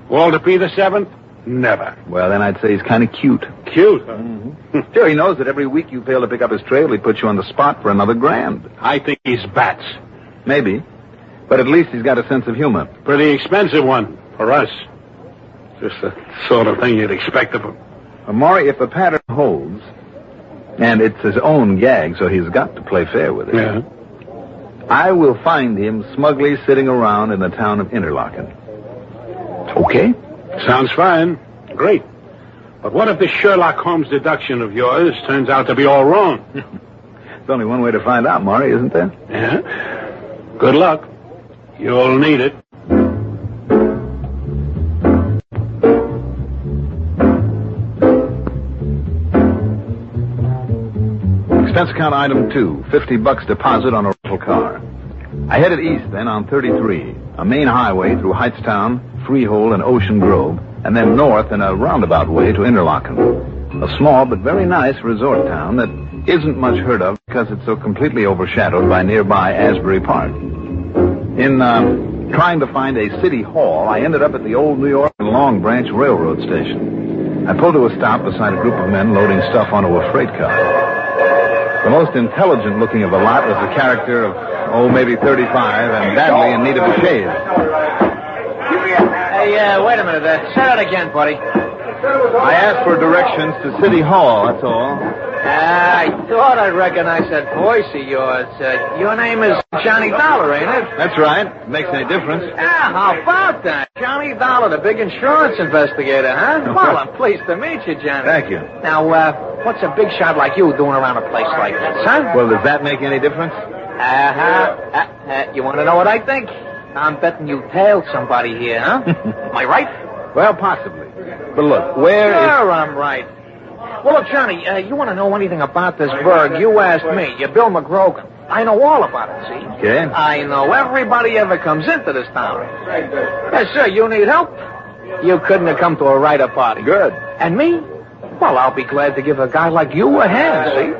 Walter P. the 7th? Never. Well, then I'd say he's kind of cute. Cute? Huh? Mm-hmm. Sure, he knows that every week you fail to pick up his trail, he puts you on the spot for another grand. I think he's bats. Maybe. But at least he's got a sense of humor. Pretty expensive one for us. Just the sort of thing you'd expect of him. Well, Maury, if the pattern holds, and it's his own gag, so he's got to play fair with it. Yeah. I will find him smugly sitting around in the town of Interlaken. Okay? Sounds fine. Great. But what if this Sherlock Holmes deduction of yours turns out to be all wrong? There's only one way to find out, Maury, isn't there? Yeah. Good luck. You'll need it. Expense account item 2, $50 deposit on a rental car. I headed east then on 33, a main highway through Hightstown, Freehold, and Ocean Grove, and then north in a roundabout way to Interlaken, a small but very nice resort town that isn't much heard of because it's so completely overshadowed by nearby Asbury Park. In trying to find a city hall, I ended up at the old New York and Long Branch Railroad station. I pulled to a stop beside a group of men loading stuff onto a freight car. The most intelligent-looking of the lot was a character of, maybe 35, and badly in need of a shave. Hey, wait a minute. Say that again, buddy. I asked for directions to City Hall, that's all. I thought I'd recognize that voice of yours. Your name is Johnny Dollar, ain't it? That's right. Makes any difference. Yeah, how about that? Johnny Dollar, the big insurance investigator, huh? Well, I'm pleased to meet you, Johnny. Thank you. Now, what's a big shot like you doing around a place like this, huh? Well, does that make any difference? You want to know what I think? I'm betting you tailed somebody here, huh? Am I right? Well, possibly. But look, where is... Sure, I'm right. Well, look, Johnny, you want to know anything about this burg, you asked me. You're Bill McGrogan. I know all about it, see? Okay. I know everybody ever comes into this town. Yes, sir, you need help? You couldn't have come to a righter party. Good. And me? Well, I'll be glad to give a guy like you a hand, see?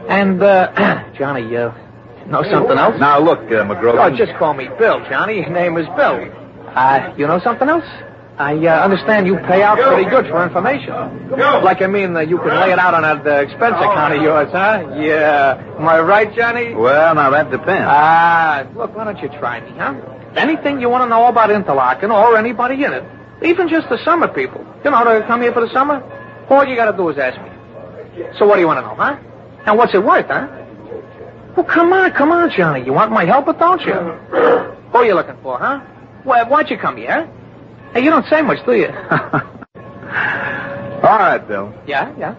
And, Johnny, you know something else? Now, look, McGrogan... Oh, just call me Bill, Johnny. Your name is Bill. You know something else? I understand you pay out pretty good for information. Like, I mean, you can lay it out on that expense account of yours, huh? Yeah. Am I right, Johnny? Well, now, that depends. Look, why don't you try me, huh? Anything you want to know about Interlaken or anybody in it, even just the summer people, to come here for the summer, all you got to do is ask me. So what do you want to know, huh? And what's it worth, huh? Well, come on, Johnny. You want my help or don't you? Who are you looking for, huh? Well, why'd you come here? Hey, you don't say much, do you? All right, Bill. Yeah?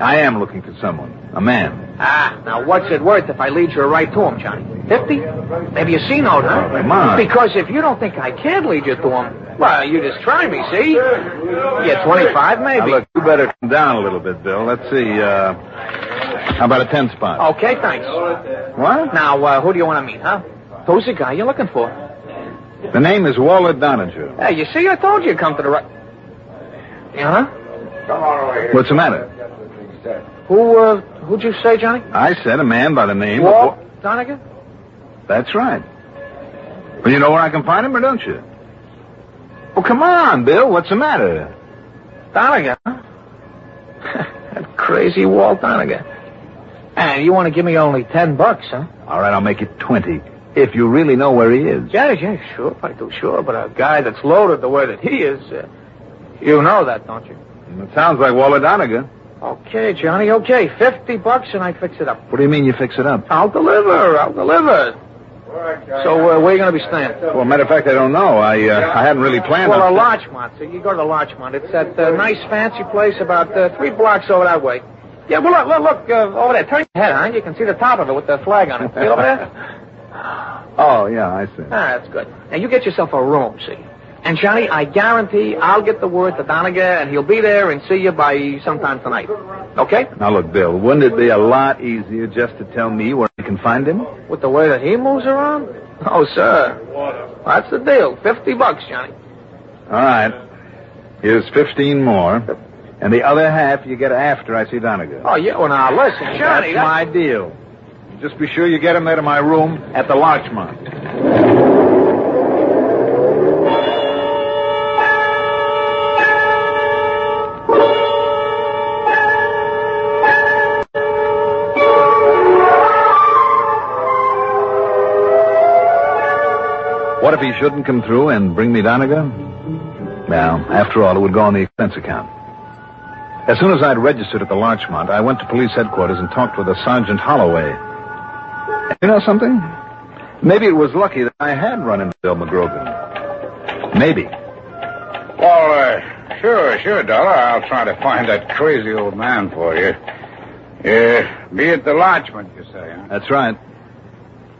I am looking for someone. A man. Now what's it worth if I lead you right to him, Johnny? 50? Maybe a C-note, huh? Come on. Because if you don't think I can lead you to him, well, you just try me, see? Yeah, 25 maybe. Now, look, you better come down a little bit, Bill. Let's see, how about a 10 spot? Okay, thanks. What? Now, who do you want to meet, huh? Who's the guy you're looking for? The name is Walter Donahue. Hey, you see, I told you to come to the right... Yeah, huh? What's the matter? Who'd you say, Johnny? I said a man by the name Walt Donegan? That's right. Well, you know where I can find him, or don't you? Well, come on, Bill. What's the matter? Donegan, huh? That crazy Walt Donegan. And you want to give me only $10, huh? All right, I'll make it 20. If you really know where he is. Yeah, sure, I do, sure. But a guy that's loaded the way that he is, you know that, don't you? It sounds like Walter Donegan. Okay, Johnny, okay. $50 and I fix it up. What do you mean you fix it up? I'll deliver. So, where are you going to be staying? Well, matter of fact, I don't know. I hadn't really planned on... Well, Larchmont. So you go to the Larchmont. It's that nice, fancy place about 3 blocks over that way. Yeah, well, look, over there. Turn your head, huh? You can see the top of it with the flag on it. See over there? Oh, yeah, I see. That's good. Now, you get yourself a room, see? And, Johnny, I guarantee I'll get the word to Donegan, and he'll be there and see you by sometime tonight. Okay? Now, look, Bill, wouldn't it be a lot easier just to tell me where I can find him? With the way that he moves around? Oh, sir. That's the deal. $50, Johnny. All right. Here's 15 more. And the other half you get after I see Donegan. Oh, yeah, well, now, listen, Johnny. That's my deal. Just be sure you get him there to my room at the Larchmont. What if he shouldn't come through and bring me Donegan? Well, after all, it would go on the expense account. As soon as I'd registered at the Larchmont, I went to police headquarters and talked with a Sergeant Holloway. You know something? Maybe it was lucky that I had run into Bill McGrogan. Maybe. Well, sure, Dollar. I'll try to find that crazy old man for you. Be at the Larchmont, you say, huh? That's right.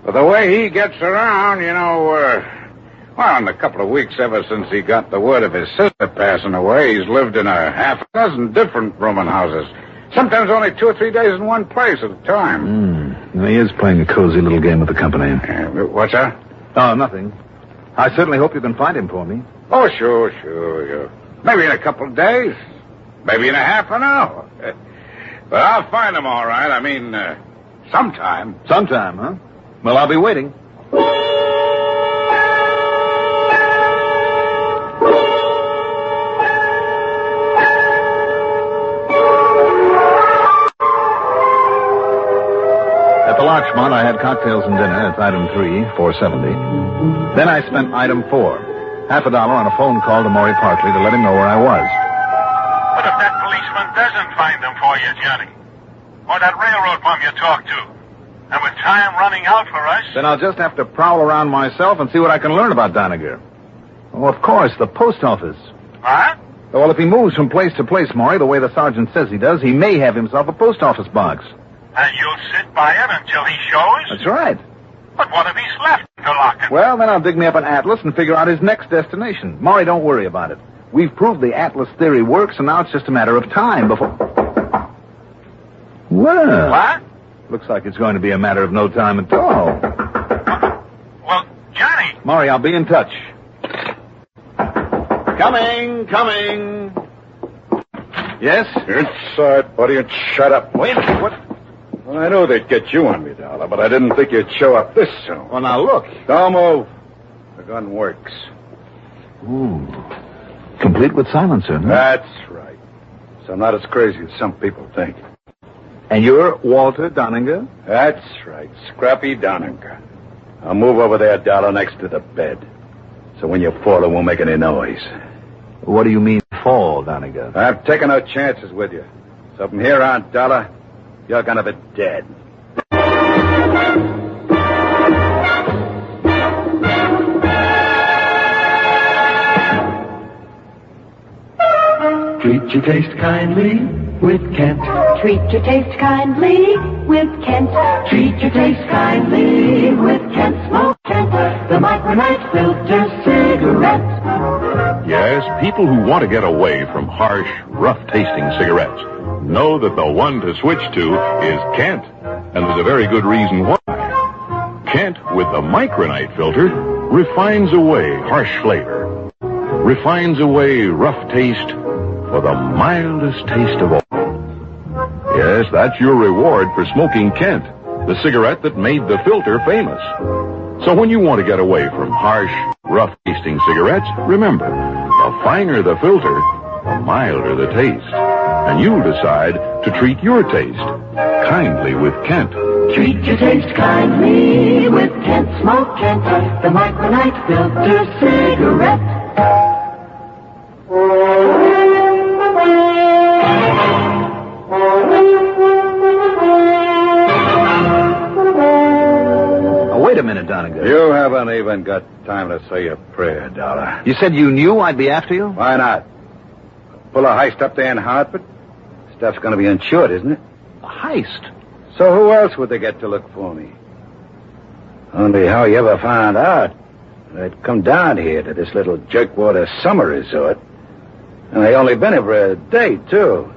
But the way he gets around, well, in a couple of weeks ever since he got the word of his sister passing away, he's lived in a half a dozen different rooming houses. Sometimes only 2 or 3 days in one place at a time. He is playing a cozy little game with the company. What's that? Oh, nothing. I certainly hope you can find him for me. Oh, sure. Maybe in a couple of days. Maybe in a half an hour. But I'll find him all right. I mean, sometime. Sometime, huh? Well, I'll be waiting. At the Larchmont, I had cocktails and dinner. It's item 3, $4.70. Then I spent item 4, $50 on a phone call to Maury Parkley to let him know where I was. What if that policeman doesn't find them for you, Johnny? Or that railroad bum you talked to? And with time running out for us... Then I'll just have to prowl around myself and see what I can learn about Doniger. Oh, of course, the post office. Huh? Well, if he moves from place to place, Maury, the way the sergeant says he does, he may have himself a post office box. And you'll sit by it until he shows? That's right. But what if he's left to lock it? Well, then I'll dig me up an atlas and figure out his next destination. Maury, don't worry about it. We've proved the atlas theory works, and now it's just a matter of time before... Well... What? Looks like it's going to be a matter of no time at all. Well, Johnny... Maury, I'll be in touch. Coming. Yes? Inside, buddy, and shut up. Wait a minute, what? Well, I knew they'd get you on me, Dollar, but I didn't think you'd show up this soon. Well, now look. Don't move. The gun works. Ooh. Complete with silencer, huh? That's right. So I'm not as crazy as some people think. And you're Walter Doniger? That's right. Scrappy Doniger. I'll move over there, Dollar, next to the bed. So when you fall, it won't make any noise. What do you mean, fall, Doniger? I've taken no chances with you. So from here on, Dollar, you're gonna be dead. Treat your taste kindly with Kent. Treat your taste kindly with Kent. Treat your taste kindly with Kent. Smoke Kent, the micronite filter cigarette. Yes, people who want to get away from harsh, rough-tasting cigarettes know that the one to switch to is Kent. And there's a very good reason why. Kent, with the micronite filter, refines away harsh flavor, refines away rough taste for the mildest taste of all. Yes, that's your reward for smoking Kent, the cigarette that made the filter famous. So when you want to get away from harsh, rough-tasting cigarettes, remember, the finer the filter, the milder the taste. And you decide to treat your taste kindly with Kent. Treat your taste kindly with Kent. Smoke Kent, the micronite filter cigarette. Wait a minute, Doniger. You haven't even got time to say a prayer, Dollar. You said you knew I'd be after you? Why not? Pull a heist up there in Hartford? Stuff's going to be insured, isn't it? A heist? So who else would they get to look for me? Only how you ever found out I'd come down here to this little jerkwater summer resort. And I only been here for a day, too.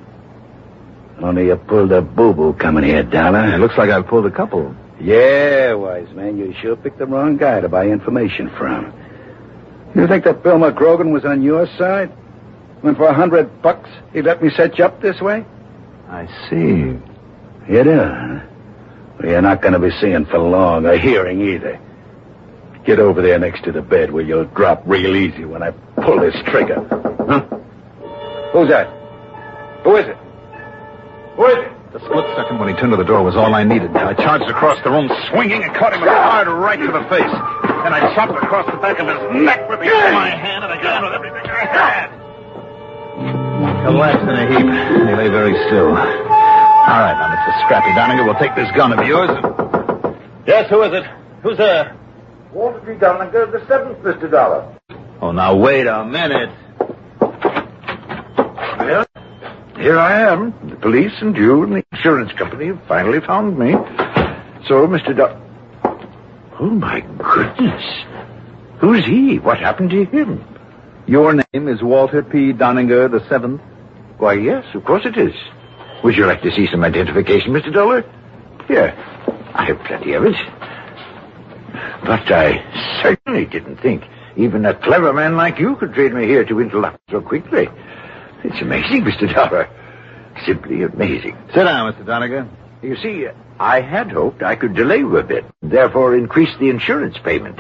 Only you pulled a boo-boo coming here, Dollar. It looks like I've pulled a couple. Yeah, wise man, you sure picked the wrong guy to buy information from. You think that Bill McGrogan was on your side? When for $100 he let me set you up this way? I see. You do, huh? Well, you're not going to be seeing for long, or hearing either. Get over there next to the bed where you'll drop real easy when I pull this trigger. Huh? Who's that? Who is it? Who is it? The split second when he turned to the door was all I needed. I charged across the room, swinging, and caught him with a hard right to the face. Then I chopped across the back of his neck with the end of my hand, and again with everything I had. Collapsed in a heap, and he lay very still. All right, now, Mr. Scrappy Doniger, we'll take this gun of yours and... Yes, who is it? Who's there? Walter P. Doniger, the 7th, Mr. Dollar. Oh, now, wait a minute. Well, here I am. The police and you and the insurance company have finally found me. So, Mr. Oh, my goodness. Who's he? What happened to him? Your name is Walter P. Doniger, the 7th? Why, yes, of course it is. Would you like to see some identification, Mr. Dollar? Here. I have plenty of it. But I certainly didn't think even a clever man like you could trade me here to intellect so quickly. It's amazing, Mr. Dollar. Simply amazing. Sit down, Mr. Donegan. You see, I had hoped I could delay you a bit, therefore increase the insurance payment.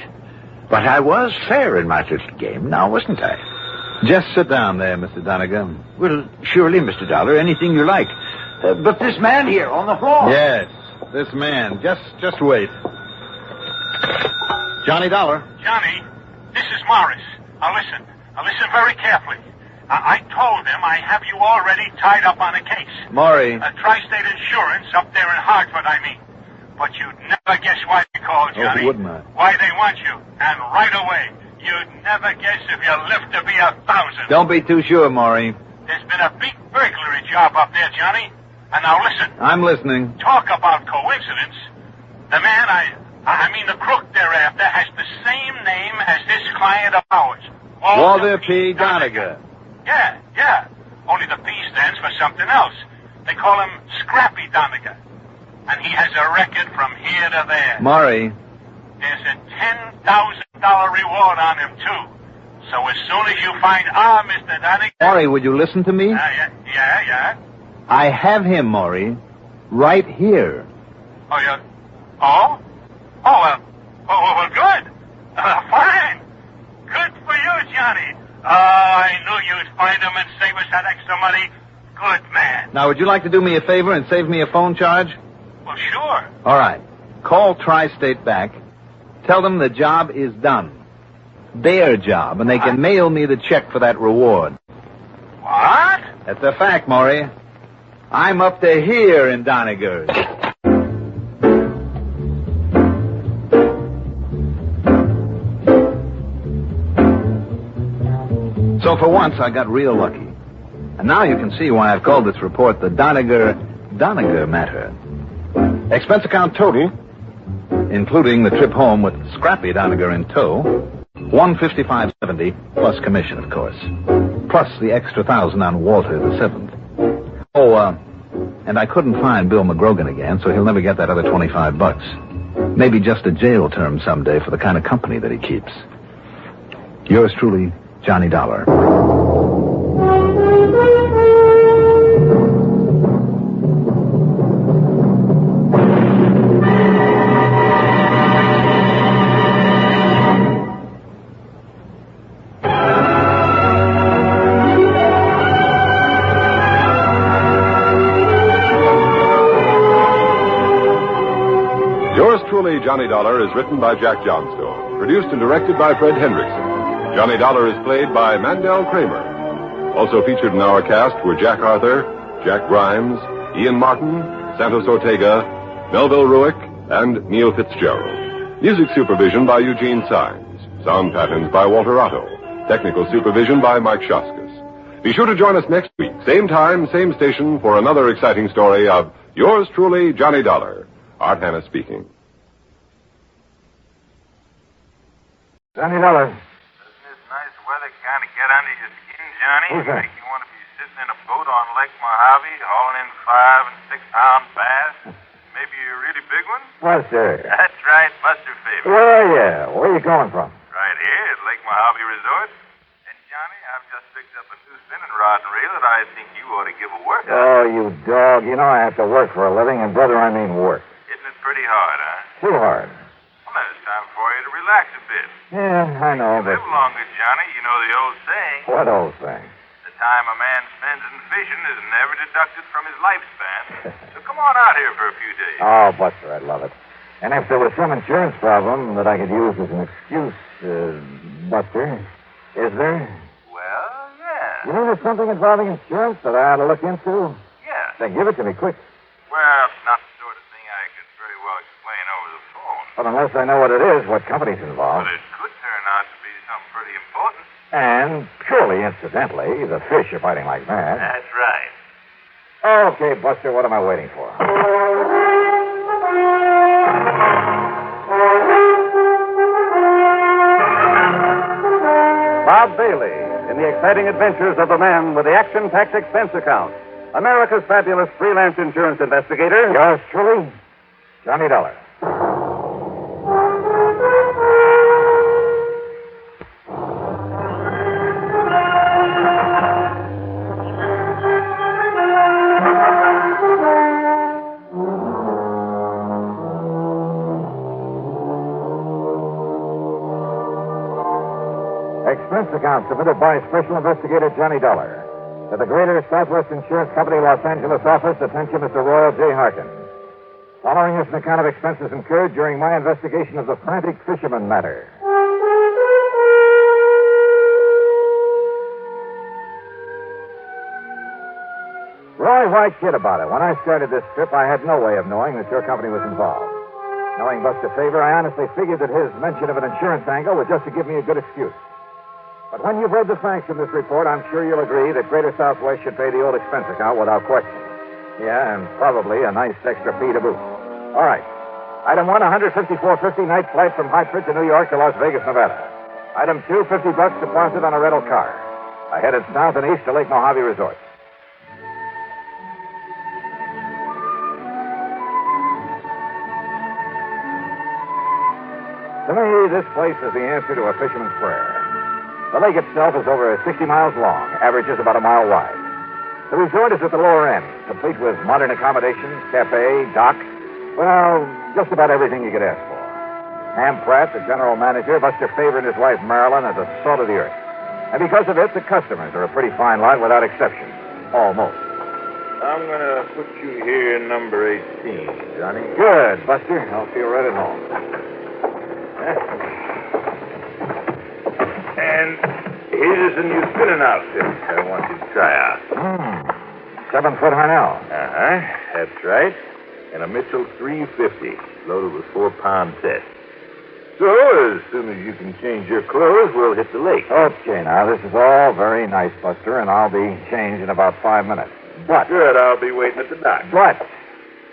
But I was fair in my little game, now wasn't I? Just sit down there, Mr. Donegan. Well, surely, Mr. Dollar, anything you like. But this man here on the floor. Yes, this man. Just wait. Johnny Dollar. Johnny, this is Morris. Now listen very carefully. I told him I have you already tied up on a case. Maury. Tri-State Insurance up there in Hartford, I mean. But you'd never guess why they called, Johnny. Oh, wouldn't I? Why they want you. And right away. You'd never guess if you lived to be 1,000. Don't be too sure, Maury. There's been a big burglary job up there, Johnny. And now listen. I'm listening. Talk about coincidence. The man I mean the crook they're after has the same name as this client of ours. Walter P. Donegan. Yeah. Only the P stands for something else. They call him Scrappy Donegan. And he has a record from here to there. Maury. There's a $10,000 reward on him, too. So as soon as you find our Mr. Donegan... Maury, would you listen to me? Yeah. I have him, Maury. Right here. Oh, yeah? Oh? Well, good. Fine. Good for you, Johnny. I knew you'd find him and save us that extra money. Good man. Now, would you like to do me a favor and save me a phone charge? Well, sure. All right. Call Tri-State back. Tell them the job is done. Their job, and they can mail me the check for that reward. What? That's a fact, Maury. I'm up to here in Donegal. So for once, I got real lucky. And now you can see why I've called this report the Donegal matter. Expense account total, including the trip home with Scrappy Donegal in tow, $155.70 plus commission, of course, plus the extra $1,000 on Walter the Seventh. Oh, and I couldn't find Bill McGrogan again, so he'll never get that other $25. Maybe just a jail term someday for the kind of company that he keeps. Yours truly, Johnny Dollar. Johnny Dollar is written by Jack Johnstone, produced and directed by Fred Hendrickson. Johnny Dollar is played by Mandel Kramer. Also featured in our cast were Jack Arthur, Jack Grimes, Ian Martin, Santos Ortega, Melville Ruick, and Neil Fitzgerald. Music supervision by Eugene Sines. Sound patterns by Walter Otto. Technical supervision by Mike Shoskus. Be sure to join us next week, same time, same station, for another exciting story of yours truly, Johnny Dollar. Art Hanna speaking. Johnny Dollar. Doesn't this nice weather kind of get under your skin, Johnny? Who's that? Make you want to be sitting in a boat on Lake Mojave, hauling in 5 and 6 pound bass? Maybe a really big one? Buster. That's right, Buster favorite. Well, yeah. Where are you calling from? Right here at Lake Mojave Resort. And Johnny, I've just picked up a new spinning rod and reel that I think you ought to give a workout. Oh, you dog. You know I have to work for a living, and brother, I mean work. Isn't it pretty hard, huh? Too hard. Well, then it's time for you to relax a bit. Yeah, I know, but... Live longer, Johnny. You know the old saying. What old thing? The time a man spends in fishing is never deducted from his lifespan. So come on out here for a few days. Oh, Buster, I'd love it. And if there was some insurance problem that I could use as an excuse, Buster, is there? Well, yeah. You mean there's something involving insurance that I ought to look into? Yeah. Then give it to me quick. Well, it's not the sort of thing I could very well explain over the phone. But unless I know what it is, what company's involved. But it could turn out to be something pretty important. And purely incidentally, the fish are fighting like mad. That's right. Okay, Buster, what am I waiting for? Bob Bailey in the exciting adventures of the man with the action-packed expense account. America's fabulous freelance insurance investigator. Yours truly, Johnny Dollar. expense account submitted by Special Investigator Johnny Dollar. To the Greater Southwest Insurance Company, Los Angeles office, attention Mr. Royal J. Harkin. Following is an account of expenses incurred during my investigation of the frantic fisherman matter. Roy, why kid about it? When I started this trip, I had no way of knowing that your company was involved. Knowing Buster Favor, I honestly figured that his mention of an insurance angle was just to give me a good excuse. But when you've read the facts in this report, I'm sure you'll agree that Greater Southwest should pay the old expense account without question. Yeah, and probably a nice extra fee to boot. All right. Item 1, $154.50 night flight from Hartford to New York to Las Vegas, Nevada. Item 2, $50 deposit on a rental car. I headed south and east to Lake Mojave Resort. To me, this place is the answer to a fisherman's prayer. The lake itself is over 60 miles long, averages about a mile wide. The resort is at the lower end, complete with modern accommodations, cafe, dock, well, just about everything you could ask for. Ham Pratt, the general manager, Buster Favor and his wife Marilyn are the salt of the earth. And because of it, the customers are a pretty fine lot without exception. Almost. I'm going to put you here number 18, Johnny. Good, Buster. I'll feel right at home. And here's a new spinning outfit I want you to try out. 7-foot Harnell. Uh-huh. That's right. And a Mitchell 350, loaded with 4-pound test. So, as soon as you can change your clothes, we'll hit the lake. Okay, now, this is all very nice, Buster, and I'll be changed in about 5 minutes. But... Good, I'll be waiting at the dock. But...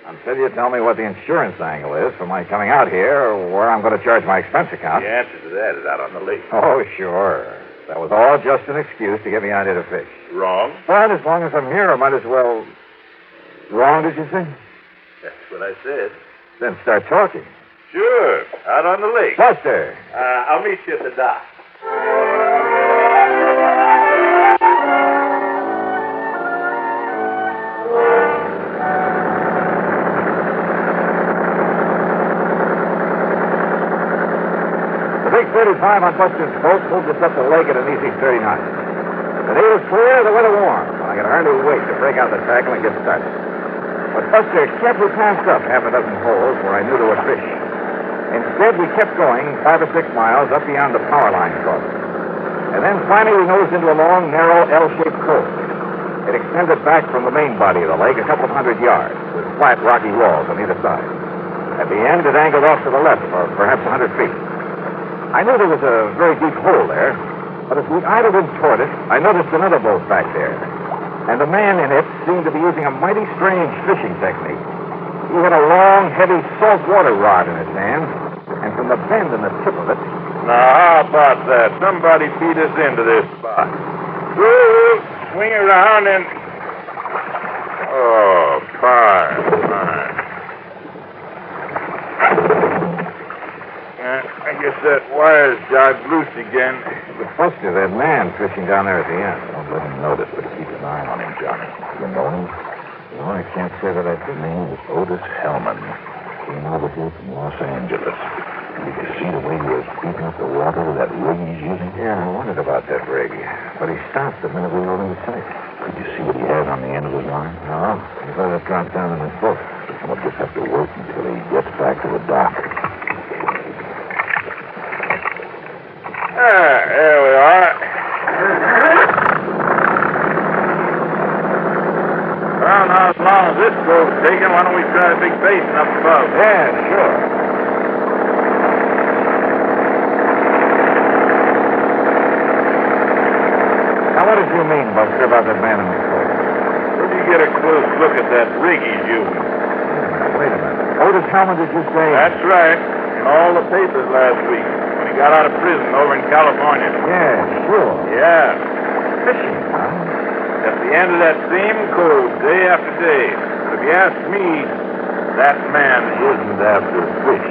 until you tell me what the insurance angle is for my coming out here, or where I'm going to charge my expense account. The answer to that is out on the lake. Oh, sure. That was all just an excuse to get me out here to fish. Wrong? But as long as I'm here, I might as well... Wrong, did you say? That's what I said. Then start talking. Sure. Out on the lake. Buster! I'll meet you at the dock. The big 35 on Buster's boat moved us up the lake at an easy 30 knots. The day was clear, the weather warm. I could hardly wait to break out the tackle and get started. But Buster carefully passed up half a dozen holes where I knew there were fish. Instead, we kept going 5 or 6 miles up beyond the power line crossing. And then finally we nosed into a long, narrow, L-shaped cove. It extended back from the main body of the lake a couple of 100 yards, with flat, rocky walls on either side. At the end, it angled off to the left for perhaps 100 feet. I knew there was a very deep hole there, but as we idled in toward it, I noticed another boat back there. And the man in it seemed to be using a mighty strange fishing technique. He had a long, heavy saltwater rod in his hand, and from the bend in the tip of it... Now, how about that? Somebody feed us into this spot. We'll swing around and... Oh, fine. I guess that wire's jogged loose again. But Buster, that man fishing down there at the end. Don't let him notice, but keep an eye on him, Johnny. You know him? No, I can't say that I do. His name is Otis Hellman. Came over here from Los Angeles. Did you see the way he was beating up the water with that rig he's using? Yeah, I wondered about that rig. But he stopped the minute we were in sight. Could you see what he had on the end of his line? No. He let it drop down in his boat. We'll just have to wait until he gets back to the dock. There we are. Well, now, as long as this goes taken, why don't we try a big basin up above? Yeah, sure. Now, what did you mean, Buster, about that man in the boat? Where'd you get a close look at that rig he's using? Wait a minute. Otis Hellman, did you say? That's right. In all the papers last week. Got out of prison over in California. Yeah, sure. Yeah. Fishing, huh? At the end of that same cove, day after day. But if you ask me, that man isn't after fish.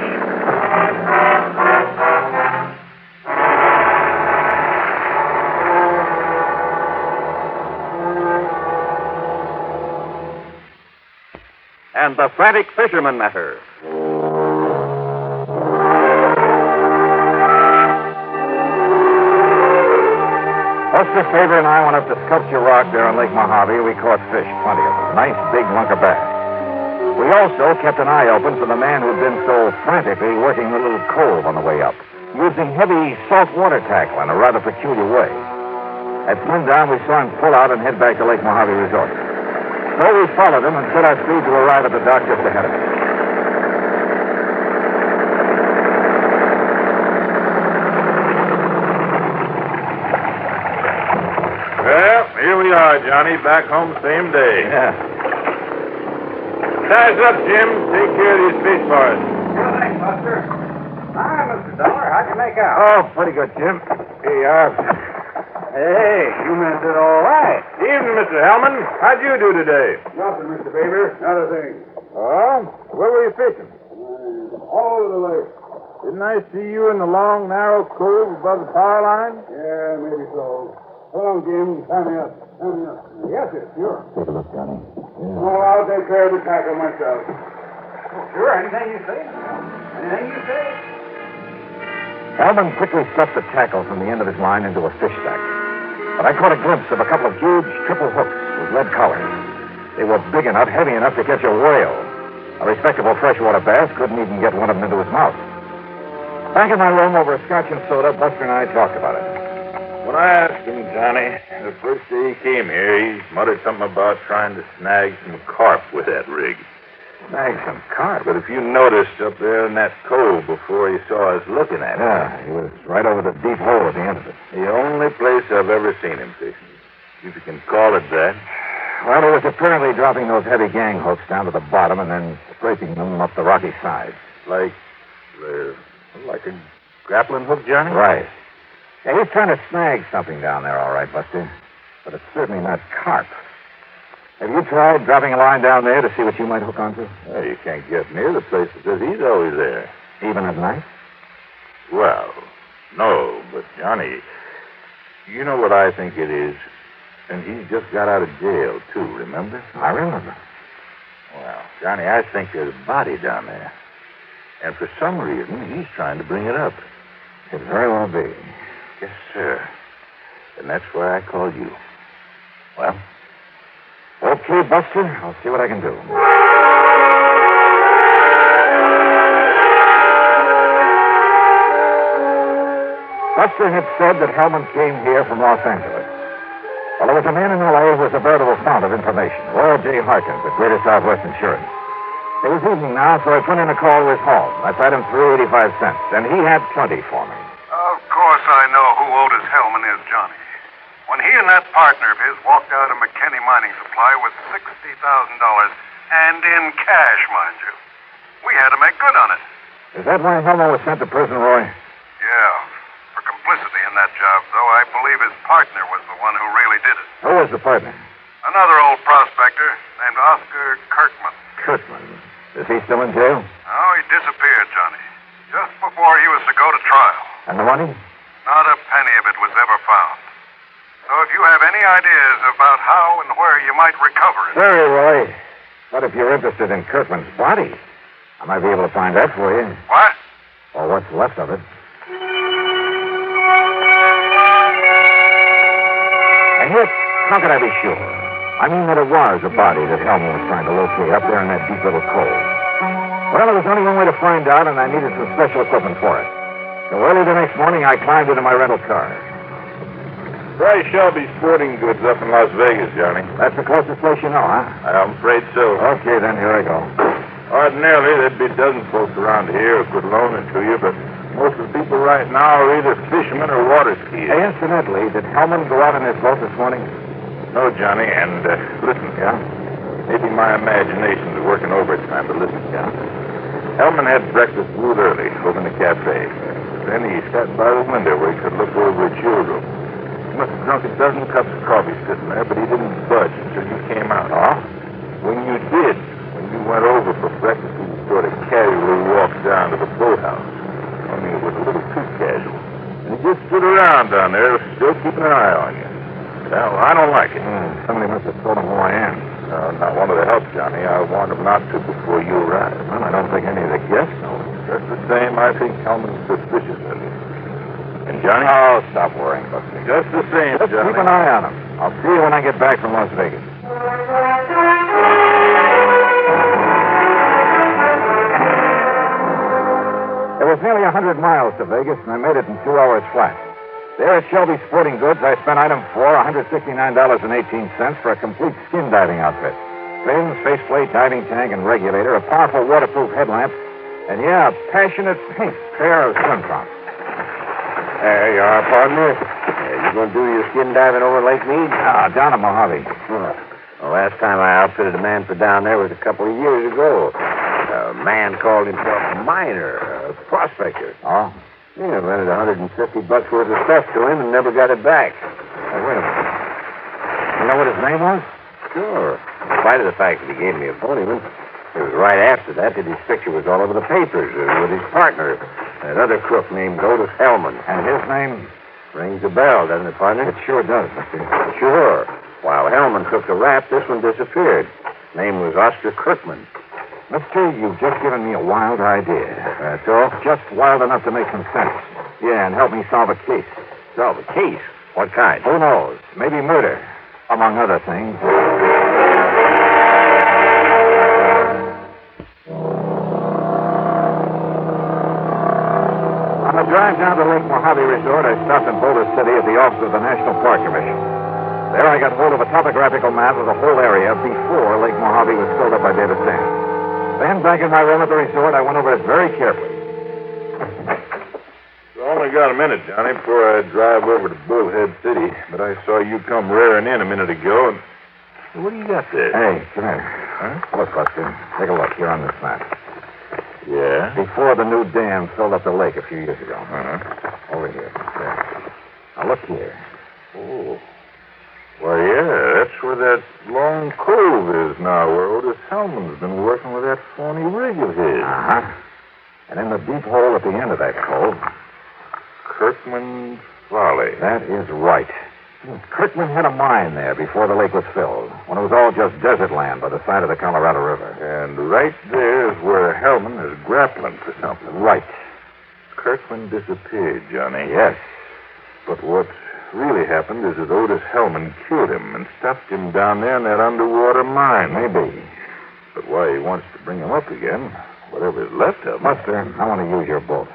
And the frantic fisherman matter. Buster Faber and I went up to Sculpture Rock there on Lake Mojave. We caught fish, plenty of them. Nice big lunker bass. We also kept an eye open for the man who'd been so frantically working the little cove on the way up, using heavy saltwater tackle in a rather peculiar way. At sundown, we saw him pull out and head back to Lake Mojave Resort. So we followed him and set our speed to arrive at the dock just ahead of us. Well, here we are, Johnny. Back home same day. Yeah. Size up, Jim. Take care of these fish for us. Sure thing, Buster. Hi, Mr. Dollar. How'd you make out? Oh, pretty good, Jim. Here you are. Hey, you missed it all right. Evening, Mr. Hellman. How'd you do today? Nothing, Mr. Faber. Not a thing. Oh? Where were you fishing? All over the lake. Didn't I see you in the long, narrow cove above the power line? Yeah, maybe so. Hold on, Jim. Tie me up. Yes, sir. Sure. Take a look, Johnny. Yeah. Oh, I'll take care of the tackle myself. Sure, anything you say. Anything you say. Hellman quickly stuffed the tackle from the end of his line into a fish sack. But I caught a glimpse of a couple of huge triple hooks with lead collars. They were big enough, heavy enough to catch a whale. A respectable freshwater bass couldn't even get one of them into his mouth. Back in my room over a scotch and soda, Buster and I talked about it. When I asked him, Johnny, the first day he came here, he muttered something about trying to snag some carp with that rig. Snag some carp? But if you noticed up there in that cove before you saw us looking at him. Yeah, he was right over the deep hole at the end of it. The only place I've ever seen him fishing. If you can call it that. Well, he was apparently dropping those heavy gang hooks down to the bottom and then scraping them up the rocky side. Like a grappling hook, Johnny? Right. Yeah, he's trying to snag something down there, all right, Buster. But it's certainly not carp. Have you tried dropping a line down there to see what you might hook onto? Well, you can't get near the place because he's always there. Even at night? Well, no, but Johnny, you know what I think it is? And he's just got out of jail, too, remember? I remember. Well, Johnny, I think there's a body down there. And for some reason, he's trying to bring it up. Could very well be. Yes, sir. And that's why I called you. Well, okay, Buster. I'll see what I can do. Buster had said that Hellman came here from Los Angeles. Well, there was a man in L.A. who was a veritable fount of information. Royal J. Harkins at Greater Southwest Insurance. It was evening now, so I put in a call to his home. That's item 385 cents, and he had plenty for me. Of course I know who Otis Hellman is, Johnny. When he and that partner of his walked out of McKinney Mining Supply with $60,000, and in cash, mind you, we had to make good on it. Is that why Hellman was sent to prison, Roy? Yeah. For complicity in that job, though, I believe his partner was the one who really did it. Who was the partner? Another old prospector named Oscar Kirkman. Kirkman. Is he still in jail? Oh, he disappeared, Johnny. Just before he was to go to trial. And the money? Not a penny of it was ever found. So if you have any ideas about how and where you might recover it... Sorry, Roy. But if you're interested in Kirkman's body, I might be able to find that for you. What? Or what's left of it. And yet, how could I be sure? I mean that it was a body that Hellman was trying to locate up there in that deep little cove. Well, there was only one way to find out, and I needed some special equipment for it. So early the next morning, I climbed into my rental car. Bryce Shelby Sporting Goods up in Las Vegas, Johnny. That's the closest place you know, huh? I'm afraid so. Okay, then, here I go. Ordinarily, there'd be dozens of folks around here who could loan it to you, but most of the people right now are either fishermen or water skiers. Hey, incidentally, did Hellman go out in his boat this morning? No, Johnny, and listen. Yeah? Maybe my imagination's working overtime, but listen. Yeah? Hellman had breakfast real early over in the cafe. Then he sat by the window where he could look over at your room. He must have drunk a dozen cups of coffee sitting there, but he didn't budge until you came out. Oh? When you did, when you went over for breakfast, he sort of casually walked down to the boathouse. I mean, it was a little too casual. And he just stood around down there, still keeping an eye on you. Well, I don't like it. Somebody must have told him who I am. Not one of the help, Johnny. I warned him not to before you arrived. Well, I don't think any of the guests know. Just the same, I think Hellman's suspicious of you. And Johnny? Oh, stop worrying, Buster. Just the same, Just Johnny. keep an eye on him. I'll see you when I get back from Las Vegas. It was nearly 100 miles to Vegas, and I made it in 2 hours flat. There at Shelby Sporting Goods, I spent item 4, $169.18 for a complete skin diving outfit. Fins, faceplate, diving tank, and regulator, a powerful waterproof headlamp, and, yeah, a passionate pink pair of swim trunks. There you are, partner. You going to do your skin diving over Lake Mead? Down at Mojave. The last time I outfitted a man for down there was a couple of years ago. A man called himself a miner, a prospector. Oh? Yeah, rented $150 worth of stuff to him and never got it back. Hey, wait a minute. You know what his name was? Sure. In spite of the fact that he gave me a phony one, it was right after that his picture was all over the papers with his partner, that other crook named Otis Hellman. And his name? Rings a bell, doesn't it, partner? It sure does, Mister. Sure. While Hellman took the rap, this one disappeared. Name was Oscar Kirkman. Mister, you've just given me a wild idea. That's all? Just wild enough to make some sense. Yeah, and help me solve a case. Solve a case? What kind? Who knows? Maybe murder, among other things. On the drive down to Lake Mojave Resort, I stopped in Boulder City at the office of the National Park Commission. There I got hold of a topographical map of the whole area before Lake Mojave was filled up by David Sands. Then, back in my room at the resort, I went over it very carefully. I only got a minute, Johnny, before I drive over to Bullhead City. But I saw you come rearing in a minute ago. And what do you got there? Hey, come here. Huh? Look, Buster. Take a look here on this map. Yeah? Before the new dam filled up the lake a few years ago. Uh-huh. Over here. There. Now, look here. Oh. Why, yeah, that's where that long cove is now, where Otis Hellman's been working with that phony rig of his. Uh-huh. And in the deep hole at the end of that cove... Kirkman's Folly. That is right. Kirkman had a mine there before the lake was filled, when it was all just desert land by the side of the Colorado River. And right there is where Hellman is grappling for something. Right. Kirkman disappeared, Johnny. Yes. But what really happened is that Otis Hellman killed him and stuffed him down there in that underwater mine. Maybe. But why he wants to bring him up again, whatever is left of him... Buster, I want to use your boat.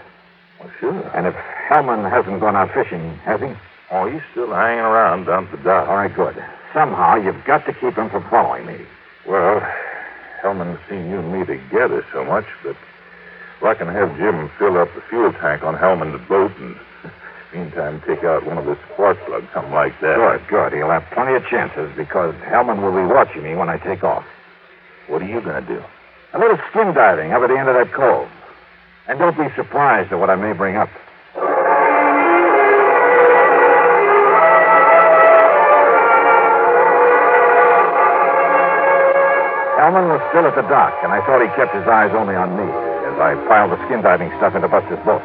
Well, sure. And if Hellman hasn't gone out fishing, has he? Oh, he's still hanging around down at the dock. All right, good. Somehow, you've got to keep him from following me. Well, Hellman's seen you and me together so much, but I can have Jim fill up the fuel tank on Hellman's boat and... meantime, take out one of the spark plugs, something like that. Good. He'll have plenty of chances because Hellman will be watching me when I take off. What are you going to do? A little skin diving up at the end of that cove. And don't be surprised at what I may bring up. Hellman was still at the dock, and I thought he kept his eyes only on me as I piled the skin diving stuff into Buster's boat.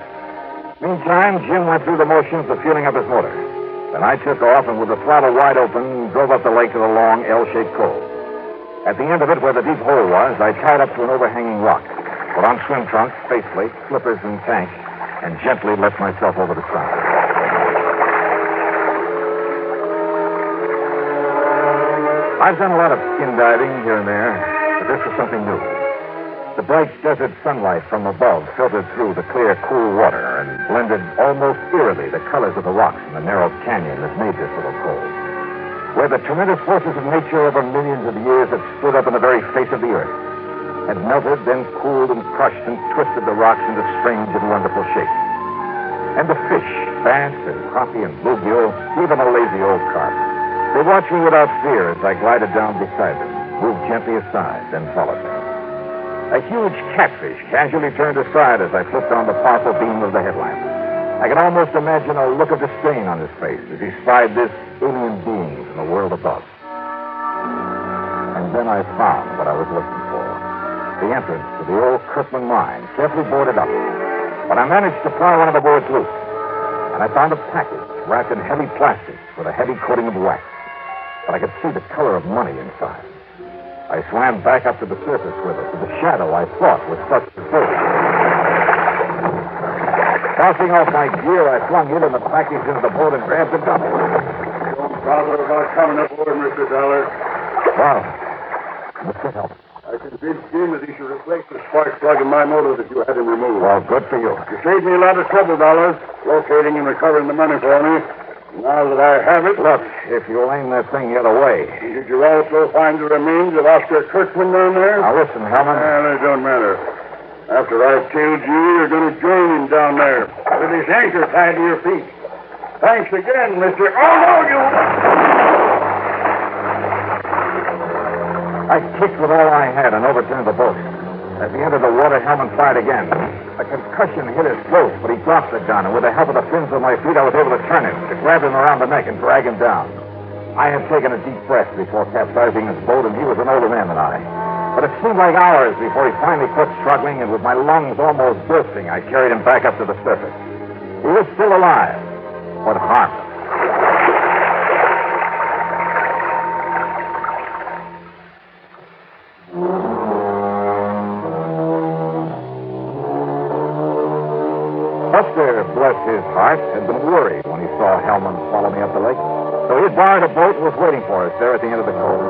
Meantime, Jim went through the motions of fueling up his motor. Then I took off and with the throttle wide open, drove up the lake to the long L-shaped cove. At the end of it, where the deep hole was, I tied up to an overhanging rock, put on swim trunks, faceplate, slippers, and tank, and gently let myself over the side. I've done a lot of skin diving here and there, but this was something new. The bright desert sunlight from above filtered through the clear, cool water and blended almost eerily the colors of the rocks in the narrow canyon that made this little cove, where the tremendous forces of nature over millions of years had stood up in the very face of the earth, had melted, then cooled and crushed and twisted the rocks into strange and wonderful shapes. And the fish, bass and crappie and bluegill, even a lazy old carp, they watched me without fear as I glided down beside them, moved gently aside, then followed me. A huge catfish casually turned aside as I flipped on the powerful beam of the headlamp. I could almost imagine a look of disdain on his face as he spied this alien beings in the world above. And then I found what I was looking for. The entrance to the old Kirkman mine, carefully boarded up. But I managed to pry one of the boards loose. And I found a package wrapped in heavy plastic with a heavy coating of wax. But I could see the color of money inside. I swam back up to the surface with it, to the shadow I thought was such a boat. Tossing off my gear, I flung it and the package into the boat and grabbed the gun. Don't bother about coming aboard, Mr. Dollar. Wow. Mr. Help. I convinced Jim that he should replace the spark plug in my motor that you had him removed. Well, good for you. You saved me a lot of trouble, Dollars, locating and recovering the money for me. Now that I have it... Look, if you'll aim that thing the other way. Did you also find the remains of Oscar Kurtzman down there? Now, listen, Hellman. Well, it don't matter. After I've killed you, you're going to join him down there with his anchor tied to your feet. Thanks again, Mr. Oh, no, you... I kicked with all I had and overturned the boat. As he entered the water, Hellman fired again. A concussion hit his throat, but he dropped the gun, and with the help of the fins of my feet, I was able to turn him, to grab him around the neck and drag him down. I had taken a deep breath before capsizing his boat, and he was an older man than I. But it seemed like hours before he finally quit struggling, and with my lungs almost bursting, I carried him back up to the surface. He was still alive, but harmless. Buster, bless his heart, had been worried when he saw Hellman follow me up the lake. So he had borrowed a boat and was waiting for us there at the end of the cove.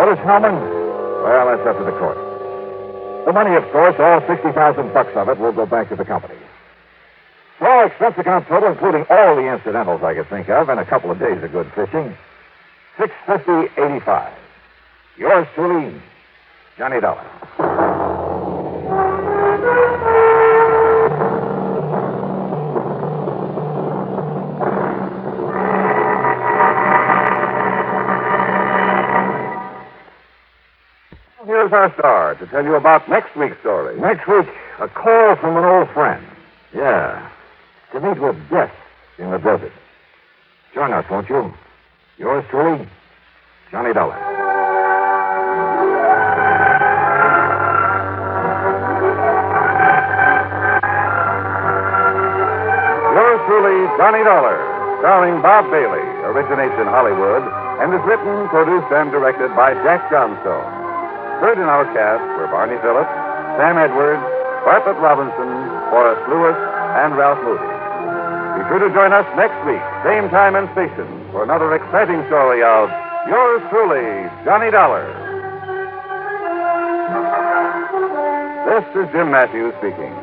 Otis Hellman? Well, that's up to the court. The money, of course, all $60,000 of it will go back to the company. Well, expense account total, including all the incidentals I could think of, and a couple of days of good fishing, $650.85. Yours truly, Johnny Dollar. Here's our star to tell you about next week's story. Next week, a call from an old friend. Yeah. To meet with death in the desert. Join us, won't you? Yours truly, Johnny Dollar. Yours truly, Johnny Dollar, starring Bob Bailey, originates in Hollywood, and is written, produced, and directed by Jack Johnstone. Heard in our cast were Barney Phillips, Sam Edwards, Bartlett Robinson, Horace Lewis, and Ralph Moody. Be sure to join us next week, same time and station, for another exciting story of yours truly, Johnny Dollar. This is Jim Matthews speaking.